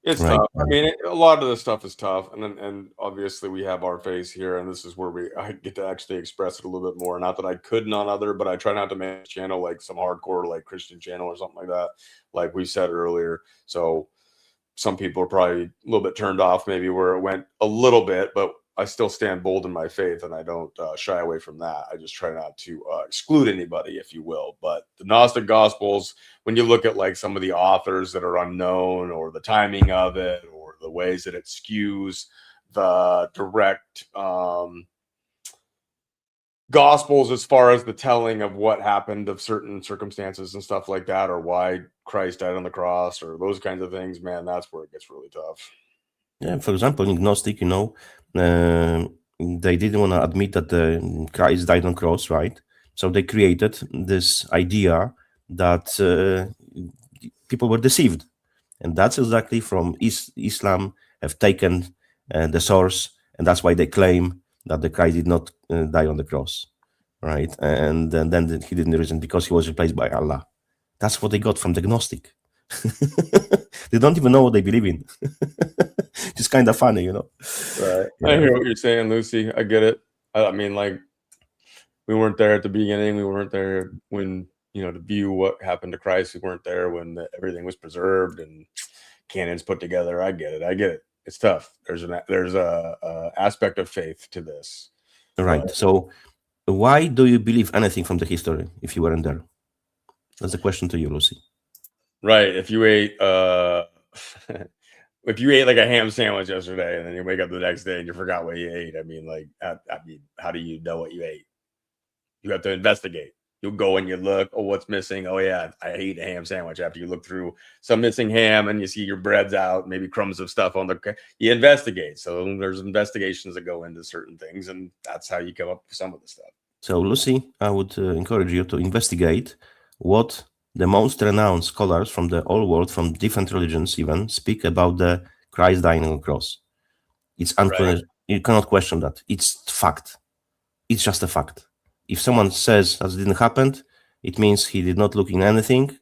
It's tough. I mean, a lot of this stuff is tough, and obviously we have our face here, and this is where I get to actually express it a little bit more. Not that I couldn't on other, but I try not to make a channel like some hardcore Christian channel or something like that, like we said earlier. So some people are probably a little bit turned off, maybe where it went a little bit, but I still stand bold in my faith, and I don't shy away from that. I just try not to exclude anybody, if you will. But the Gnostic Gospels, when you look at some of the authors that are unknown, or the timing of it, or the ways that it skews the direct Gospels as far as the telling of what happened of certain circumstances and stuff like that, or why Christ died on the cross, or those kinds of things, man, that's where it gets really tough. Yeah, for example, in Gnostic, they didn't want to admit that Christ died on cross, right? So they created this idea that people were deceived. And that's exactly from Islam have taken the source, and that's why they claim that the Christ did not die on the cross, right? And then he didn't reason because he was replaced by Allah. That's what they got from the Gnostic. They don't even know what they believe in. It's kind of funny, Right. Yeah. I hear what you're saying, Lucy. I get it. I mean, like, we weren't there at the beginning. We weren't there when, to view what happened to Christ. We weren't there when everything was preserved and canons put together. I get it. It's tough. There's a aspect of faith to this. Right. But, so why do you believe anything from the history if you weren't there? That's the question to you, Lucy. Right. If you ate if you ate like a ham sandwich yesterday and then you wake up the next day and you forgot what you ate, how do you know what you ate? You have to investigate. You'll go and you look, oh, what's missing? Oh yeah, I ate a ham sandwich. After you look through some missing ham and you see your bread's out, maybe crumbs of stuff on you investigate. So there's investigations that go into certain things, and that's how you come up with some of the stuff. So Lucy, I would encourage you to investigate what the most renowned scholars from the whole world, from different religions even, speak about the Christ dying on the cross. It's Right. You cannot question that. It's fact. It's just a fact. If someone says that didn't happen, it means he did not look in anything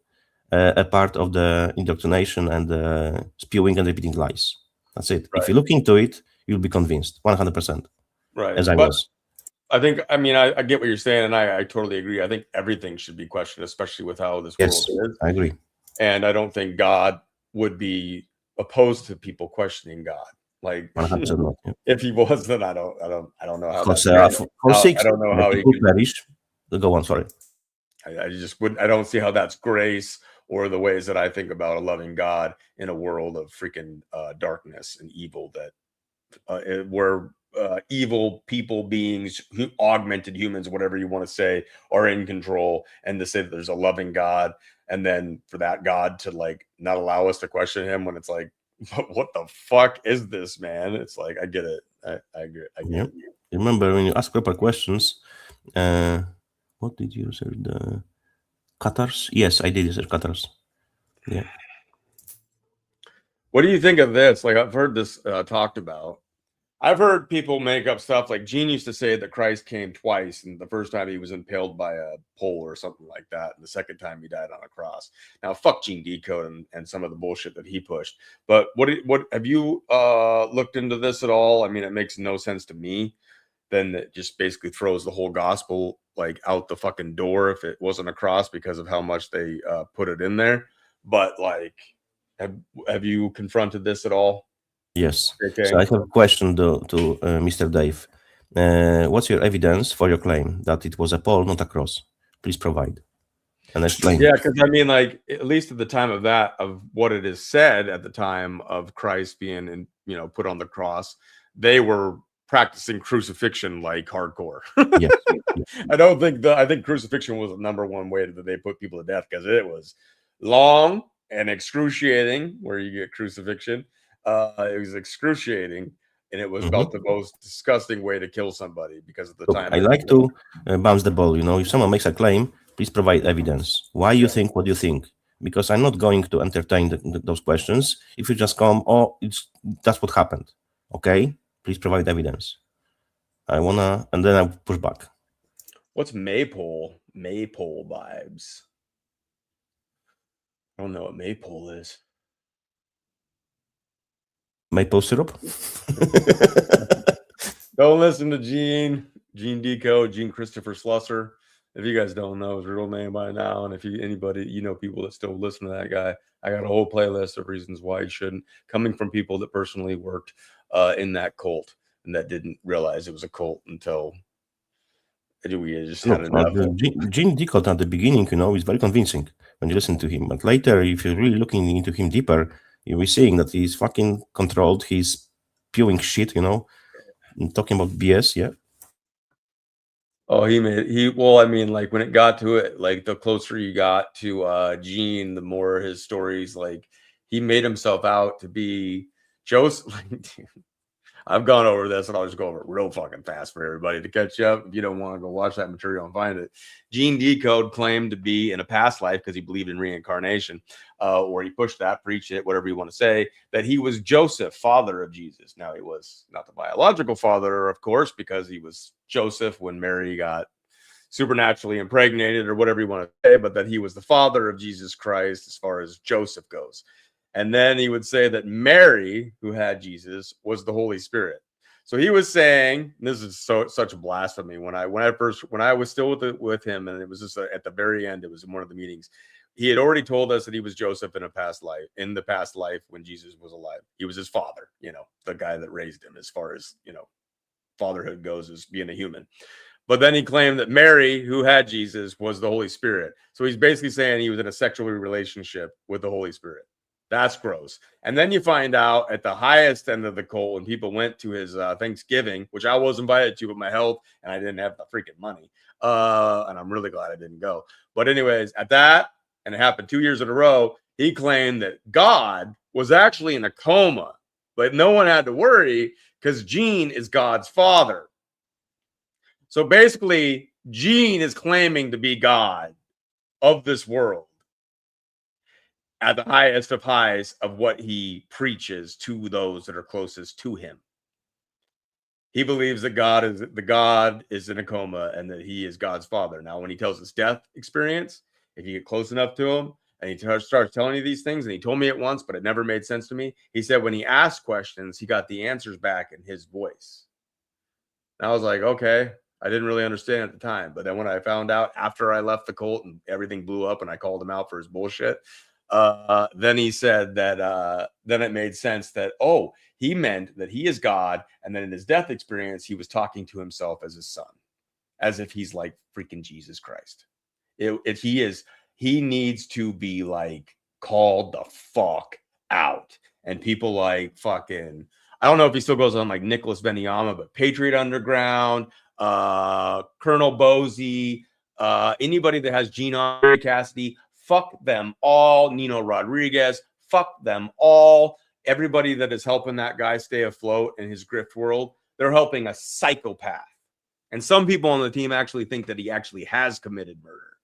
a part of the indoctrination and spewing and repeating lies. That's it. Right. If you look into it, you'll be convinced 100%. Right. As I was. I think, I get what you're saying, and I totally agree. I think everything should be questioned, especially with how this world is. I agree. And I don't think God would be opposed to people questioning God. Like, 100% not. Yeah. If he was, then I don't know how. Because I don't know how he could perish. Go on, sorry. I just wouldn't. I don't see how that's grace or the ways that I think about a loving God in a world of freaking darkness and evil that where evil people, beings, augmented humans, whatever you want to say, are in control, and to say that there's a loving God, and then for that God to like not allow us to question him when it's like, what the fuck is this, man? It's like, I get it. I agree. I get it. Remember when you ask proper questions, what did you say? The Qatars? Yes, I did research Qatars. Yeah. What do you think of this? Like, I've heard this talked about. I've heard people make up stuff like Gene used to say that Christ came twice, and the first time he was impaled by a pole or something like that, and the second time he died on a cross. Now, fuck Gene Decode and some of the bullshit that he pushed. But what have you looked into this at all? I mean, it makes no sense to me. Then it just basically throws the whole gospel like out the fucking door if it wasn't a cross because of how much they put it in there. But like, have you confronted this at all? Yes. Okay. So I have a question to Mr. Dave. What's your evidence for your claim that it was a pole, not a cross? Please provide and explain. Yeah, because I mean, like, at least at the time of what it is said at the time of Christ being put on the cross, they were practicing crucifixion like hardcore. Yes. I think crucifixion was the number one way that they put people to death, because it was long and excruciating where you get crucifixion. It was excruciating, and it was about the most disgusting way to kill somebody because of the time. I like to bounce the ball. If someone makes a claim, please provide evidence. Why you think what you think? Because I'm not going to entertain those questions. If you just come, that's what happened. Okay, please provide evidence. And then I push back. What's maypole? Maypole vibes. I don't know what maypole is. Maple syrup? Don't listen to Gene Decode, Gene Christopher Slusser. If you guys don't know his real name by now, and if anybody, people that still listen to that guy, I got a whole playlist of reasons why you shouldn't, coming from people that personally worked in that cult and that didn't realize it was a cult until we just had enough. Gene Decode at the beginning, is very convincing when you listen to him. But later, if you're really looking into him deeper, you'll be seeing that he's fucking controlled. He's spewing shit, and talking about BS, yeah. Oh, well, I mean, like when it got to it, like the closer you got to Gene, the more his stories, like he made himself out to be Joseph. Like, I've gone over this, and I'll just go over it real fucking fast for everybody to catch up. If you don't want to go watch that material and find it, Gene Decode claimed to be in a past life because he believed in reincarnation, or he pushed that, preached it, whatever you want to say, that he was Joseph, father of Jesus. Now, he was not the biological father, of course, because he was Joseph when Mary got supernaturally impregnated, or whatever you want to say, but that he was the father of Jesus Christ as far as Joseph goes. And then he would say that Mary, who had Jesus, was the Holy Spirit. So he was saying, this is such a blasphemy. When I was still with him, and it was just at the very end, it was in one of the meetings. He had already told us that he was Joseph in the past life when Jesus was alive. He was his father, the guy that raised him, as far as fatherhood goes, as being a human. But then he claimed that Mary, who had Jesus, was the Holy Spirit. So he's basically saying he was in a sexual relationship with the Holy Spirit. That's gross. And then you find out at the highest end of the cult, when people went to his Thanksgiving, which I was invited to with my health, and I didn't have the freaking money. And I'm really glad I didn't go. But anyways, at that, and it happened 2 years in a row, he claimed that God was actually in a coma, but no one had to worry because Gene is God's father. So basically, Gene is claiming to be God of this world, at the highest of highs of what he preaches to those that are closest to him. He believes that God is in a coma and that he is God's father. Now, when he tells his death experience, if you get close enough to him and he starts telling you these things, and he told me it once, but it never made sense to me. He said when he asked questions, he got the answers back in his voice. And I was like, okay, I didn't really understand at the time. But then when I found out after I left the cult and everything blew up and I called him out for his bullshit, then he said that then it made sense that, he meant that he is God. And then in his death experience, he was talking to himself as his son, as if he's like freaking Jesus Christ. He needs to be like called the fuck out. And people like fucking, I don't know if he still goes on like Nicholas Benyama, but Patriot Underground, Colonel Bosey, anybody that has Gene Cassidy, fuck them all. Nino Rodriguez, fuck them all. Everybody that is helping that guy stay afloat in his grift world, they're helping a psychopath. And some people on the team actually think that he actually has committed murder,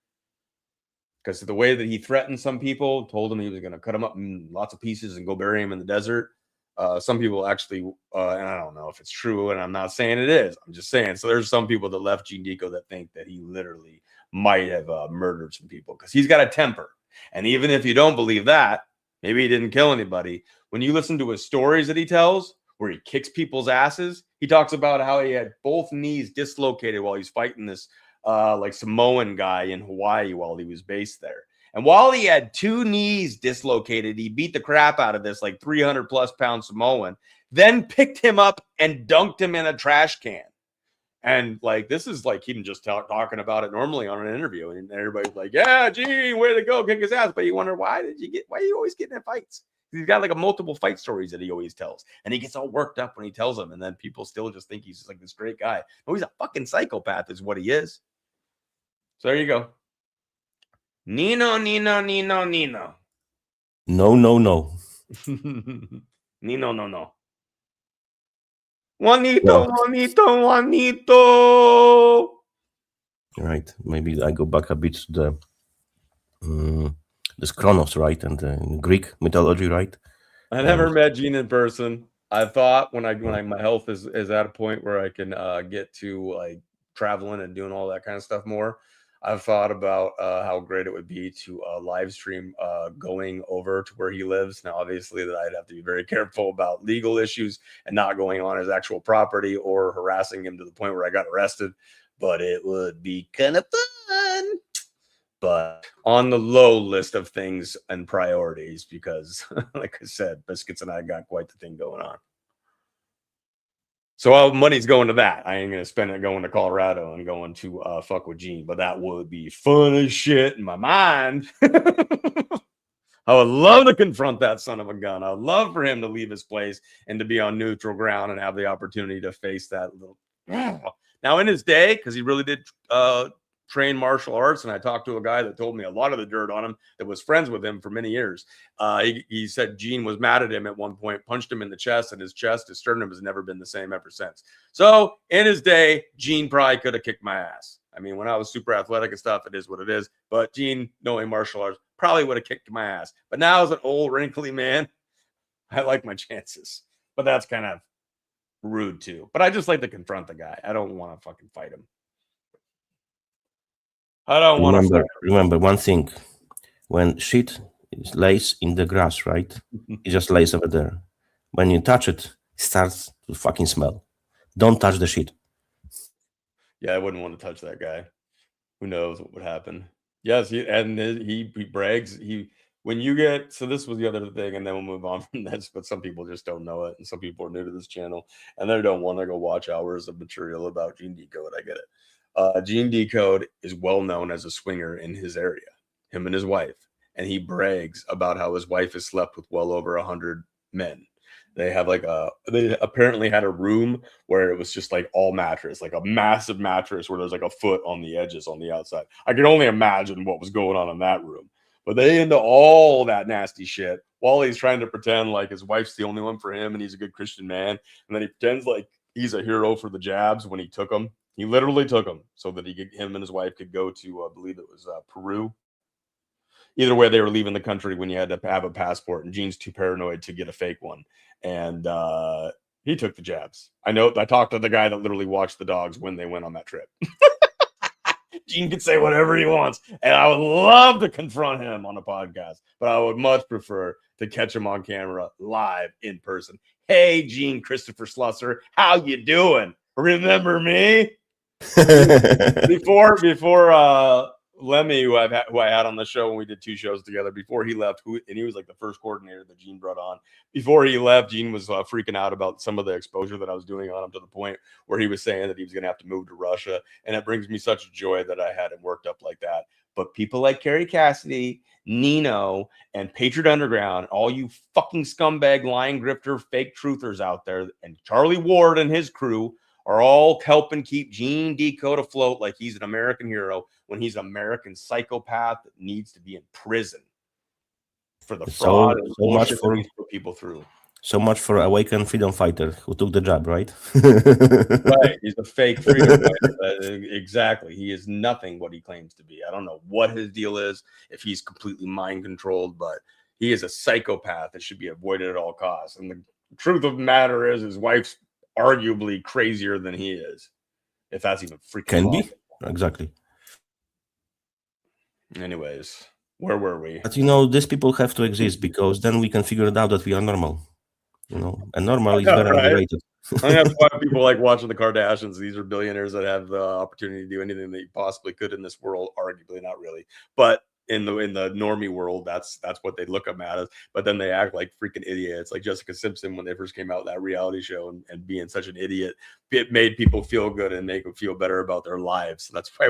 because of the way that he threatened some people, told them he was going to cut them up in lots of pieces and go bury him in the desert. Some people actually, and I don't know if it's true, and I'm not saying it is. I'm just saying. So there's some people that left Gene Deco that think that he literally might have murdered some people, because he's got a temper. And even if you don't believe that, maybe he didn't kill anybody. When you listen to his stories that he tells, where he kicks people's asses, he talks about how he had both knees dislocated while he's fighting this like Samoan guy in Hawaii while he was based there. And while he had two knees dislocated, he beat the crap out of this like 300 plus pound Samoan, then picked him up and dunked him in a trash can. And like, this is like him just talking about it normally on an interview. And everybody's like, yeah, gee, way to go, kick his ass. But you wonder, why are you always getting in fights? He's got like a multiple fight stories that he always tells. And he gets all worked up when he tells them. And then people still just think he's like this great guy. No, he's a fucking psychopath is what he is. So there you go. Nino. No. Nino, no. Juanito. Right. Maybe I go back a bit to the Kronos, right? And the Greek mythology, right? I never met Gene in person. I thought when my health is at a point where I can get to like traveling and doing all that kind of stuff more, I've thought about how great it would be to live stream going over to where he lives. Now, obviously, that I'd have to be very careful about legal issues and not going on his actual property or harassing him to the point where I got arrested. But it would be kind of fun. But on the low list of things and priorities, because, like I said, Biscuits and I got quite the thing going on. So all money's going to that. I ain't going to spend it going to Colorado and going to fuck with Gene, but that would be fun as shit in my mind. I would love to confront that son of a gun. I would love for him to leave his place and to be on neutral ground and have the opportunity to face that little Now, in his day, because he really did train martial arts, and I talked to a guy that told me a lot of the dirt on him that was friends with him for many years. He said Gene was mad at him at one point, punched him in the chest, and his sternum has never been the same ever since. So in his day, Gene probably could have kicked my ass. I mean, when I was super athletic and stuff, it is what it is. But Gene, knowing martial arts, probably would have kicked my ass. But now as an old, wrinkly man, I like my chances. But that's kind of rude too. But I just like to confront the guy. I don't want to fucking fight him. I don't want to. Remember one thing: when shit lays in the grass, right? It just lays over there. When you touch it, it starts to fucking smell. Don't touch the shit. Yeah, I wouldn't want to touch that guy. Who knows what would happen? Yes, he brags. When you get, so this was the other thing, and then we'll move on from this. But some people just don't know it, and some people are new to this channel, and they don't want to go watch hours of material about Gene Decode. I get it. Gene Decode is well known as a swinger in his area, him and his wife, and he brags about how his wife has slept with well over 100 men. They have they apparently had a room where it was just like all mattress, like a massive mattress where there's like a foot on the edges on the outside. I can only imagine what was going on in that room. But they into all that nasty shit while he's trying to pretend like his wife's the only one for him and he's a good Christian man. And then he pretends like he's a hero for the jabs when he took them. He literally took them so that him and his wife could go to, I believe it was Peru. Either way, they were leaving the country when you had to have a passport, and Gene's too paranoid to get a fake one. And he took the jabs. I talked to the guy that literally watched the dogs when they went on that trip. Gene can say whatever he wants, and I would love to confront him on a podcast, but I would much prefer to catch him on camera live in person. Hey, Gene Christopher Slusser, how you doing? Remember me? before Lemmy, who I had on the show when we did 2 shows together, before he left, and he was like the first coordinator that Gene brought on. Before he left, Gene was freaking out about some of the exposure that I was doing on him, to the point where he was saying that he was going to have to move to Russia. And it brings me such joy that I had him worked up like that. But people like Kerry Cassidy, Nino, and Patriot Underground, all you fucking scumbag, lying grifter, fake truthers out there, and Charlie Ward and his crew are all helping keep Gene Decode afloat like he's an American hero when he's an American psychopath that needs to be in prison for the fraud and much for he's put people through. So much for awakened freedom fighter who took the job, right? Right. He's a fake freedom fighter. Exactly. He is nothing what he claims to be. I don't know what his deal is, if he's completely mind controlled, but he is a psychopath that should be avoided at all costs. And the truth of the matter is his wife's arguably crazier than he is, if that's even freaking can possible. Be exactly. Anyways, where were we? But these people have to exist, because then we can figure it out that we are normal. And normal is very underrated. I think that's why people like watching the Kardashians. These are billionaires that have the opportunity to do anything they possibly could in this world. Arguably, not really, but in the normie world, that's what they look up at us. But then they act like freaking idiots, like Jessica Simpson when they first came out, that reality show, and being such an idiot, it made people feel good and make them feel better about their lives. So that's why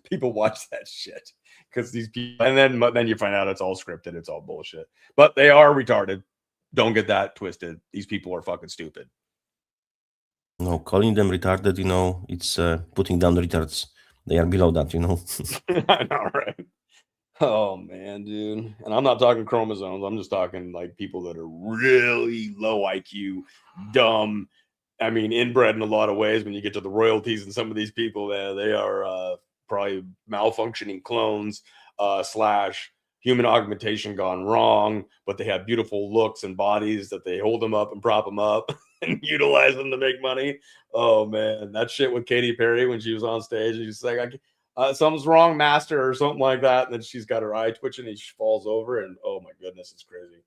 people watch that shit, because these people, and then you find out it's all scripted, it's all bullshit. But they are retarded. Don't get that twisted. These people are fucking stupid. No, calling them retarded, it's putting down the retards. They are below that, I know, right? Oh man, dude. And I'm not talking chromosomes. I'm just talking like people that are really low IQ, dumb. I mean, inbred in a lot of ways. When you get to the royalties and some of these people, they are probably malfunctioning clones / human augmentation gone wrong, but they have beautiful looks and bodies that they hold them up and prop them up and utilize them to make money. Oh man, that shit with Katy Perry when she was on stage and she's like, something's wrong, master, or something like that. And then she's got her eye twitching and she falls over, and oh my goodness, it's crazy.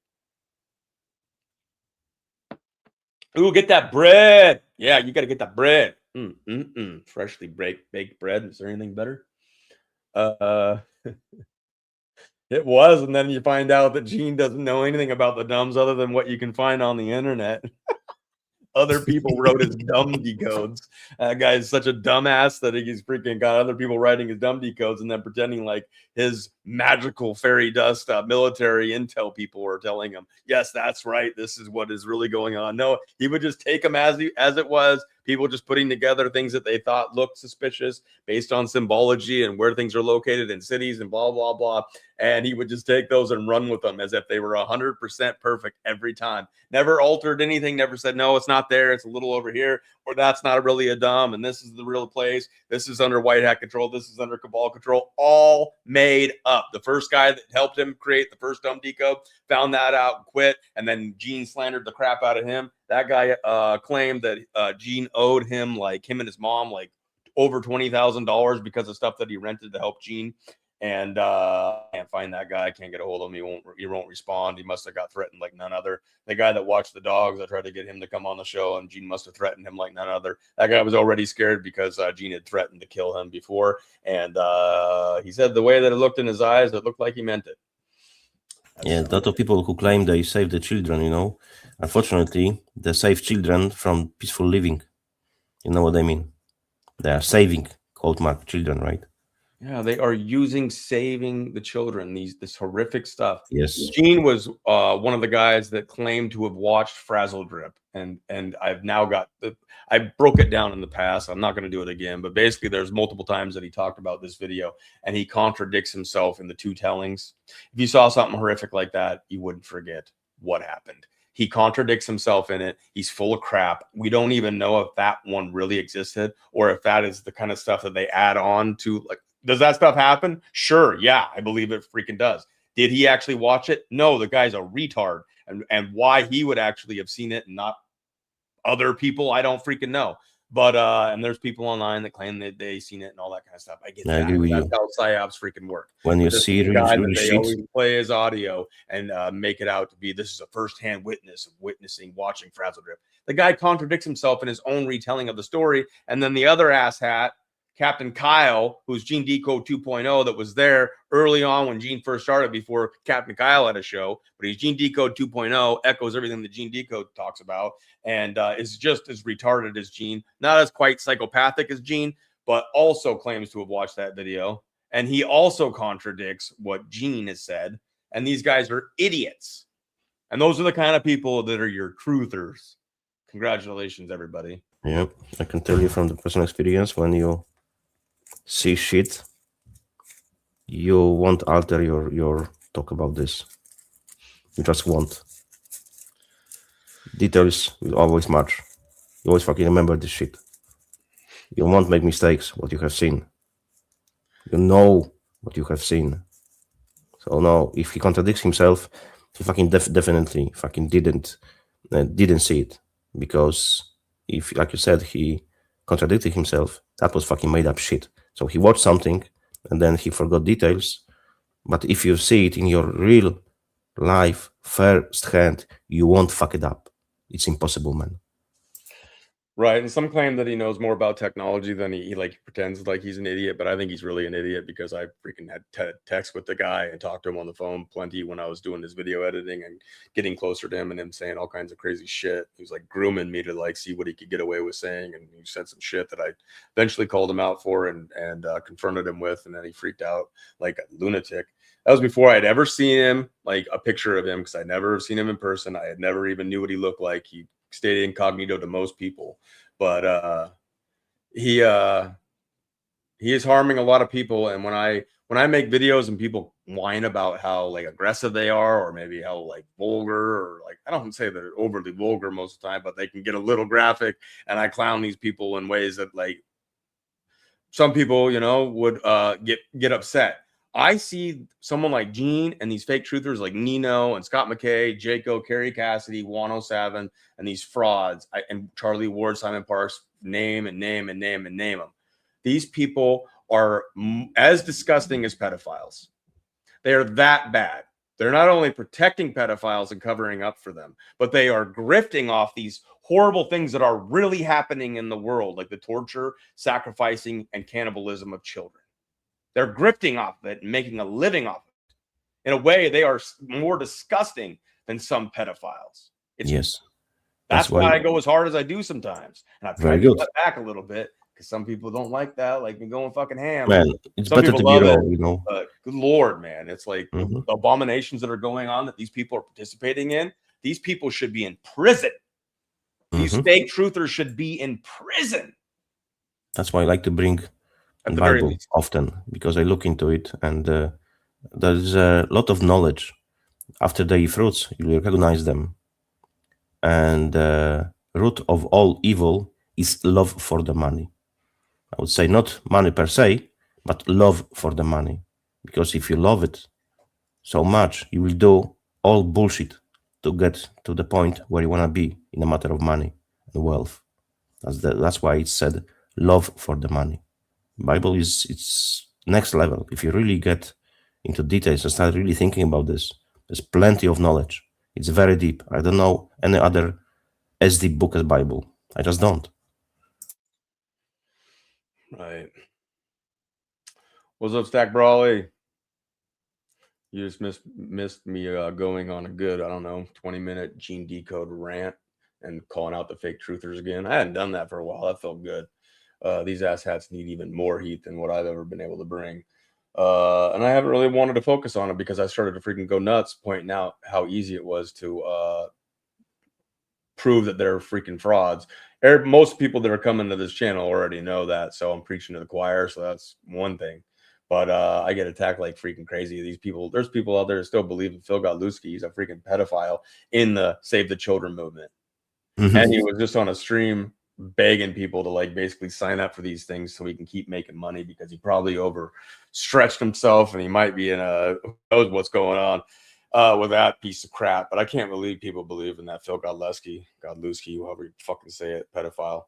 Ooh, get that bread. Yeah, you got to get that bread. Freshly baked bread. Is there anything better? It was, and then you find out that Gene doesn't know anything about the dumbs other than what you can find on the internet. Other people wrote his dumb decodes. That guy is such a dumbass that he's freaking got other people writing his dumb decodes and then pretending like his magical fairy dust military intel people were telling him, yes, that's right, this is what is really going on. No, he would just take them as it was. people just putting together things that they thought looked suspicious based on symbology and where things are located in cities and blah, blah, blah. And he would just take those and run with them as if they were 100% perfect every time. Never altered anything, never said, no, it's not there, it's a little over here, or that's not really a dumb, and this is the real place, this is under white hat control, this is under cabal control, all made up. The first guy that helped him create the first dumb decode found that out and quit, and then Gene slandered the crap out of him. That guy claimed that Gene owed him, like him and his mom, like over $20,000 because of stuff that he rented to help Gene. And I can't find that guy. I can't get a hold of him. He won't respond. He must have got threatened like none other. The guy that watched the dogs, I tried to get him to come on the show, and Gene must have threatened him like none other. That guy was already scared because Gene had threatened to kill him before. And he said the way that it looked in his eyes, it looked like he meant it. Yeah, a lot of people who claim they save the children, you know, unfortunately, they save children from peaceful living. You know what I mean? They are saving, quote mark, children, right? Yeah, they are saving the children, this horrific stuff. Yes. Gene was one of the guys that claimed to have watched Frazzle Drip, and I've now got I broke it down in the past. I'm not going to do it again, but basically there's multiple times that he talked about this video, and he contradicts himself in the two tellings. If you saw something horrific like that, you wouldn't forget what happened. He contradicts himself in it. He's full of crap. We don't even know if that one really existed or if that is the kind of stuff that they add on to, like, does that stuff happen? Sure. Yeah, I believe it freaking does. Did he actually watch it? No, the guy's a retard. And why he would actually have seen it and not other people, I don't freaking know. But and there's people online that claim that they seen it and all that kind of stuff. I get that. That's how psyops freaking work. When you see the guy that they always play his audio and make it out to be this is a firsthand witness of watching Frazzle Drip. The guy contradicts himself in his own retelling of the story, and then the other asshat, Captain Kyle, who's Gene Decode 2.0, that was there early on when Gene first started before Captain Kyle had a show, but he's Gene Decode 2.0, echoes everything that Gene Decode talks about, and is just as retarded as Gene, not as quite psychopathic as Gene, but also claims to have watched that video. And he also contradicts what Gene has said. And these guys are idiots. And those are the kind of people that are your truthers. Congratulations, everybody. Yep, I can tell you from the personal experience, when you see shit, you won't alter your talk about this. You just won't. Details will always match. You always fucking remember this shit. You won't make mistakes, what you have seen. You know what you have seen. So no, if he contradicts himself, he fucking definitely fucking didn't see it. Because if, like you said, he contradicted himself, that was fucking made up shit. So he watched something and then he forgot details. But if you see it in your real life firsthand, you won't fuck it up. It's impossible, man. Right. And some claim that he knows more about technology than he pretends like he's an idiot. But I think he's really an idiot because I freaking had text with the guy and talked to him on the phone plenty when I was doing this video editing and getting closer to him and him saying all kinds of crazy shit. He was like grooming me to like see what he could get away with saying. And he said some shit that I eventually called him out for and confronted him with. And then he freaked out like a lunatic. That was before I'd ever seen him, like a picture of him, because I'd never seen him in person. I had never even knew what he looked like. He stayed incognito to most people, but he is harming a lot of people. And when I make videos and people whine about how like aggressive they are, or maybe how like vulgar, or like, I don't say they're overly vulgar most of the time, but they can get a little graphic, and I clown these people in ways that like some people, you know, would get upset. I see someone like Gene and these fake truthers like Nino and Scott McKay, Jaco, Kerry Cassidy, 107, and these frauds, and Charlie Ward, Simon Parks, name them. These people are as disgusting as pedophiles. They are that bad. They're not only protecting pedophiles and covering up for them, but they are grifting off these horrible things that are really happening in the world, like the torture, sacrificing, and cannibalism of children. They're grifting off of it and making a living off of it. In a way, they are more disgusting than some pedophiles. Yes. That's why I go as hard as I do sometimes. And I try to cut back a little bit because some people don't like that, like me going fucking ham. Man, it's some better to be raw, you know. But good Lord, man. It's like the abominations that are going on that these people are participating in. These people should be in prison. These fake truthers should be in prison. That's why I like to bring the Bible often, because I look into it, and there's a lot of knowledge. After they eat fruits, you recognize them. And the root of all evil is love for the money. I would say not money per se, but love for the money. Because if you love it so much, you will do all bullshit to get to the point where you want to be in a matter of money and wealth. That's why it's said love for the money. Bible it's next level. If you really get into details and start really thinking about this, there's plenty of knowledge. It's very deep. I don't know any other as deep book as Bible. I just don't. Right. What's up, Stack Brawley? You just missed me going on a good, 20-minute gene decode rant and calling out the fake truthers again. I hadn't done that for a while. That felt good. These asshats need even more heat than what I've ever been able to bring. And I haven't really wanted to focus on it because I started to freaking go nuts pointing out how easy it was to prove that they're freaking frauds. Most people that are coming to this channel already know that, so I'm preaching to the choir, so that's one thing. But I get attacked like freaking crazy. There's people out there that still believe in Phil Godlewski. He's a freaking pedophile in the Save the Children movement. And he was just on a stream begging people to like basically sign up for these things so he can keep making money, because he probably overstretched himself and he might be in who knows what's going on with that piece of crap. But I can't believe people believe in that Phil Godlewski, however you fucking say it, pedophile.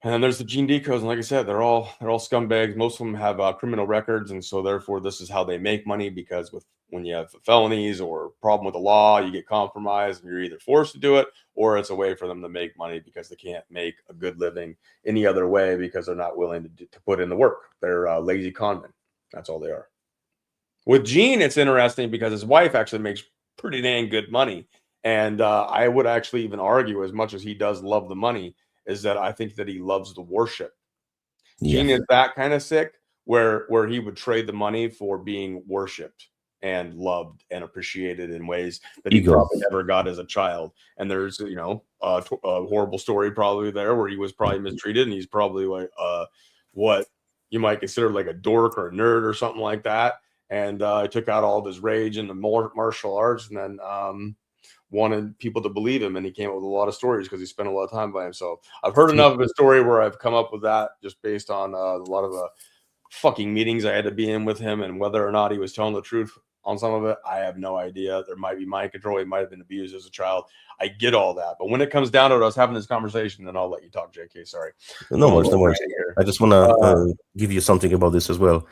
And then there's the gene decodes, and like I said, they're all scumbags. Most of them have criminal records, and so therefore this is how they make money, because when you have felonies or problem with the law, you get compromised and you're either forced to do it, or it's a way for them to make money because they can't make a good living any other way because they're not willing to put in the work. They're lazy conmen. That's all they are. With Gene, it's interesting because his wife actually makes pretty dang good money. And I would actually even argue, as much as he does love the money, is that I think that he loves the worship. Yeah. Gene is that kind of sick where he would trade the money for being worshipped and loved and appreciated in ways that he probably never got as a child. And there's, a horrible story probably there where he was probably mistreated, and he's probably like what you might consider like a dork or a nerd or something like that. And he took out all of his rage in the martial arts, and then wanted people to believe him, and he came up with a lot of stories because he spent a lot of time by himself. I've heard enough of his story where I've come up with that just based on a lot of the fucking meetings I had to be in with him, and whether or not he was telling the truth on some of it, I have no idea. There might be mind control. He might have been abused as a child. I get all that. But when it comes down to it, I was having this conversation, then I'll let you talk, JK. Sorry. No worries. I just want to give you something about this as well.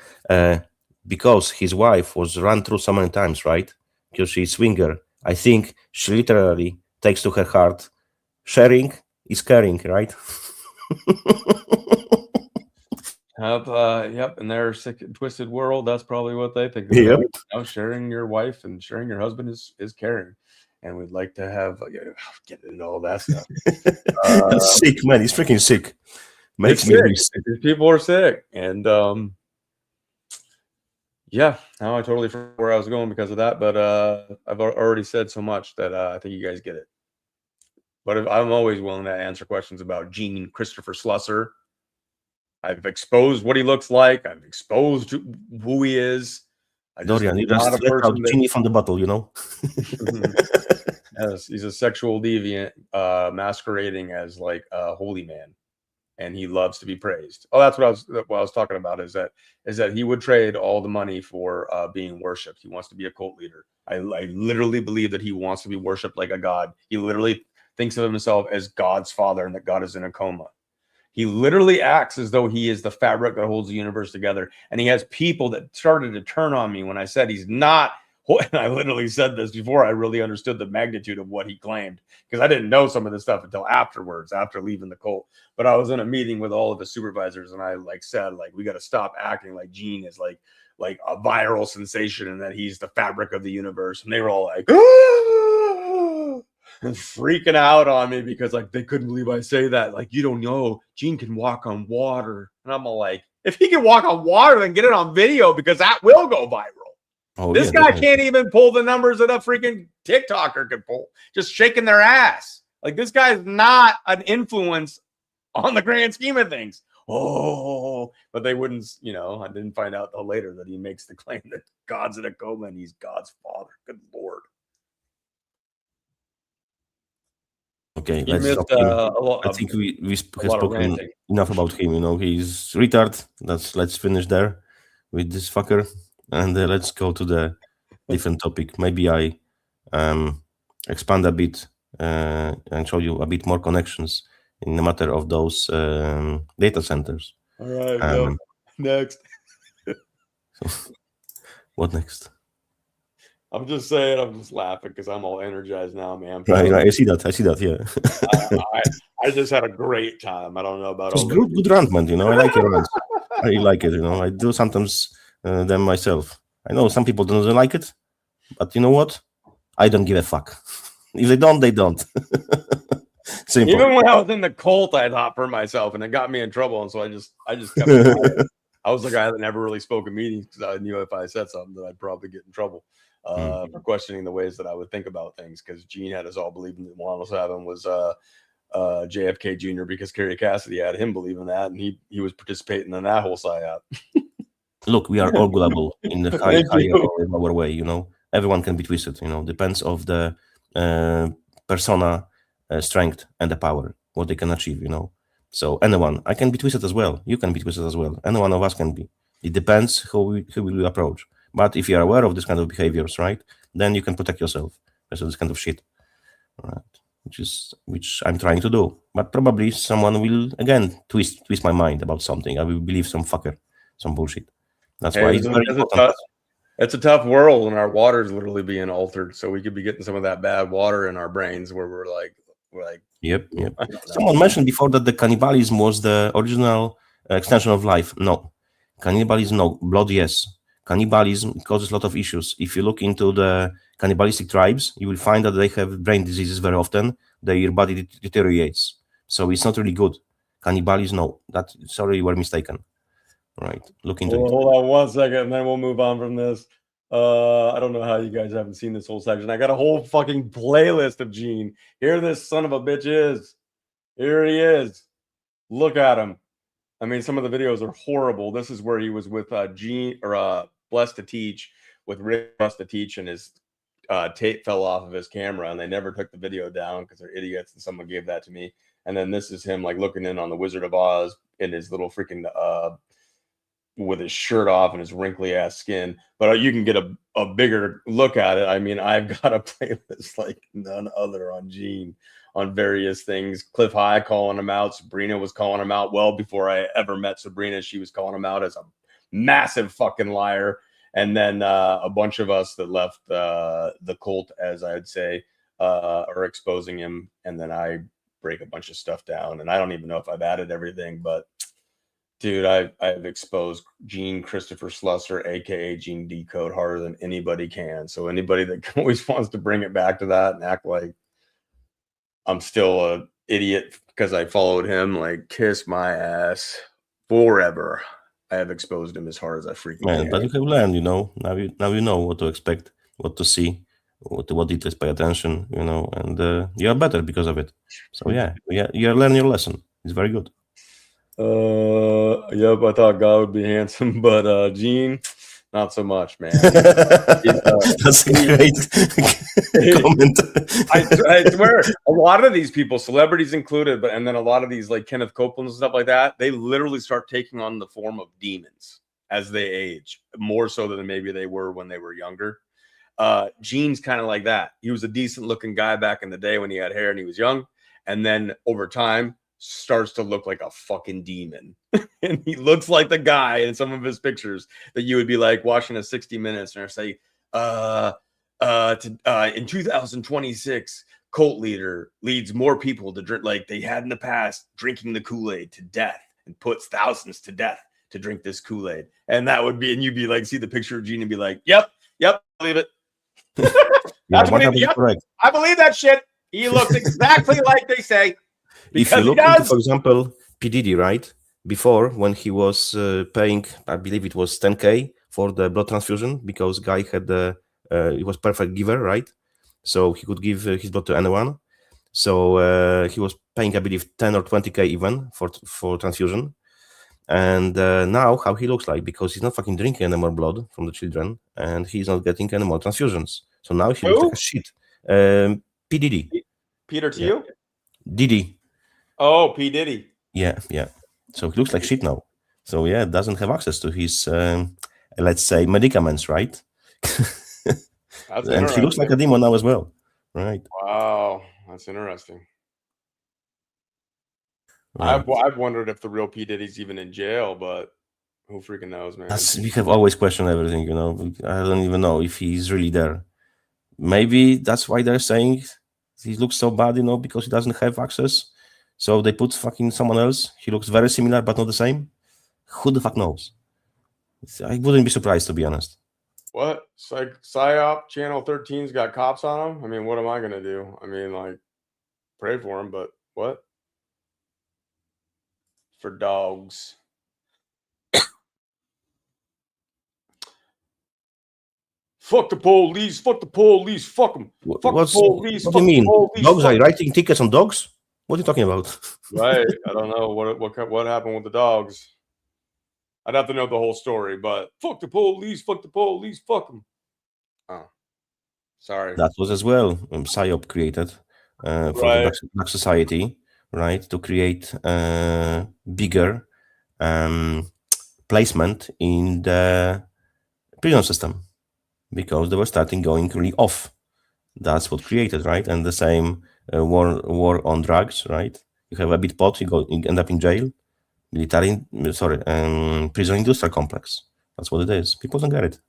Because his wife was run through so many times, right? Because she's swinger. I think she literally takes to her heart, sharing is caring, right? Yep. In their sick and twisted world, that's probably what they think. Yep. Sharing your wife and sharing your husband is caring. And we'd like to have get into all that stuff. That's sick, man. He's freaking sick. Makes me really sick. These people are sick. And yeah, now I totally forgot where I was going because of that, but I've already said so much that I think you guys get it. But I'm always willing to answer questions about Gene Christopher Slusser. I've exposed what he looks like. I've exposed who he is. Dorian, you just let out Genie from the bottle, you know? Yes, he's a sexual deviant masquerading as like a holy man. And he loves to be praised. Oh, that's what I was talking about. Is that he would trade all the money for being worshipped. He wants to be a cult leader. I literally believe that he wants to be worshipped like a god. He literally thinks of himself as God's father and that God is in a coma. He literally acts as though he is the fabric that holds the universe together. And he has people that started to turn on me when I said he's not. And I literally said this before I really understood the magnitude of what he claimed, because I didn't know some of this stuff until afterwards, after leaving the cult. But I was in a meeting with all of the supervisors, and I said, we got to stop acting like Gene is like a viral sensation and that he's the fabric of the universe. And they were all like, and freaking out on me because they couldn't believe I say that. You don't know, Gene can walk on water. And I'm all like, if he can walk on water, then get it on video, because that will go viral. Oh, this guy can't even pull the numbers that a freaking TikToker could pull, just shaking their ass. Like, this guy's not an influence on the grand scheme of things. Oh, but they wouldn't, you know, I didn't find out till later that he makes the claim that God's in a coma and he's God's father. Good Lord. Okay, He let's missed, stop him. I think we have spoken enough about him. You know, he's retard. Let's finish there with this fucker, and let's go to the different topic. Maybe I expand a bit and show you a bit more connections in the matter of those data centers. All right, next. What next? I'm just saying, I'm just laughing because I'm all energized now, man. Right, I see that. Yeah. I just had a great time. I don't know about it's all good rant, man. You know, I like your rants. I like it. You know, I do sometimes them myself. I know some people don't like it, but you know what? I don't give a fuck. If they don't, they don't. Simple. Even when I was in the cult, I thought for myself, and it got me in trouble. And so I just kept quiet. I was the guy that never really spoke in meetings because I knew if I said something that I'd probably get in trouble for questioning the ways that I would think about things. Because Gene had us all believing that 107 was JFK Jr. because Kerry Cassidy had him believing that, and he was participating in that whole psyop. Look, we are all gullible in the high of our way. You know, everyone can be twisted. You know, depends of the persona strength and the power, what they can achieve. You know. So anyone, I can be twisted as well. You can be twisted as well. Any one of us can be. It depends who will approach. But if you are aware of this kind of behaviors, right, then you can protect yourself from this kind of shit, right? Which I'm trying to do. But probably someone will again twist my mind about something. I will believe some fucker, some bullshit. That's why it's very important. It's a tough world, and our water is literally being altered. So we could be getting some of that bad water in our brains, where we're like. Yep. Someone mentioned before that the cannibalism was the original extension of life. No. Cannibalism, no. Blood, yes. Cannibalism causes a lot of issues. If you look into the cannibalistic tribes, you will find that they have brain diseases very often. Their body deteriorates. So it's not really good. Cannibalism, no. Sorry, you were mistaken. Right. Look into it. Hold on 1 second, and then we'll move on from this. I don't know how you guys haven't seen this whole section. I got a whole fucking playlist of Gene. Here this son of a bitch is. Here he is. Look at him. I mean, some of the videos are horrible. This is where he was with Gene or Blessed to Teach with Rick Blessed to Teach, and his tape fell off of his camera, and they never took the video down because they're idiots, and someone gave that to me. And then this is him like looking in on the Wizard of Oz in his little freaking with his shirt off and his wrinkly ass skin, but you can get a bigger look at it. I mean, I've got a playlist like none other on Gene on various things. Cliff High calling him out. Sabrina was calling him out well before I ever met Sabrina. She was calling him out as a massive fucking liar. And then a bunch of us that left the cult, as I'd say, are exposing him. And then I break a bunch of stuff down. And I don't even know if I've added everything, but dude, I've exposed Gene Christopher Slusser, aka Gene Decode, harder than anybody can. So anybody that always wants to bring it back to that and act like I'm still an idiot because I followed him, like, kiss my ass forever. I have exposed him as hard as I freaking can. But you have learned, you know. Now you know what to expect, what to see, what details pay attention, you know, and you are better because of it. So yeah, you learn your lesson. It's very good. Yep, I thought God would be handsome, but Gene, not so much, man. That's a great comment. I swear, a lot of these people, celebrities included, and then a lot of these like Kenneth Copeland and stuff like that, they literally start taking on the form of demons as they age, more so than maybe they were when they were younger. Gene's kind of like that. He was a decent looking guy back in the day when he had hair and he was young, and then over time starts to look like a fucking demon. And he looks like the guy in some of his pictures that you would be like watching a 60 Minutes and say, in 2026, cult leader leads more people to drink like they had in the past, drinking the Kool-Aid to death, and puts thousands to death to drink this Kool-Aid. And that would be, and you'd be like, see the picture of Gene and be like, yep, believe it. I believe that shit. He looks exactly like they say. If you look into, for example, P. Diddy, right? Before, when he was paying, I believe it was 10K for the blood transfusion, because guy had he was perfect giver, right? So he could give his blood to anyone. So he was paying, I believe, 10 or 20K even for transfusion. And now how he looks like, because he's not fucking drinking any more blood from the children, and he's not getting any more transfusions. So now he looks like a shit. P. Diddy. Peter Thiel? Yeah. Diddy. Oh, P. Diddy. Yeah. So he looks like shit now. So yeah, doesn't have access to his, let's say, medicaments, right? And he looks like a demon now as well, right? Wow, that's interesting. Right. I've wondered if the real P. Diddy's even in jail, but who freaking knows, man? We have always questioned everything, you know. I don't even know if he's really there. Maybe that's why they're saying he looks so bad, you know, because he doesn't have access. So they put fucking someone else. He looks very similar, but not the same. Who the fuck knows? I wouldn't be surprised, to be honest. What? PSYOP Channel 13's got cops on him? I mean, what am I going to do? I mean, like, pray for him, but what? For dogs. Fuck the police, fuck the police, fuck them. Fuck the police, what do you mean? Dogs are writing tickets on dogs? What are you talking about? Right. I don't know what happened with the dogs. I'd have to know the whole story, but fuck the police, fuck them. Oh, sorry. That was as well PSYOP created for the Black Society, right? To create bigger placement in the prison system, because they were starting going really off. That's what created, right? And the same war on drugs, right? You have a bit pot, you end up in jail. Prison industrial complex. That's what it is. People don't get it.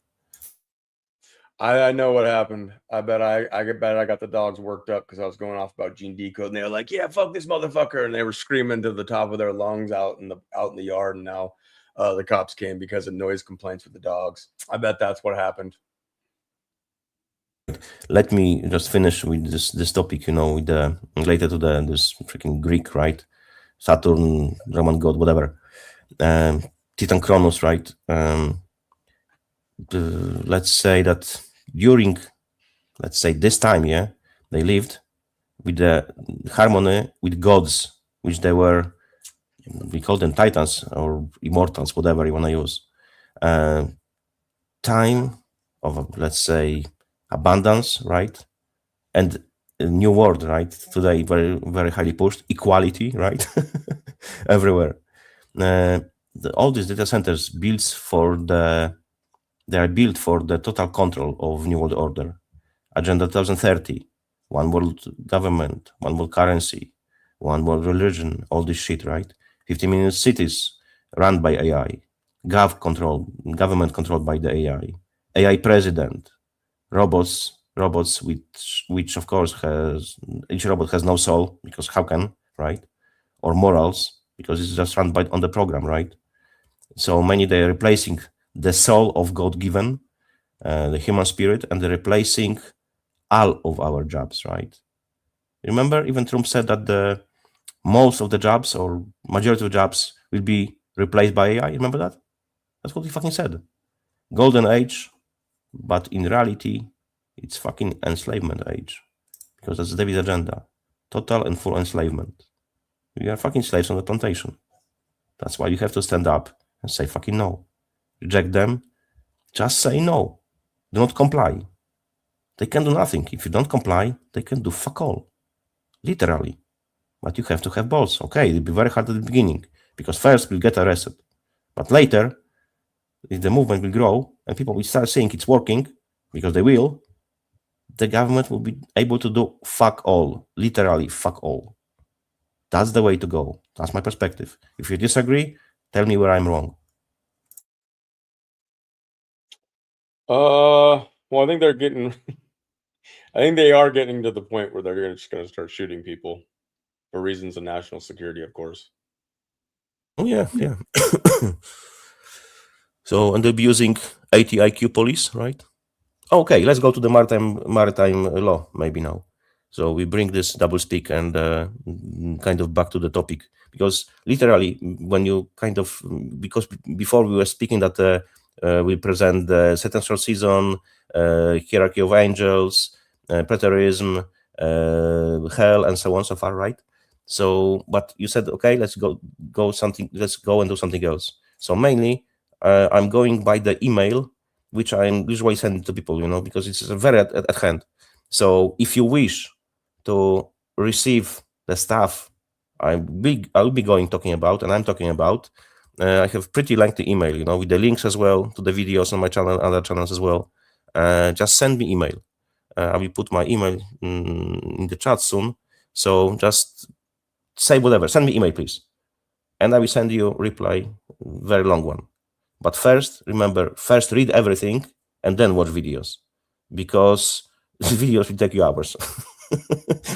I know what happened. I bet I got the dogs worked up because I was going off about Gene Decode, and they were like, "Yeah, fuck this motherfucker," and they were screaming to the top of their lungs out in the yard. And now the cops came because of noise complaints with the dogs. I bet that's what happened. Let me just finish with this topic, you know, with related to this freaking Greek, right? Saturn, Roman god, whatever. Titan Kronos, right? Let's say that during, let's say, this time, yeah, they lived with the harmony with gods, which they were, we call them titans or immortals, whatever you want to use. Time of, let's say, abundance, right? And a new world, right? Today, very, very highly pushed. Equality, right? Everywhere. All these data centers they are built for the total control of New World Order. Agenda 2030, one world government, one world currency, one world religion, all this shit, right? 50 million cities run by AI, government controlled by the AI president, robots which of course each robot has no soul, because how can, right? Or morals, because it's just run on the program, right? So many, they're replacing the soul of God given, the human spirit, and they're replacing all of our jobs, right? Remember, even Trump said that most of the jobs or majority of jobs will be replaced by AI. Remember that? That's what he fucking said. Golden age, but in reality, it's fucking enslavement age, because that's David's agenda. Total and full enslavement. We are fucking slaves on the plantation. That's why you have to stand up and say fucking no. Reject them. Just say no. Do not comply. They can do nothing. If you don't comply, they can do fuck all. Literally. But you have to have balls. Okay, it'll be very hard at the beginning, because first we'll get arrested. But later, if the movement will grow and people will start saying it's working, because they will, the government will be able to do fuck all. Literally fuck all. That's the way to go. That's my perspective. If you disagree, tell me where I'm wrong. Well, I think they are getting to the point where they're just going to start shooting people for reasons of national security, of course. Oh yeah. So, and they'll be using ATIQ police, right? Okay, let's go to the maritime law maybe now. So we bring this double speak and kind of back to the topic, because literally when you because before we were speaking that we present the Satan's season, hierarchy of angels, preterism, hell, and so on, so far, right? So, but you said, okay, let's go and do something else. So mainly, I'm going by the email, which I'm usually sending to people, because it's very at hand. So if you wish to receive the stuff I'll be talking about, and I'm talking about, I have pretty lengthy email, with the links as well to the videos on my channel, other channels as well. Just send me email. I will put my email in the chat soon. So just say whatever. Send me email, please. And I will send you a reply, very long one. But first, remember, read everything and then watch videos. Because videos will take you hours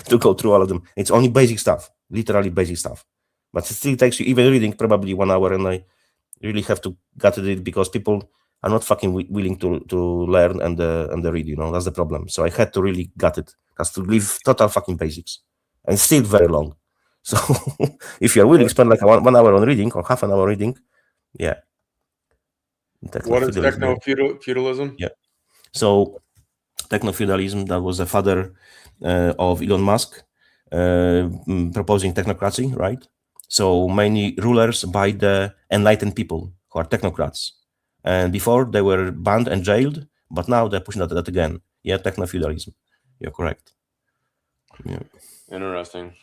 to go through all of them. It's only basic stuff, literally basic stuff. But it still takes you, even reading, probably 1 hour. And I really have to gut it because people are not fucking willing to learn and read, that's the problem. So I had to really gut it. Has to leave total fucking basics, and still very long. So if you're willing to spend like 1 hour on reading or half an hour reading, yeah. What is techno-feudalism? Yeah. So techno-feudalism, that was the father of Elon Musk proposing technocracy, right? So many rulers by the enlightened people who are technocrats. And before they were banned and jailed, but now they're pushing that again. Yeah, techno-feudalism. You're correct. Yeah. Interesting.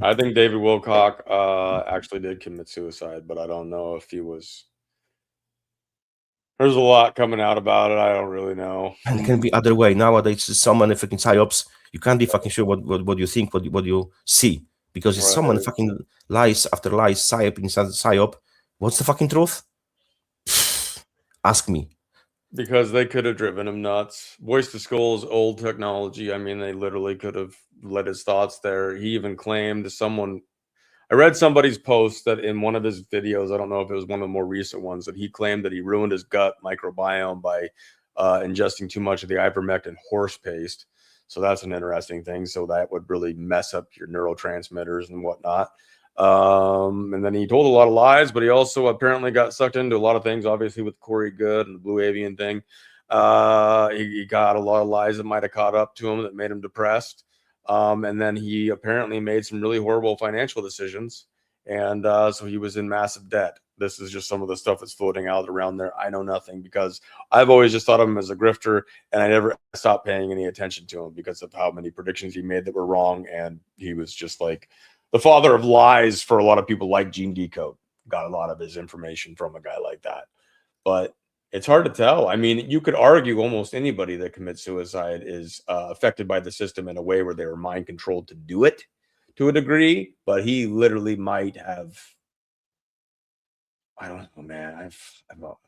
I think David Wilcock actually did commit suicide, but I don't know if he was. There's a lot coming out about it. I don't really know. And it can be other way. Nowadays, so many fucking psyops. You can't be fucking sure what you think, what you see. Because it's so many fucking lies after lies, psyop inside psyop. What's the fucking truth? Ask me. Because they could have driven him nuts. Voice to Skull's old technology. I mean, they literally could have let his thoughts there. He even claimed to someone. I read somebody's post that in one of his videos, I don't know if it was one of the more recent ones, that he claimed that he ruined his gut microbiome by ingesting too much of the ivermectin horse paste. So that's an interesting thing. So that would really mess up your neurotransmitters and whatnot. And then he told a lot of lies, but he also apparently got sucked into a lot of things, obviously with Corey Good and the Blue Avian thing. He got a lot of lies that might have caught up to him that made him depressed. And then he apparently made some really horrible financial decisions. And so he was in massive debt. This is just some of the stuff that's floating out around there. I know nothing because I've always just thought of him as a grifter, and I never stopped paying any attention to him because of how many predictions he made that were wrong. And he was just like the father of lies for a lot of people like Gene Decode. Got a lot of his information from a guy like that. But it's hard to tell. I mean, you could argue almost anybody that commits suicide is affected by the system in a way where they were mind controlled to do it to a degree, but he literally might have. I don't know, man.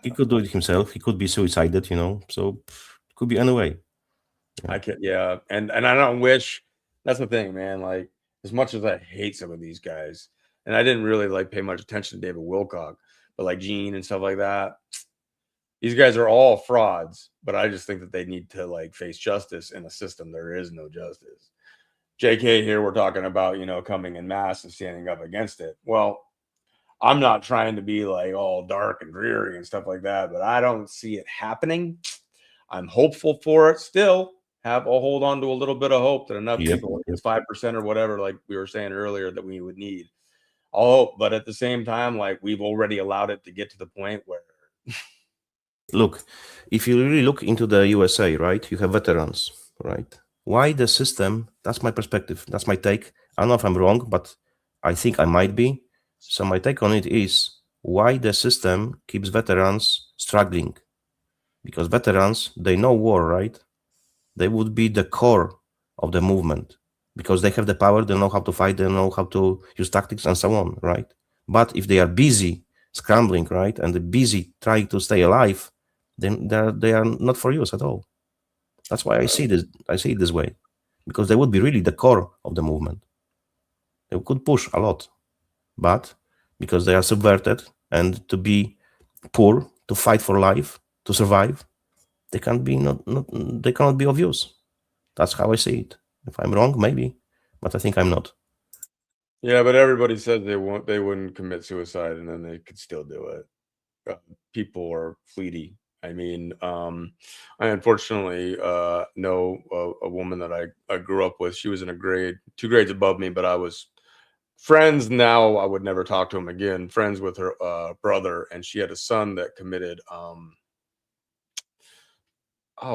He could do it himself. He could be suicided, so it could be anyway. I could, yeah. And I don't wish. That's the thing, man. Like, as much as I hate some of these guys, and I didn't really like pay much attention to David Wilcock, but like Gene and stuff like that. These guys are all frauds, but I just think that they need to like face justice in a system. There is no justice. JK here, we're talking about, coming in mass and standing up against it. Well, I'm not trying to be like all dark and dreary and stuff like that, but I don't see it happening. I'm hopeful for it still. I'll hold on to a little bit of hope that enough people, it's 5% or whatever, like we were saying earlier, that we would need. I'll hope, but at the same time, like we've already allowed it to get to the point where look, if you really look into the USA, right, you have veterans, right? Why the system, that's my perspective, that's my take. I don't know if I'm wrong, but I think I might be. So my take on it is why the system keeps veterans struggling. Because veterans, they know war, right? They would be the core of the movement because they have the power, they know how to fight, they know how to use tactics and so on, right? But if they are busy scrambling, right, and they're busy trying to stay alive, then they are not for use at all. That's why I see it this way, because they would be really the core of the movement. They could push a lot, but because they are subverted and to be poor, to fight for life, to survive, they can't be they cannot be of use. That's how I see it. If I'm wrong, maybe, but I think I'm not. Yeah, but everybody said they wouldn't commit suicide, and then they could still do it. People are fleety I mean, I unfortunately know a woman that I grew up with. She was in a grade, 2 grades above me, but I was friends. Now I would never talk to him again. Friends with her brother, and she had a son that committed. I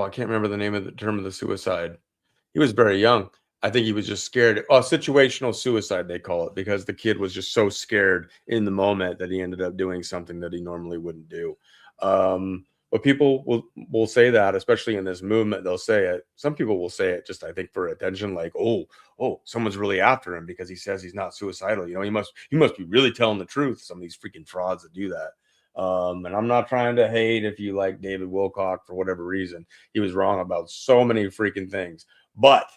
can't remember the name of the term of the suicide. He was very young. I think he was just scared. Oh, situational suicide, they call it, because the kid was just so scared in the moment that he ended up doing something that he normally wouldn't do. But people will say that, especially in this movement, they'll say it. Some people will say it just, I think, for attention, like, oh, someone's really after him because he says he's not suicidal. You know, he must be really telling the truth. Some of these freaking frauds that do that. And I'm not trying to hate if you like David Wilcock for whatever reason. He was wrong about so many freaking things. But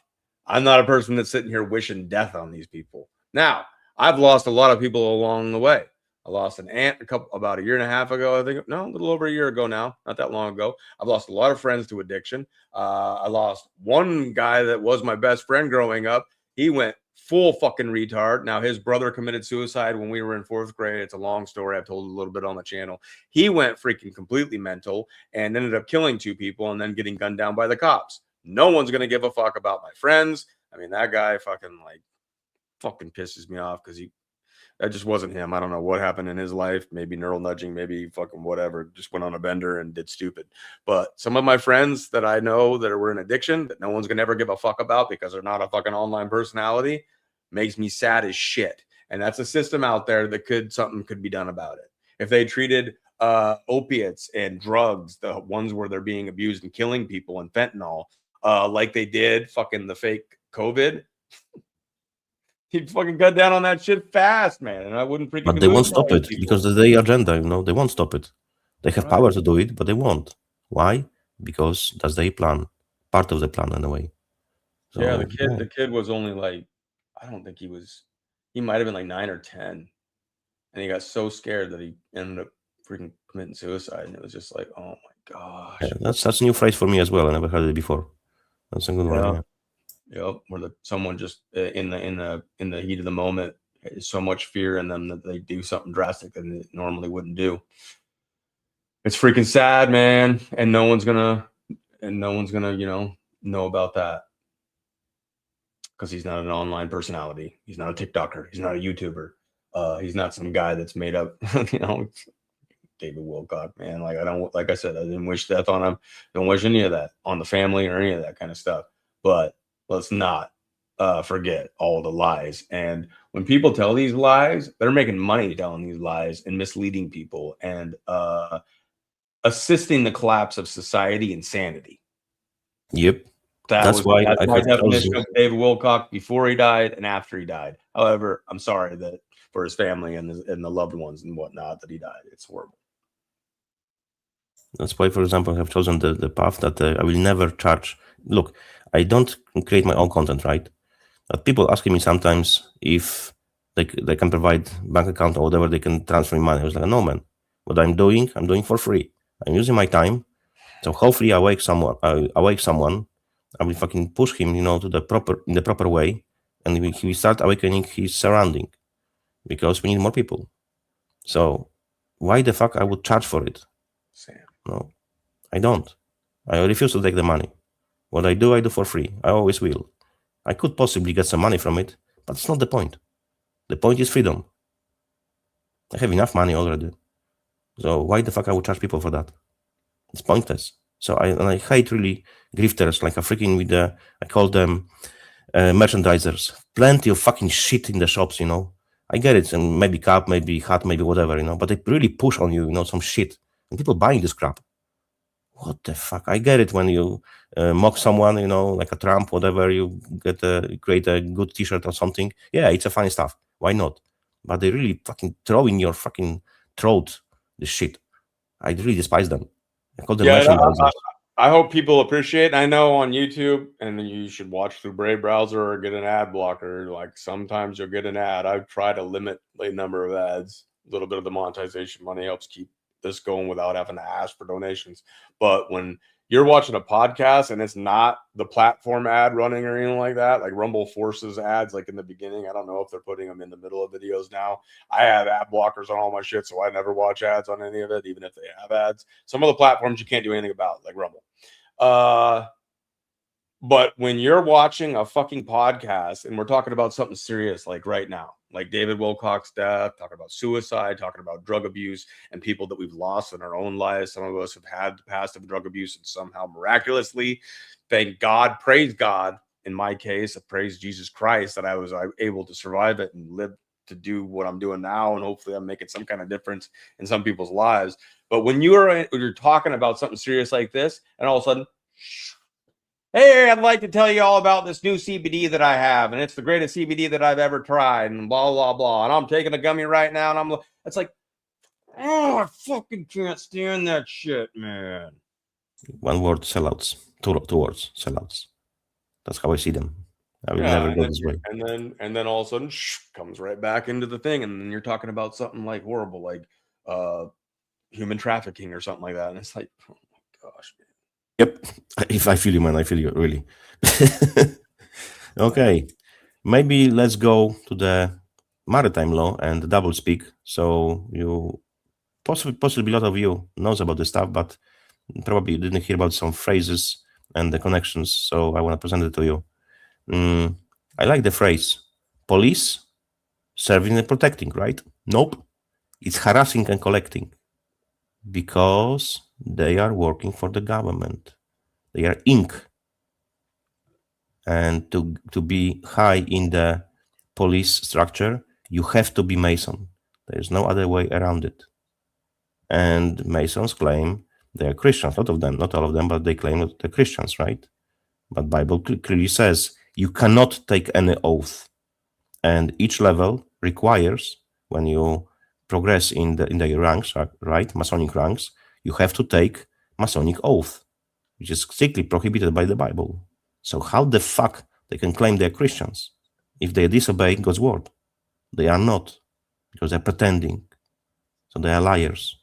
I'm not a person that's sitting here wishing death on these people. Now, I've lost a lot of people along the way. I lost an aunt about a year and a half ago. I think, no, a little over a year ago now, not that long ago. I've lost a lot of friends to addiction. I lost one guy that was my best friend growing up. He went full fucking retard. Now, his brother committed suicide when we were in 4th grade. It's a long story. I've told a little bit on the channel. He went freaking completely mental and ended up killing 2 people and then getting gunned down by the cops. No one's going to give a fuck about my friends. I mean, that guy fucking pisses me off because that just wasn't him. I don't know what happened in his life. Maybe neural nudging, maybe fucking whatever. Just went on a bender and did stupid. But some of my friends that I know that were in addiction that no one's going to ever give a fuck about because they're not a fucking online personality makes me sad as shit. And that's a system out there that something could be done about it. If they treated opiates and drugs, the ones where they're being abused and killing people, and fentanyl, like they did fucking the fake COVID, he'd fucking cut down on that shit fast, man. And I wouldn't freaking. But they won't stop it because of their agenda, you know, they won't stop it. They have power to do it, but they won't. Why? Because that's their plan, part of the plan in a way. So, yeah, the kid was only like, I don't think he might have been like 9 or 10. And he got so scared that he ended up freaking committing suicide. And it was just like, oh my gosh. Yeah, that's a new phrase for me as well. I never heard it before. That's a good one. Yeah. Yep, where someone just in the heat of the moment is so much fear in them that they do something drastic that they normally wouldn't do. It's freaking sad, man, and no one's gonna know about that because he's not an online personality. He's not a TikToker. He's not a YouTuber. He's not some guy that's made up. David Wilcock, man. Like I said, I didn't wish death on him. Don't wish any of that on the family or any of that kind of stuff. But let's not forget all the lies. And when people tell these lies, they're making money telling these lies and misleading people and assisting the collapse of society and sanity. Yep. That's why my definition of David Wilcock before he died and after he died. However, I'm sorry that for his family and the loved ones and whatnot that he died. It's horrible. That's why, for example, I have chosen the path that I will never charge. Look, I don't create my own content, right? But people asking me sometimes if they can provide bank account or whatever, they can transfer me money. I was like, no, man. What I'm doing for free. I'm using my time. So hopefully I wake someone. I will fucking push him, in the proper way, and he will start awakening his surrounding, because we need more people. So why the fuck I would charge for it? Sam. No, I don't. I refuse to take the money. What I do for free. I always will. I could possibly get some money from it, but it's not the point. The point is freedom. I have enough money already. So why the fuck I would charge people for that? It's pointless. So I hate really grifters, like a freaking I call them merchandisers. Plenty of fucking shit in the shops, I get it, and maybe cap, maybe hat, maybe whatever, but they really push on you, some shit. And people buying this crap. What the fuck? I get it when you mock someone, like a Trump, whatever, you create a good t-shirt or something. Yeah, it's a funny stuff. Why not? But they really fucking throw in your fucking throat this shit. I really despise them. I call them merchandisers. I hope people appreciate it. I know on YouTube, and you should watch through Brave browser or get an ad blocker. Like sometimes you'll get an ad. I try to limit the number of ads. A little bit of the monetization money helps keep this going without having to ask for donations. But when you're watching a podcast and it's not the platform ad running or anything like that, like Rumble forces ads like in the beginning. I don't know if they're putting them in the middle of videos now. I have ad blockers on all my shit, so I never watch ads on any of it, even if they have ads. Some of the platforms you can't do anything about, like Rumble. But when you're watching a fucking podcast and we're talking about something serious, like right now, like David Wilcock's death, talking about suicide, talking about drug abuse and people that we've lost in our own lives. Some of us have had the past of drug abuse and somehow miraculously, thank God, praise God. In my case, I praise Jesus Christ that I was able to survive it and live to do what I'm doing now. And hopefully I'm making some kind of difference in some people's lives. But when you're talking about something serious like this, and all of a sudden, hey, I'd like to tell you all about this new CBD that I have, and it's the greatest CBD that I've ever tried, and blah, blah, blah. And I'm taking a gummy right now, and it's like, oh, I fucking can't stand that shit, man. One word, sellouts. Two words, sellouts. That's how I see them. I will never go this way. And then all of a sudden, comes right back into the thing, and then you're talking about something like horrible, like human trafficking or something like that, and it's like, oh my gosh, man. Yep. If I feel you, man, I feel you, really. Okay. Maybe let's go to the maritime law and double speak. So you possibly a lot of you knows about this stuff, but probably didn't hear about some phrases and the connections. So I want to present it to you. I like the phrase police serving and protecting, right? Nope. It's harassing and collecting because they are working for the government. They are ink. And to be high in the police structure, you have to be Mason. There is no other way around it. And Masons claim they are Christians. A lot of them, not all of them, but they claim that they're Christians, right? But Bible clearly says you cannot take any oath. And each level requires, when you progress in the ranks, right, Masonic ranks, you have to take Masonic oath, which is strictly prohibited by the Bible. So how the fuck they can claim they're Christians if they disobey God's word? They are not, because they're pretending. So they are liars.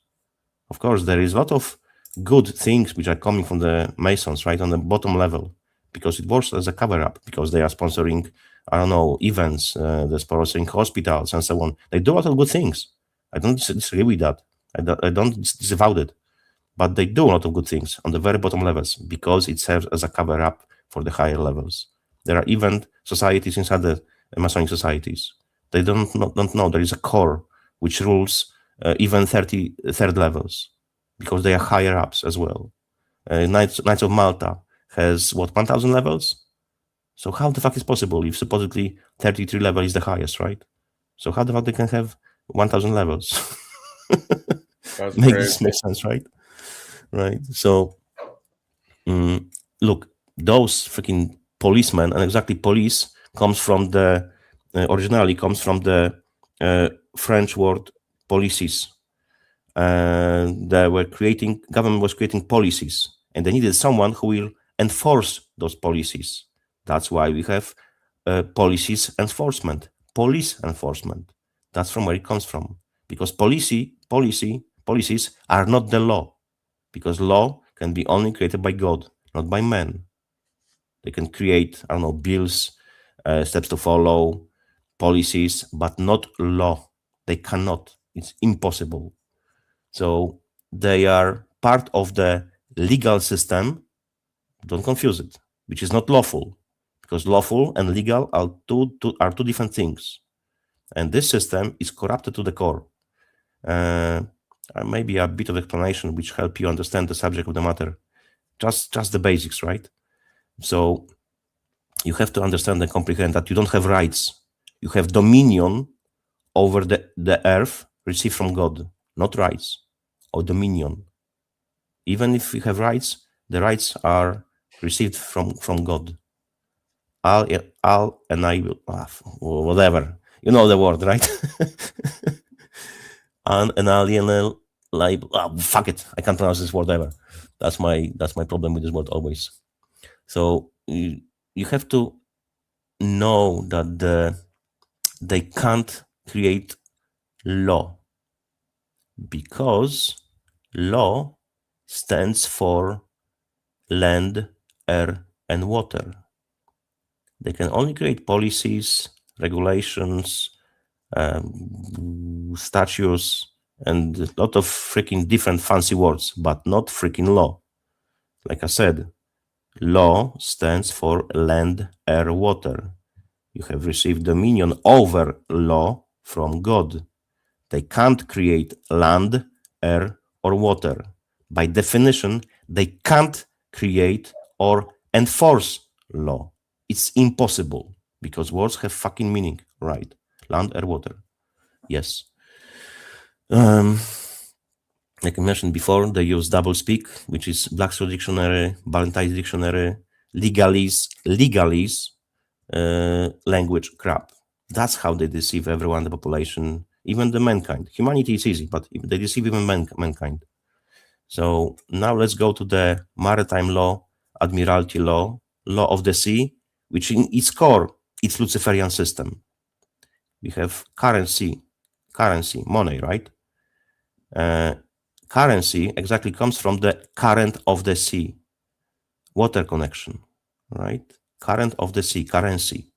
Of course, there is a lot of good things which are coming from the Masons, right, on the bottom level, because it works as a cover-up, because they are sponsoring, I don't know, events, they're sponsoring hospitals and so on. They do a lot of good things. I don't disagree with that. I don't disavow it. But they do a lot of good things on the very bottom levels because it serves as a cover-up for the higher levels. There are even societies inside the Masonic societies. They don't know there is a core which rules even third levels because they are higher ups as well. Knights of Malta has, 1,000 levels? So how the fuck is possible if supposedly 33 level is the highest, right? So how the fuck they can have 1,000 levels? Makes sense, right? Right. So, look, those freaking policemen, and exactly police comes from the, originally comes from the French word policies. Government was creating policies, and they needed someone who will enforce those policies. That's why we have policies enforcement, police enforcement. That's from where it comes from. Because policies are not the law. Because law can be only created by God, not by men. They can create, I don't know, bills, steps to follow, policies, but not law. They cannot. It's impossible. So they are part of the legal system. Don't confuse it, which is not lawful, because lawful and legal are two different things. And this system is corrupted to the core. Maybe a bit of explanation which help you understand the subject of the matter. Just the basics, right? So you have to understand and comprehend that you don't have rights. You have dominion over the earth received from God, not rights or dominion. Even if you have rights, the rights are received from God. I'll and I will, whatever. You know the word, right? Inalienable, fuck it, I can't pronounce this word ever. That's my problem with this word always. So you have to know that they can't create law, because law stands for land, air, and water. They can only create policies, regulations, statutes, and a lot of freaking different fancy words, but not freaking law. Like I said, law stands for land, air, water. You have received dominion over law from God. They can't create land, air, or water. By definition, they can't create or enforce law. It's impossible because words have fucking meaning, right? Land, air, water. Yes. Like I mentioned before, they use doublespeak, which is Black's Dictionary, Ballantyne's Dictionary, legalese, language crap. That's how they deceive everyone, the population, even the mankind. Humanity is easy, but they deceive even mankind. So now let's go to the maritime law, admiralty law, law of the sea, which in its core, it's Luciferian system. We have currency, money, right? Currency exactly comes from the current of the sea, water connection, right? Current of the sea, currency.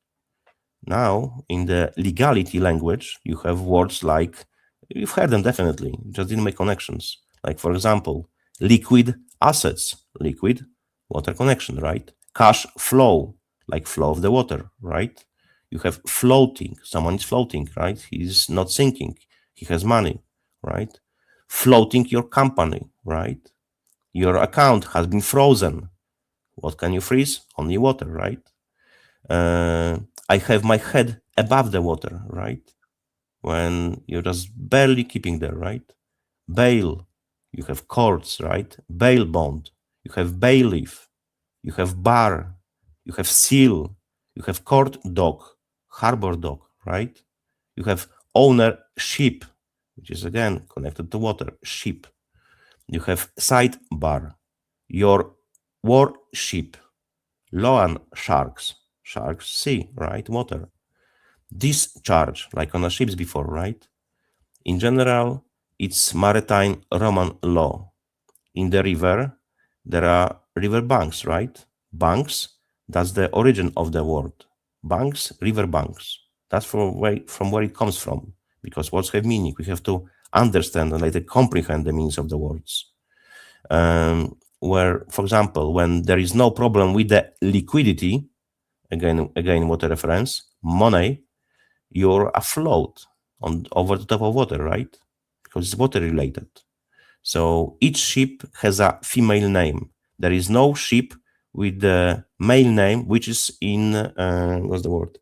Now, in the legality language, you have words like, you've heard them definitely, just didn't make connections. Like, for example, liquid assets, liquid water connection, right? Cash flow, like flow of the water, right? You have floating, someone is floating, right? He's not sinking, he has money, right? Floating your company, right? Your account has been frozen. What can you freeze? Only water, right? I have my head above the water, right? When you're just barely keeping there, right? Bail, you have courts, right? Bail bond, you have bailiff, you have bar, you have seal, you have court dog, harbor dog, right? You have ownership, which is again connected to water, ship. You have sidebar, your warship, loan sharks, sea, right? Water. Discharge, like on the ships before, right? In general, it's maritime Roman law. In the river, there are river banks, right? Banks, that's the origin of the word. Banks, river banks. That's from where it comes from. Because words have meaning. We have to understand and later comprehend the meanings of the words. Where, for example, when there is no problem with the liquidity, again, water reference, money, you're afloat over the top of water, right? Because it's water related. So each ship has a female name. There is no ship with the male name, which is in what's the word?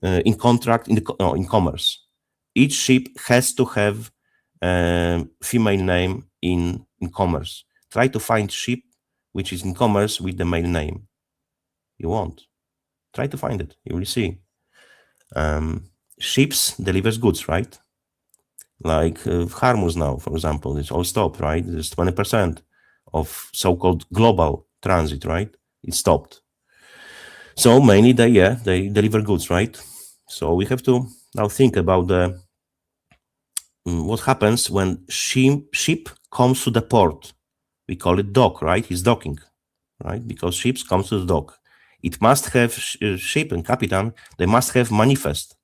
In contract in commerce. Each ship has to have female name in commerce. Try to find ship which is in commerce with the male name. You won't. Try to find it. You will see. Ships delivers goods, right? Like Hormuz now, for example, it's all stopped, right? There's 20% of so-called global transit, right? It's stopped. So mainly they deliver goods, right? So we have to now think about what happens when ship comes to the port. We call it dock, right? It's docking, right? Because ships comes to the dock. It must have ship and captain. They must have manifest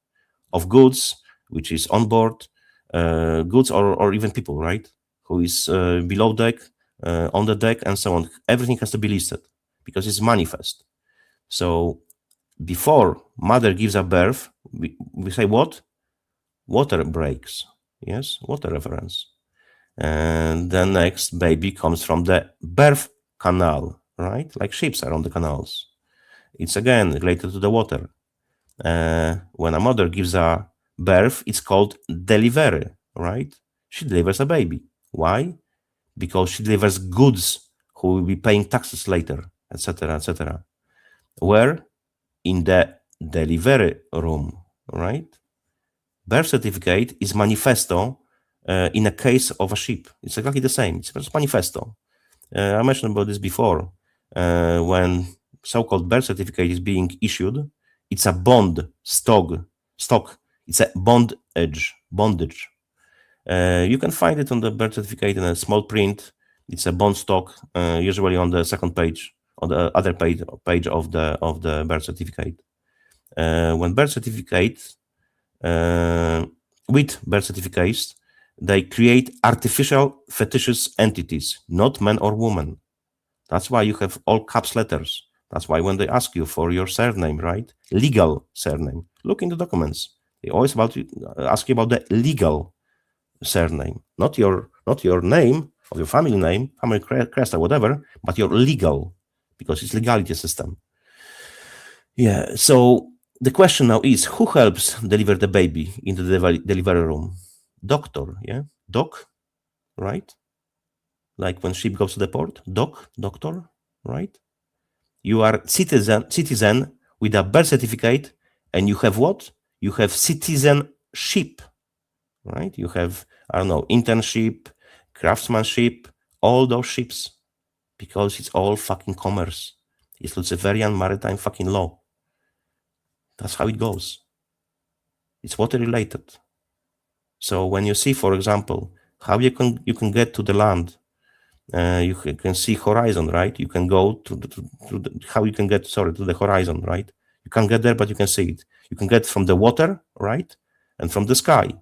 of goods, which is on board, goods or even people, right? Who is below deck, on the deck, and so on. Everything has to be listed because it's manifest. So before mother gives a birth, we say what? Water breaks. Yes, water reference. And the next baby comes from the birth canal, right? Like ships are on the canals. It's again related to the water. When a mother gives a birth, it's called delivery, right? She delivers a baby. Why? Because she delivers goods who will be paying taxes later, etc., etc. Where? In the delivery room, right? Birth certificate is manifesto in a case of a ship. It's exactly the same. It's just manifesto. I mentioned about this before. When so-called birth certificate is being issued, it's a bond stock. It's a bondage. You can find it on the birth certificate in a small print. It's a bond stock, usually on the second page or the other page of the birth certificate. When birth certificate, with birth certificates, they create artificial fetishes entities, not man or woman. That's why you have all caps letters. That's why when they ask you for your surname, right? Legal surname. Look in the documents. They always ask you about the legal surname, not your name or your family name, family crest or whatever, but your legal, because it's legality system. Yeah. So the question now is, who helps deliver the baby in the delivery room? Doctor. Yeah. Doc. Right. Like when ship goes to the port. Doctor. Right. You are citizen with a birth certificate, and you have what? You have citizenship, right? You have, I don't know, internship, craftsmanship, all those ships, because it's all fucking commerce. It's Luciferian maritime fucking law. That's how it goes. It's water related. So when you see, for example, how you can get to the land, you can see horizon, right? You can go to how you can get, to the horizon, right? You can't get there, but you can see it. You can get from the water, right? And from the sky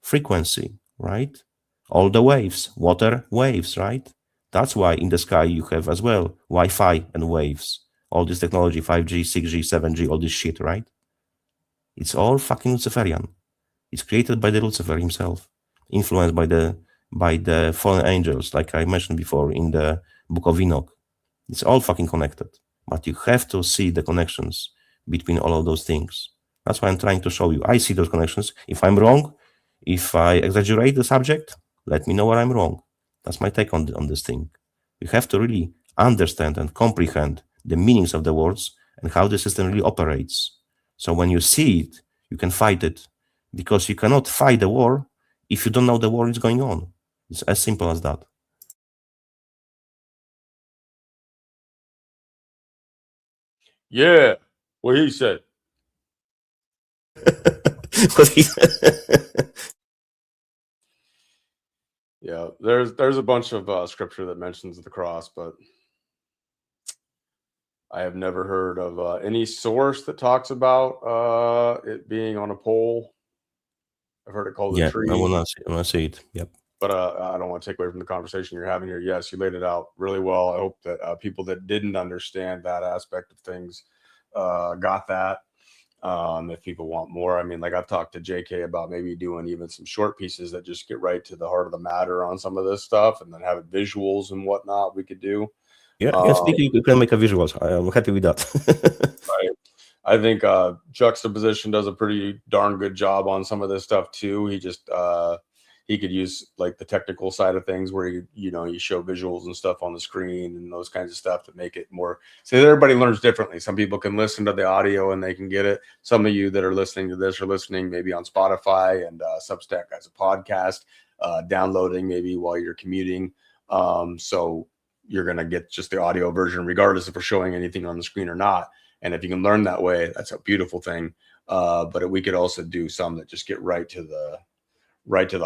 frequency, right? All the waves, water waves, right? That's why in the sky you have as well Wi-Fi and waves, all this technology, 5G, 6G, 7G, all this shit, right? It's all fucking Luciferian. It's created by the Lucifer himself, influenced by the fallen angels, like I mentioned before in the book of Enoch. It's all fucking connected, but you have to see the connections between all of those things. That's why I'm trying to show you. I see those connections. If I'm wrong, if I exaggerate the subject, let me know where I'm wrong. That's my take on this thing. You have to really understand and comprehend the meanings of the words and how the system really operates. So when you see it, you can fight it, because you cannot fight the war if you don't know the war is going on. It's as simple as that. Yeah, what he said. Yeah, there's a bunch of scripture that mentions the cross, but I have never heard of any source that talks about it being on a pole. I've heard it called a Yeah, tree. I wanna see it. Yep. But I don't want to take away from the conversation you're having here. Yes, you laid it out really well. I hope that people that didn't understand that aspect of things got that. If people want more, I mean, like I've talked to JK about maybe doing even some short pieces that just get right to the heart of the matter on some of this stuff, and then having visuals and whatnot we could do. Yeah, yes, you can make a visuals. I'm happy with that. Right. I think Juxtaposition does a pretty darn good job on some of this stuff too. He could use like the technical side of things where you show visuals and stuff on the screen and those kinds of stuff to make it more, so that everybody learns differently. Some people can listen to the audio and they can get it. Some of you that are listening to this are listening maybe on Spotify and Substack as a podcast, downloading maybe while you're commuting. So you're going to get just the audio version regardless if we're showing anything on the screen or not. And if you can learn that way, that's a beautiful thing. But we could also do some that just get right to the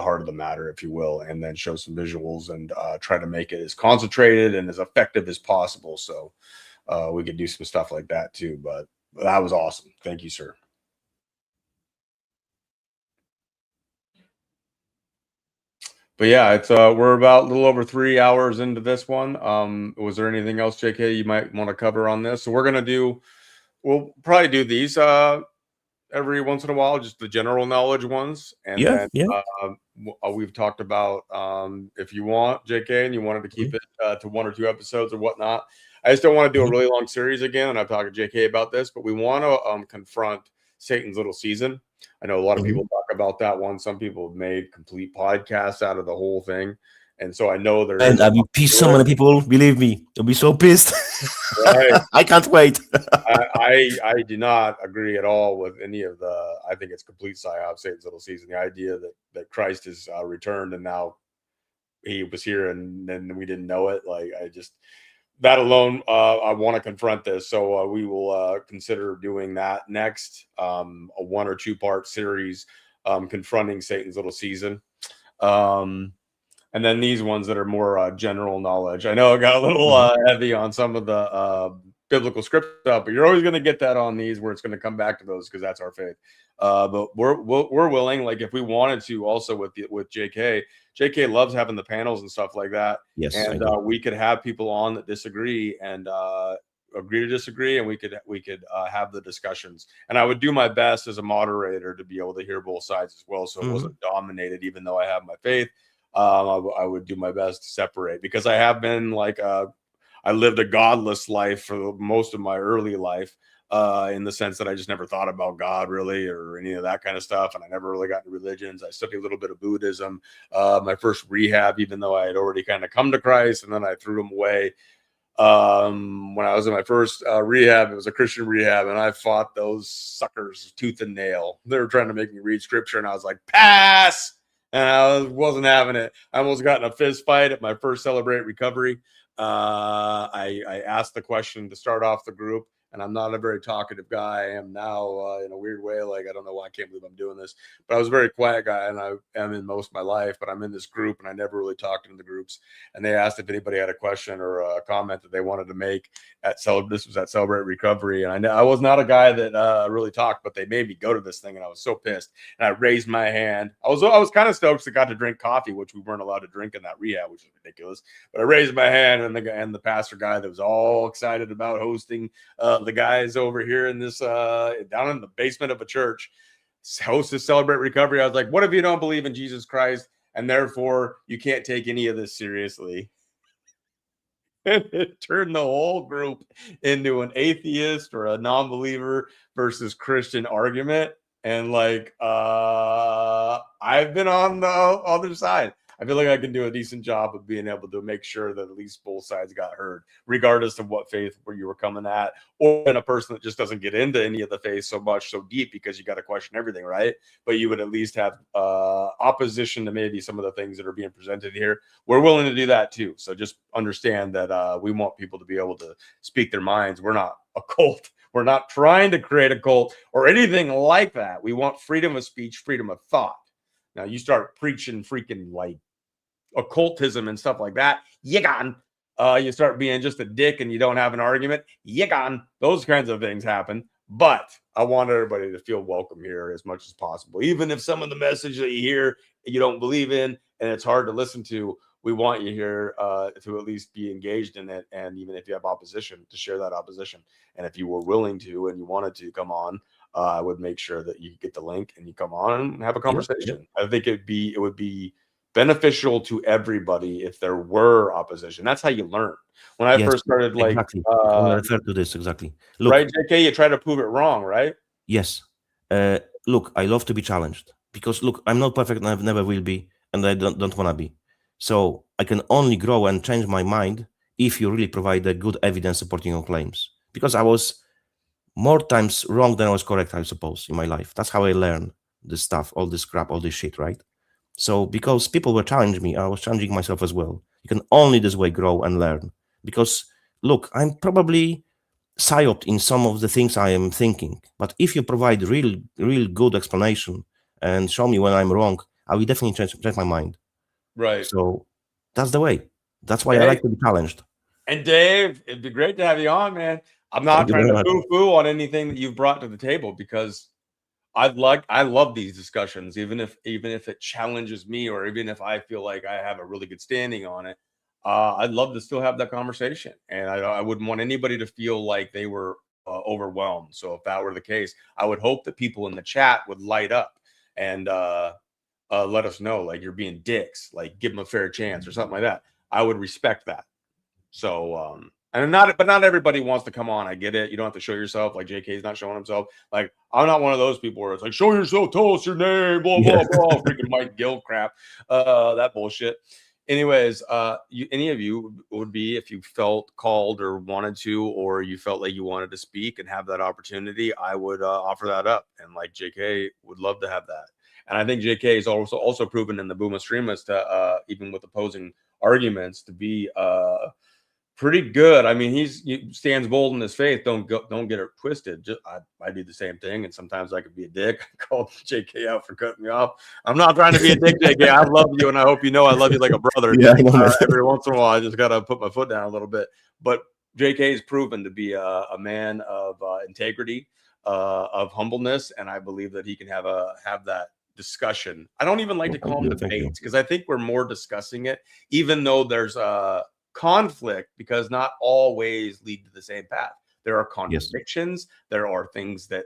heart of the matter, if you will, and then show some visuals and try to make it as concentrated and as effective as possible. So we could do some stuff like that too. But that was awesome. Thank you, sir. But yeah, it's we're about a little over 3 hours into this one. Was there anything else, JK, you might want to cover on this? So we'll probably do these every once in a while, just the general knowledge ones. And Yeah. we've talked about if you want, JK, and you wanted to keep it to 1 or 2 episodes or whatnot. I just don't want to do a really long series again. And I've talked to JK about this, but we want to confront Satan's little season. I know a lot of people talk about that one. Some people have made complete podcasts out of the whole thing. And so I know there is. And I'll be pissed. So many people, believe me, they'll be so pissed. Right. I can't wait. I do not agree at all with any of I think it's complete psyop, Satan's little season. The idea that Christ has returned and now he was here and then we didn't know it. Like that alone, I want to confront this. So we will consider doing that next, a 1 or 2 part series confronting Satan's little season. And then these ones that are more general knowledge. I know I got a little heavy on some of the biblical script stuff, but you're always going to get that on these where it's going to come back to those because that's our faith. But we're willing, like if we wanted to, also with JK loves having the panels and stuff like that. Yes, and we could have people on that disagree and agree to disagree, and we could have the discussions. And I would do my best as a moderator to be able to hear both sides as well, so it wasn't dominated. Even though I have my faith, I would do my best to separate, because I have been like I lived a godless life for most of my early life, in the sense that I just never thought about God really or any of that kind of stuff. And I never really got into religions. I studied a little bit of Buddhism. My first rehab, even though I had already kind of come to Christ, and then I threw them away. When I was in my first rehab, it was a Christian rehab, and I fought those suckers tooth and nail. They were trying to make me read scripture, and I was like, pass! And I wasn't having it. I almost got in a fist fight at my first Celebrate Recovery. I asked the question to start off the group, and I'm not a very talkative guy. I am now in a weird way. Like, I don't know why I can't believe I'm doing this, but I was a very quiet guy, and I am in most of my life, but I'm in this group, and I never really talked in the groups. And they asked if anybody had a question or a comment that they wanted to make this was at Celebrate Recovery. And I was not a guy that really talked, but they made me go to this thing, and I was so pissed. And I raised my hand. I was kind of stoked that I got to drink coffee, which we weren't allowed to drink in that rehab, which is ridiculous. But I raised my hand, and the pastor guy that was all excited about hosting the guys over here in this down in the basement of a church host to Celebrate Recovery. I was like, what if you don't believe in Jesus Christ, and therefore you can't take any of this seriously? And it turned the whole group into an atheist or a non-believer versus Christian argument. And like I've been on the other side. I feel like I can do a decent job of being able to make sure that at least both sides got heard, regardless of what faith where you were coming at, or in a person that just doesn't get into any of the faith so deep, because you got to question everything, right? But you would at least have opposition to maybe some of the things that are being presented here. We're willing to do that too. So just understand that we want people to be able to speak their minds. We're not a cult. We're not trying to create a cult or anything like that. We want freedom of speech, freedom of thought. Now you start preaching freaking like occultism and stuff like that, you gone. You start being just a dick and you don't have an argument, you gone. Those kinds of things happen. But I want everybody to feel welcome here as much as possible. Even if some of the message that you hear you don't believe in and it's hard to listen to, we want you here to at least be engaged in it. And even if you have opposition, to share that opposition. And if you were willing to and you wanted to come on, I would make sure that you get the link and you come on and have a conversation. I think it would be beneficial to everybody if there were opposition. That's how you learn. When I first started, like, exactly. I refer to this exactly. Look, right, JK, you try to prove it wrong, right? Yes. Look, I love to be challenged, because look, I'm not perfect, and I never will be, and I don't want to be. So I can only grow and change my mind if you really provide a good evidence supporting your claims. Because I was more times wrong than I was correct, I suppose, in my life. That's how I learned this stuff, all this crap, all this shit, right? So because people were challenging me, I was challenging myself as well. You can only this way grow and learn. Because look, I'm probably psyoped in some of the things I am thinking. But if you provide real good explanation and show me when I'm wrong, I will definitely change my mind. Right. So that's the way. That's why I like to be challenged. And Dave, it'd be great to have you on, man. I'm not trying to poo-poo on anything that you've brought to the table, because I love these discussions, even if it challenges me, or even if I feel like I have a really good standing on it. I'd love to still have that conversation, and I wouldn't want anybody to feel like they were overwhelmed. So if that were the case, I would hope that people in the chat would light up and let us know, like, you're being dicks, like give them a fair chance or something like that. I would respect that. So and not everybody wants to come on. I get it. You don't have to show yourself. Like JK's not showing himself. Like, I'm not one of those people where it's like, show yourself, tell us your name, blah, blah, blah, freaking Mike Gill crap. That bullshit. Anyways, any of you would be, if you felt called or wanted to, or you felt like you wanted to speak and have that opportunity, I would offer that up. And like JK would love to have that. And I think JK is also proven in the Booma Streamers to even with opposing arguments to be Pretty good. I mean, he stands bold in his faith. Don't get it twisted. I do the same thing, and sometimes I could be a dick. I called JK out for cutting me off. I'm not trying to be a dick, JK. I love you, and I hope you know I love you like a brother. Yeah, I know. Every once in a while, I just gotta put my foot down a little bit. But JK is proven to be a man of integrity, of humbleness, and I believe that he can have that discussion. I don't even like to call them debates because I think we're more discussing it, even though there's conflict, because not all ways lead to the same path. There are contradictions. Yes. There are things that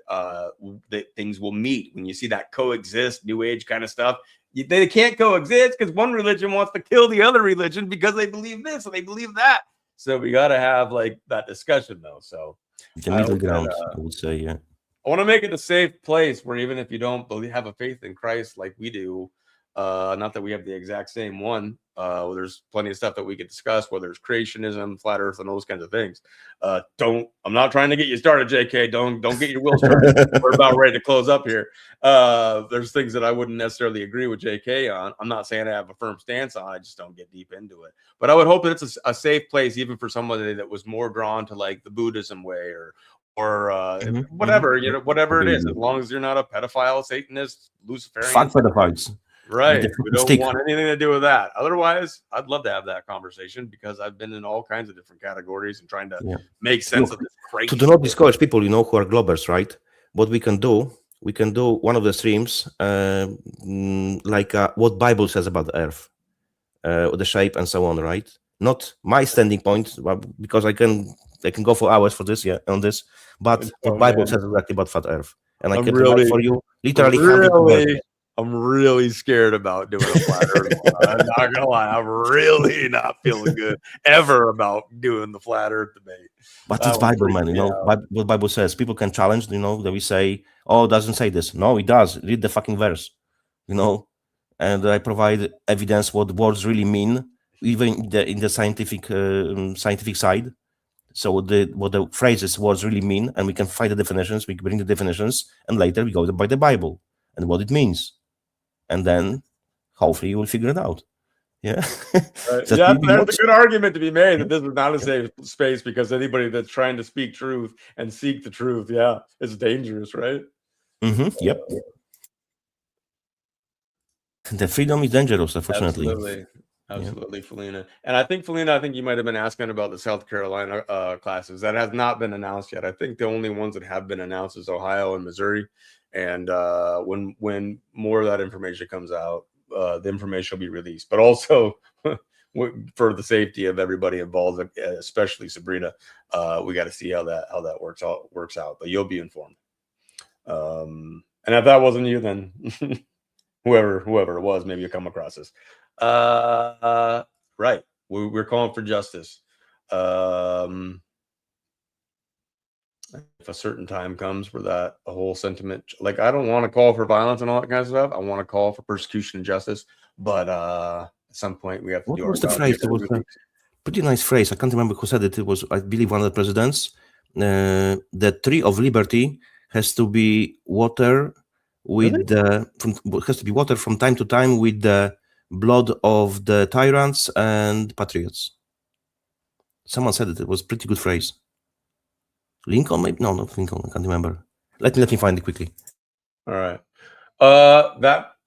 things will meet. When you see that coexist, new age kind of stuff, they can't coexist because one religion wants to kill the other religion because they believe this and they believe that. So we got to have like that discussion though. So the middle ground, I would say, yeah. I want to make it a safe place where even if you don't have a faith in Christ like we do, not that we have the exact same one, there's plenty of stuff that we could discuss, whether it's creationism, flat earth, and those kinds of things. I'm not trying to get you started, JK. Don't get your wheels started. We're about ready to close up here. There's things that I wouldn't necessarily agree with JK on. I'm not saying I have a firm stance on. I just don't get deep into it. But I would hope that it's a safe place, even for somebody that was more drawn to like the Buddhism way or whatever, you know, whatever it is, as long as you're not a pedophile, Satanist, Luciferian. Fuck pedophiles. Right. We don't want anything to do with that. Otherwise, I'd love to have that conversation because I've been in all kinds of different categories and trying to make sense of this crazy. To not discourage people, you know, who are globbers, right? What we can do one of the streams, what Bible says about the earth, the shape and so on, right? Not my standing point, because I can go for hours for this, on this, but what Bible says exactly about flat earth. And I can provide for you literally. I'm really scared about doing a flat earth. I'm not gonna lie, I'm really not feeling good ever about doing the flat earth debate. But it's Bible, man. You know what Bible says. People can challenge. You know that we say, "Oh, it doesn't say this." No, it does. Read the fucking verse. You know, and I provide evidence what words really mean, even in the scientific side. So what the phrases words really mean, and we can find the definitions. We bring the definitions, and later we go by the Bible and what it means. And then hopefully you will figure it out. Yeah. Right. Yeah, there's a good argument to be made that this is not a safe space because anybody that's trying to speak truth and seek the truth, it's dangerous, right? Yep. The freedom is dangerous, unfortunately. Absolutely, Felina. And I think, Felina, you might have been asking about the South Carolina classes. That has not been announced yet. I think the only ones that have been announced is Ohio and Missouri. And when more of that information comes out, the information will be released. But also, for the safety of everybody involved, especially Sabrina, we got to see how that works out. But you'll be informed. And if that wasn't you, then whoever it was, maybe you come across this. Right. We're calling for justice. If a certain time comes where that a whole sentiment, like I don't want to call for violence and all that kind of stuff. I want to call for persecution and justice. But at some point we have to what do was the phrase? It was a pretty nice phrase. I can't remember who said it. It was, I believe, one of the presidents. The tree of liberty has to be water with has to be water from time to time with the blood of the tyrants and patriots. Someone said it. It was a pretty good phrase. Lincoln, maybe? No, not Lincoln. I can't remember. Let me find it quickly. All right.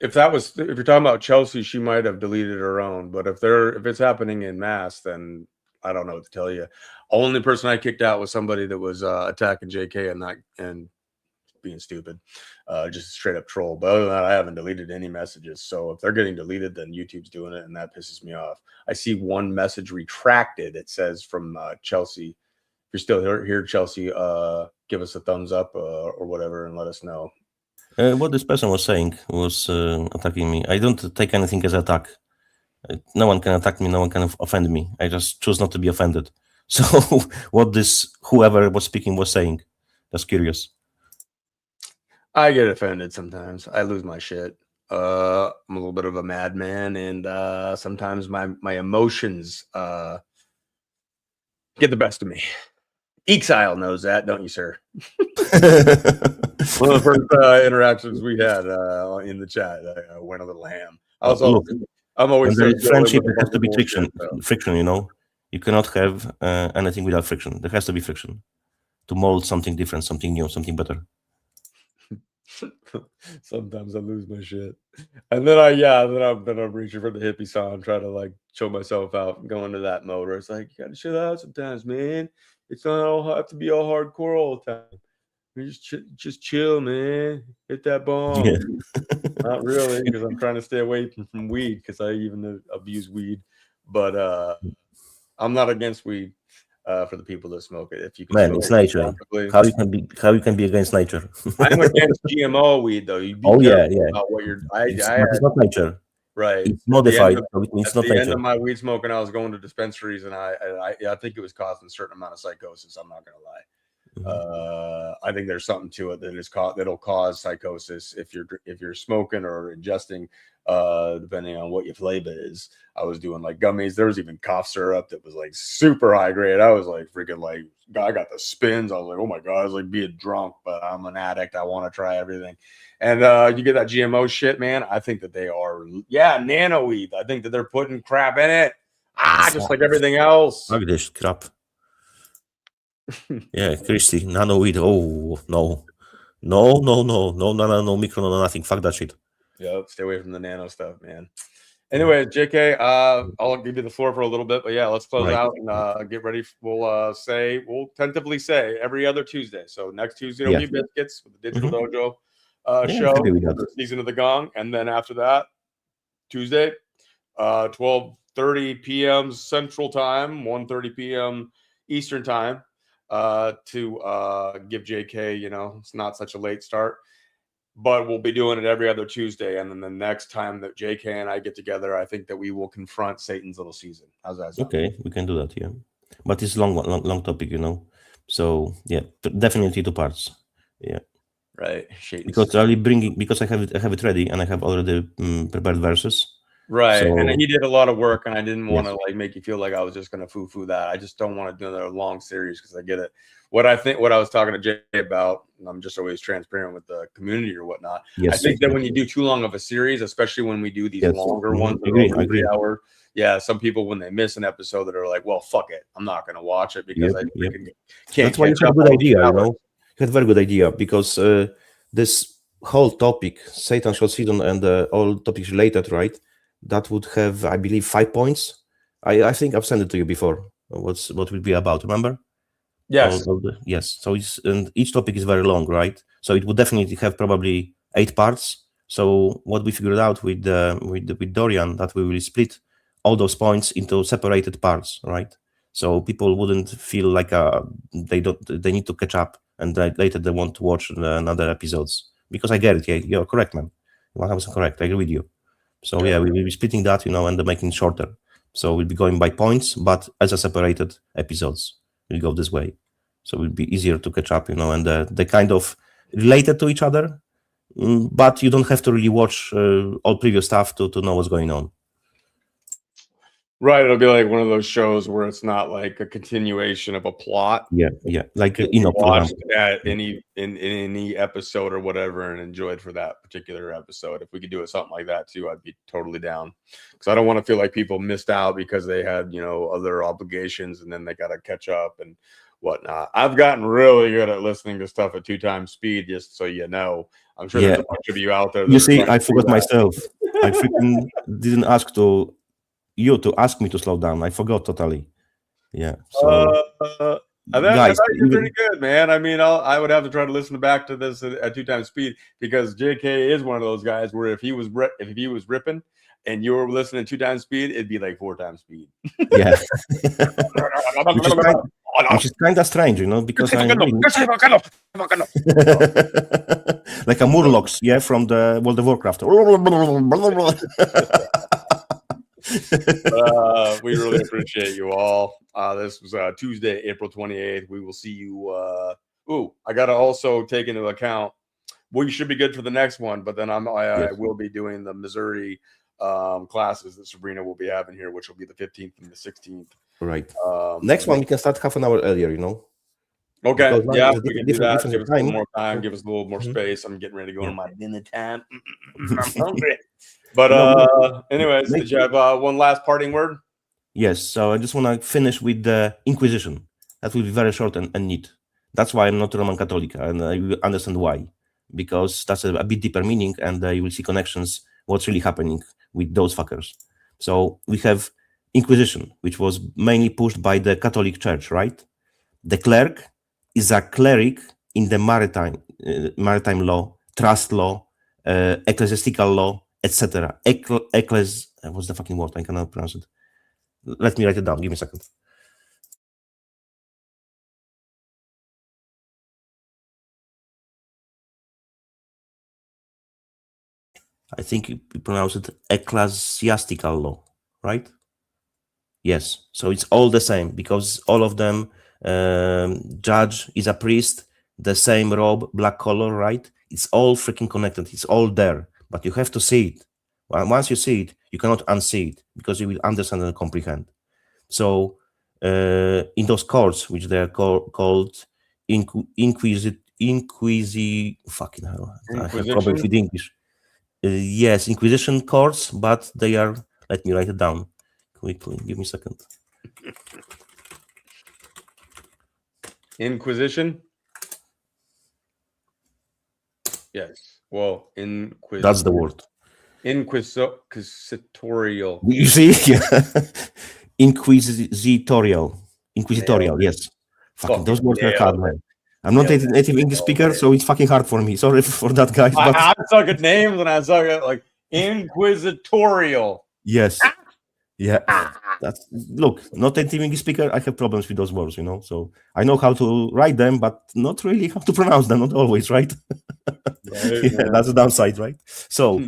If you're talking about Chelsea, she might have deleted her own. But if it's happening in mass, then I don't know what to tell you. Only person I kicked out was somebody that was attacking JK and being stupid, just a straight up troll. But other than that, I haven't deleted any messages. So if they're getting deleted, then YouTube's doing it, and that pisses me off. I see one message retracted. It says from Chelsea. If you're still here, Chelsea, give us a thumbs up or whatever and let us know. What this person was saying was attacking me. I don't take anything as an attack. No one can attack me. No one can offend me. I just choose not to be offended. So what whoever was speaking was saying, just curious. I get offended sometimes. I lose my shit. I'm a little bit of a madman, and sometimes my emotions get the best of me. Exile knows that, don't you, sir? One of the first interactions we had in the chat, I went a little ham. I'm always friendship has to be friction, you know. You cannot have anything without friction. There has to be friction to mold something different, something new, something better. Sometimes I lose my shit, and then I'm reaching for the hippie song, trying to like show myself out and go into that mode where it's like, you gotta chill out sometimes, man. It's not all have to be all hardcore all the time. You just chill, man. Hit that bomb. Yeah. Not really, because I'm trying to stay away from weed, because I even abuse weed. But I'm not against weed for the people that smoke it. If you can, Man, it's nature. How you can be against nature? I'm against GMO weed, though. You be Oh yeah, careful about what you're. It's not nature. Right. It's modified. At the end of my weed smoking, I was going to dispensaries, and I think it was causing a certain amount of psychosis. I'm not gonna lie. I think there's something to it that'll cause psychosis if you're smoking or ingesting, depending on what your flavor is. I was doing like gummies. There was even cough syrup that was like super high grade. I was like freaking like, I got the spins. I was like, oh my god, I was like being drunk, but I'm an addict. I want to try everything. And you get that GMO shit, man. I think that they are, nano weed. I think that they're putting crap in it. Just like everything else. Like this crap. Yeah, Christy, nano weed. Oh no, micro, no nothing. Fuck that shit. Yep, stay away from the nano stuff, man. Anyway, JK, I'll give you the floor for a little bit, but yeah, let's close out and get ready. We'll tentatively say every other Tuesday. So next Tuesday will be Biscuits with the Digital Dojo show, the Season of the Gong, and then after that, Tuesday, 12:30 p.m. Central Time, 1:30 p.m. Eastern Time, to give JK, it's not such a late start. But we'll be doing it every other Tuesday. And then the next time that JK and I get together, I think that we will confront Satan's little season. How's that sound? Okay, we can do that, yeah. But it's long topic, So, yeah, definitely 2 parts. Yeah. Right. Because I have it ready and I have already prepared verses. Right. So, and he did a lot of work, and I didn't want to make you feel like I was just going to foo-foo that. I just don't want to do another long series because I get it. What I was talking to Jay about, and I'm just always transparent with the community or whatnot. Yes. I think that when you do too long of a series, especially when we do these longer ones, over 3 hours, some people, when they miss an episode, that are like, well, fuck it, I'm not going to watch it because I can't. That's why you have a good idea, You had a very good idea because this whole topic, Satan short season, and all topics related, right? That would have, I believe, 5 points. I think I've sent it to you before. What will be about? Remember? Yes. Yes. So and each topic is very long, right? So it would definitely have probably 8 parts. So what we figured out with Dorian, that we will split all those points into separated parts, right? So people wouldn't feel like they need to catch up and later they want to watch another episodes. Because I get it. Yeah, you're correct, man. 100% correct. I agree with you. So yeah, we will be splitting that, and making shorter. So we'll be going by points, but as a separated episodes. We'll go this way. So it will be easier to catch up, and they kind of related to each other, but you don't have to really watch all previous stuff to know what's going on. Right, it'll be like one of those shows where it's not like a continuation of a plot. Yeah, like watched at in any episode or whatever and enjoyed for that particular episode. If we could do it something like that too, I'd be totally down. Because I don't want to feel like people missed out because they had other obligations and then they got to catch up and whatnot. I've gotten really good at listening to stuff at 2 times speed, just so you know. I'm sure there's a bunch of you out there. You see, I forgot myself. I freaking didn't ask you to ask me to slow down. I forgot totally. Yeah. So guys, you're pretty good, man. I mean, I would have to try to listen back to this at 2 times speed because JK is one of those guys where if he was ripping and you were listening 2 times speed, it'd be like 4 times speed. Yeah. Which is kind of strange, because I'm like a Murlocs, from the World of Warcraft. We really appreciate you all. This was Tuesday, April 28th. We will see you. I got to also take into account. We should be good for the next one, but then I will be doing the Missouri classes that Sabrina will be having here, which will be the 15th and the 16th. Right. Next one we can start half an hour earlier. Okay. Yeah, we can do that. Give us a little more time. Give us a little more space. I'm getting ready to go on my dinner time. I'm hungry. But anyways, did you have one last parting word? Yes, so I just want to finish with the Inquisition. That will be very short and neat. That's why I'm not Roman Catholic, and I will understand why. Because that's a bit deeper meaning, and you will see connections, what's really happening with those fuckers. So we have Inquisition, which was mainly pushed by the Catholic Church, right? The clerk is a cleric in the maritime law, trust law, ecclesiastical law, etc. What's the fucking word? I cannot pronounce it. Let me write it down. Give me a second. I think you pronounce it ecclesiastical law, right? Yes. So it's all the same because all of them, judge is a priest, the same robe, black color, right? It's all freaking connected. It's all there, but you have to see it. Once you see it, you cannot unsee it because you will understand and comprehend. So in those courts, which they are called fucking hell, I have problems with English. Yes, Inquisition courts, but they are, let me write it down quickly. Give me a second. Inquisition? Yes. Well, Inquisition. That's the word. Inquisitorial. You see? Inquisitorial. Yes. Fucking those words are hard, man. I'm not a native English speaker, so it's fucking hard for me. Sorry for that, guys. But I suck at names and I suck at like inquisitorial. Yes. Yeah. That's look, not native English speaker. I have problems with those words, you know. So I know how to write them, but not really how to pronounce them. Not always, right? That's the downside, right? So,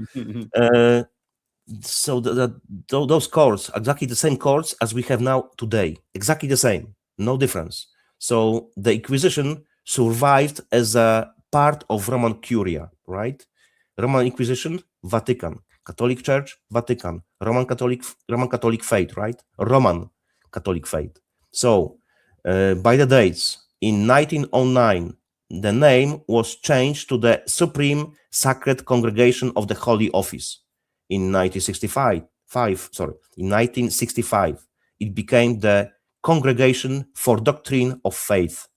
those courts, exactly the same courts as we have now today, exactly the same, no difference. So the Inquisition survived as a part of Roman Curia, right? Roman Inquisition, Vatican, Catholic Church, Vatican, Roman Catholic faith, right? Roman Catholic faith. So by the dates, in 1909, the name was changed to the Supreme Sacred Congregation of the Holy Office. In 1965, it became the Congregation for Doctrine of Faith.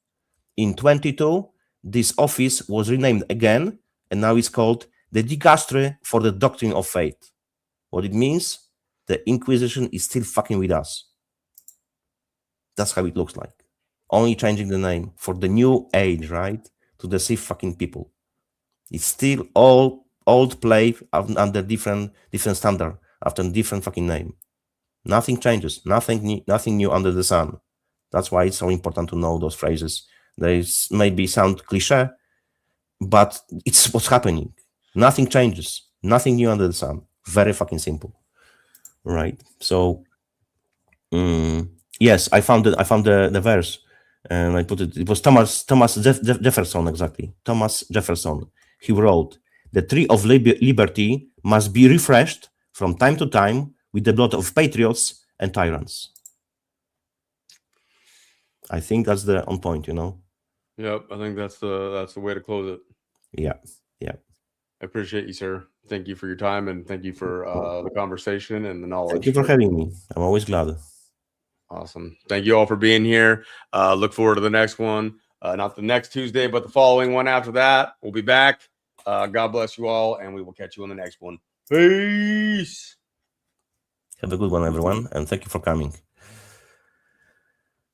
In 22, this office was renamed again, and now it's called the Dicastery for the Doctrine of Faith. What it means? The Inquisition is still fucking with us. That's how it looks like. Only changing the name for the new age, right? To deceive fucking people. It's still all old play under different standard, after different fucking name. Nothing changes. Nothing new under the sun. That's why it's so important to know those phrases. They maybe sound cliche, but it's what's happening. Nothing changes. Nothing new under the sun. Very fucking simple, right? So, yes, I found the verse, and I put it. It was Thomas Jefferson, exactly. Thomas Jefferson. He wrote, "The tree of liberty must be refreshed from time to time with the blood of patriots and tyrants." I think that's the on point, you know. Yep, I think that's the way to close it. Yeah. I appreciate you, sir. Thank you for your time and thank you for the conversation and the knowledge. Thank you for having me. I'm always glad. Awesome. Thank you all for being here. Look forward to the next one. Not the next Tuesday, but the following one after that. We'll be back. God bless you all, and we will catch you on the next one. Peace. Have a good one, everyone, and thank you for coming.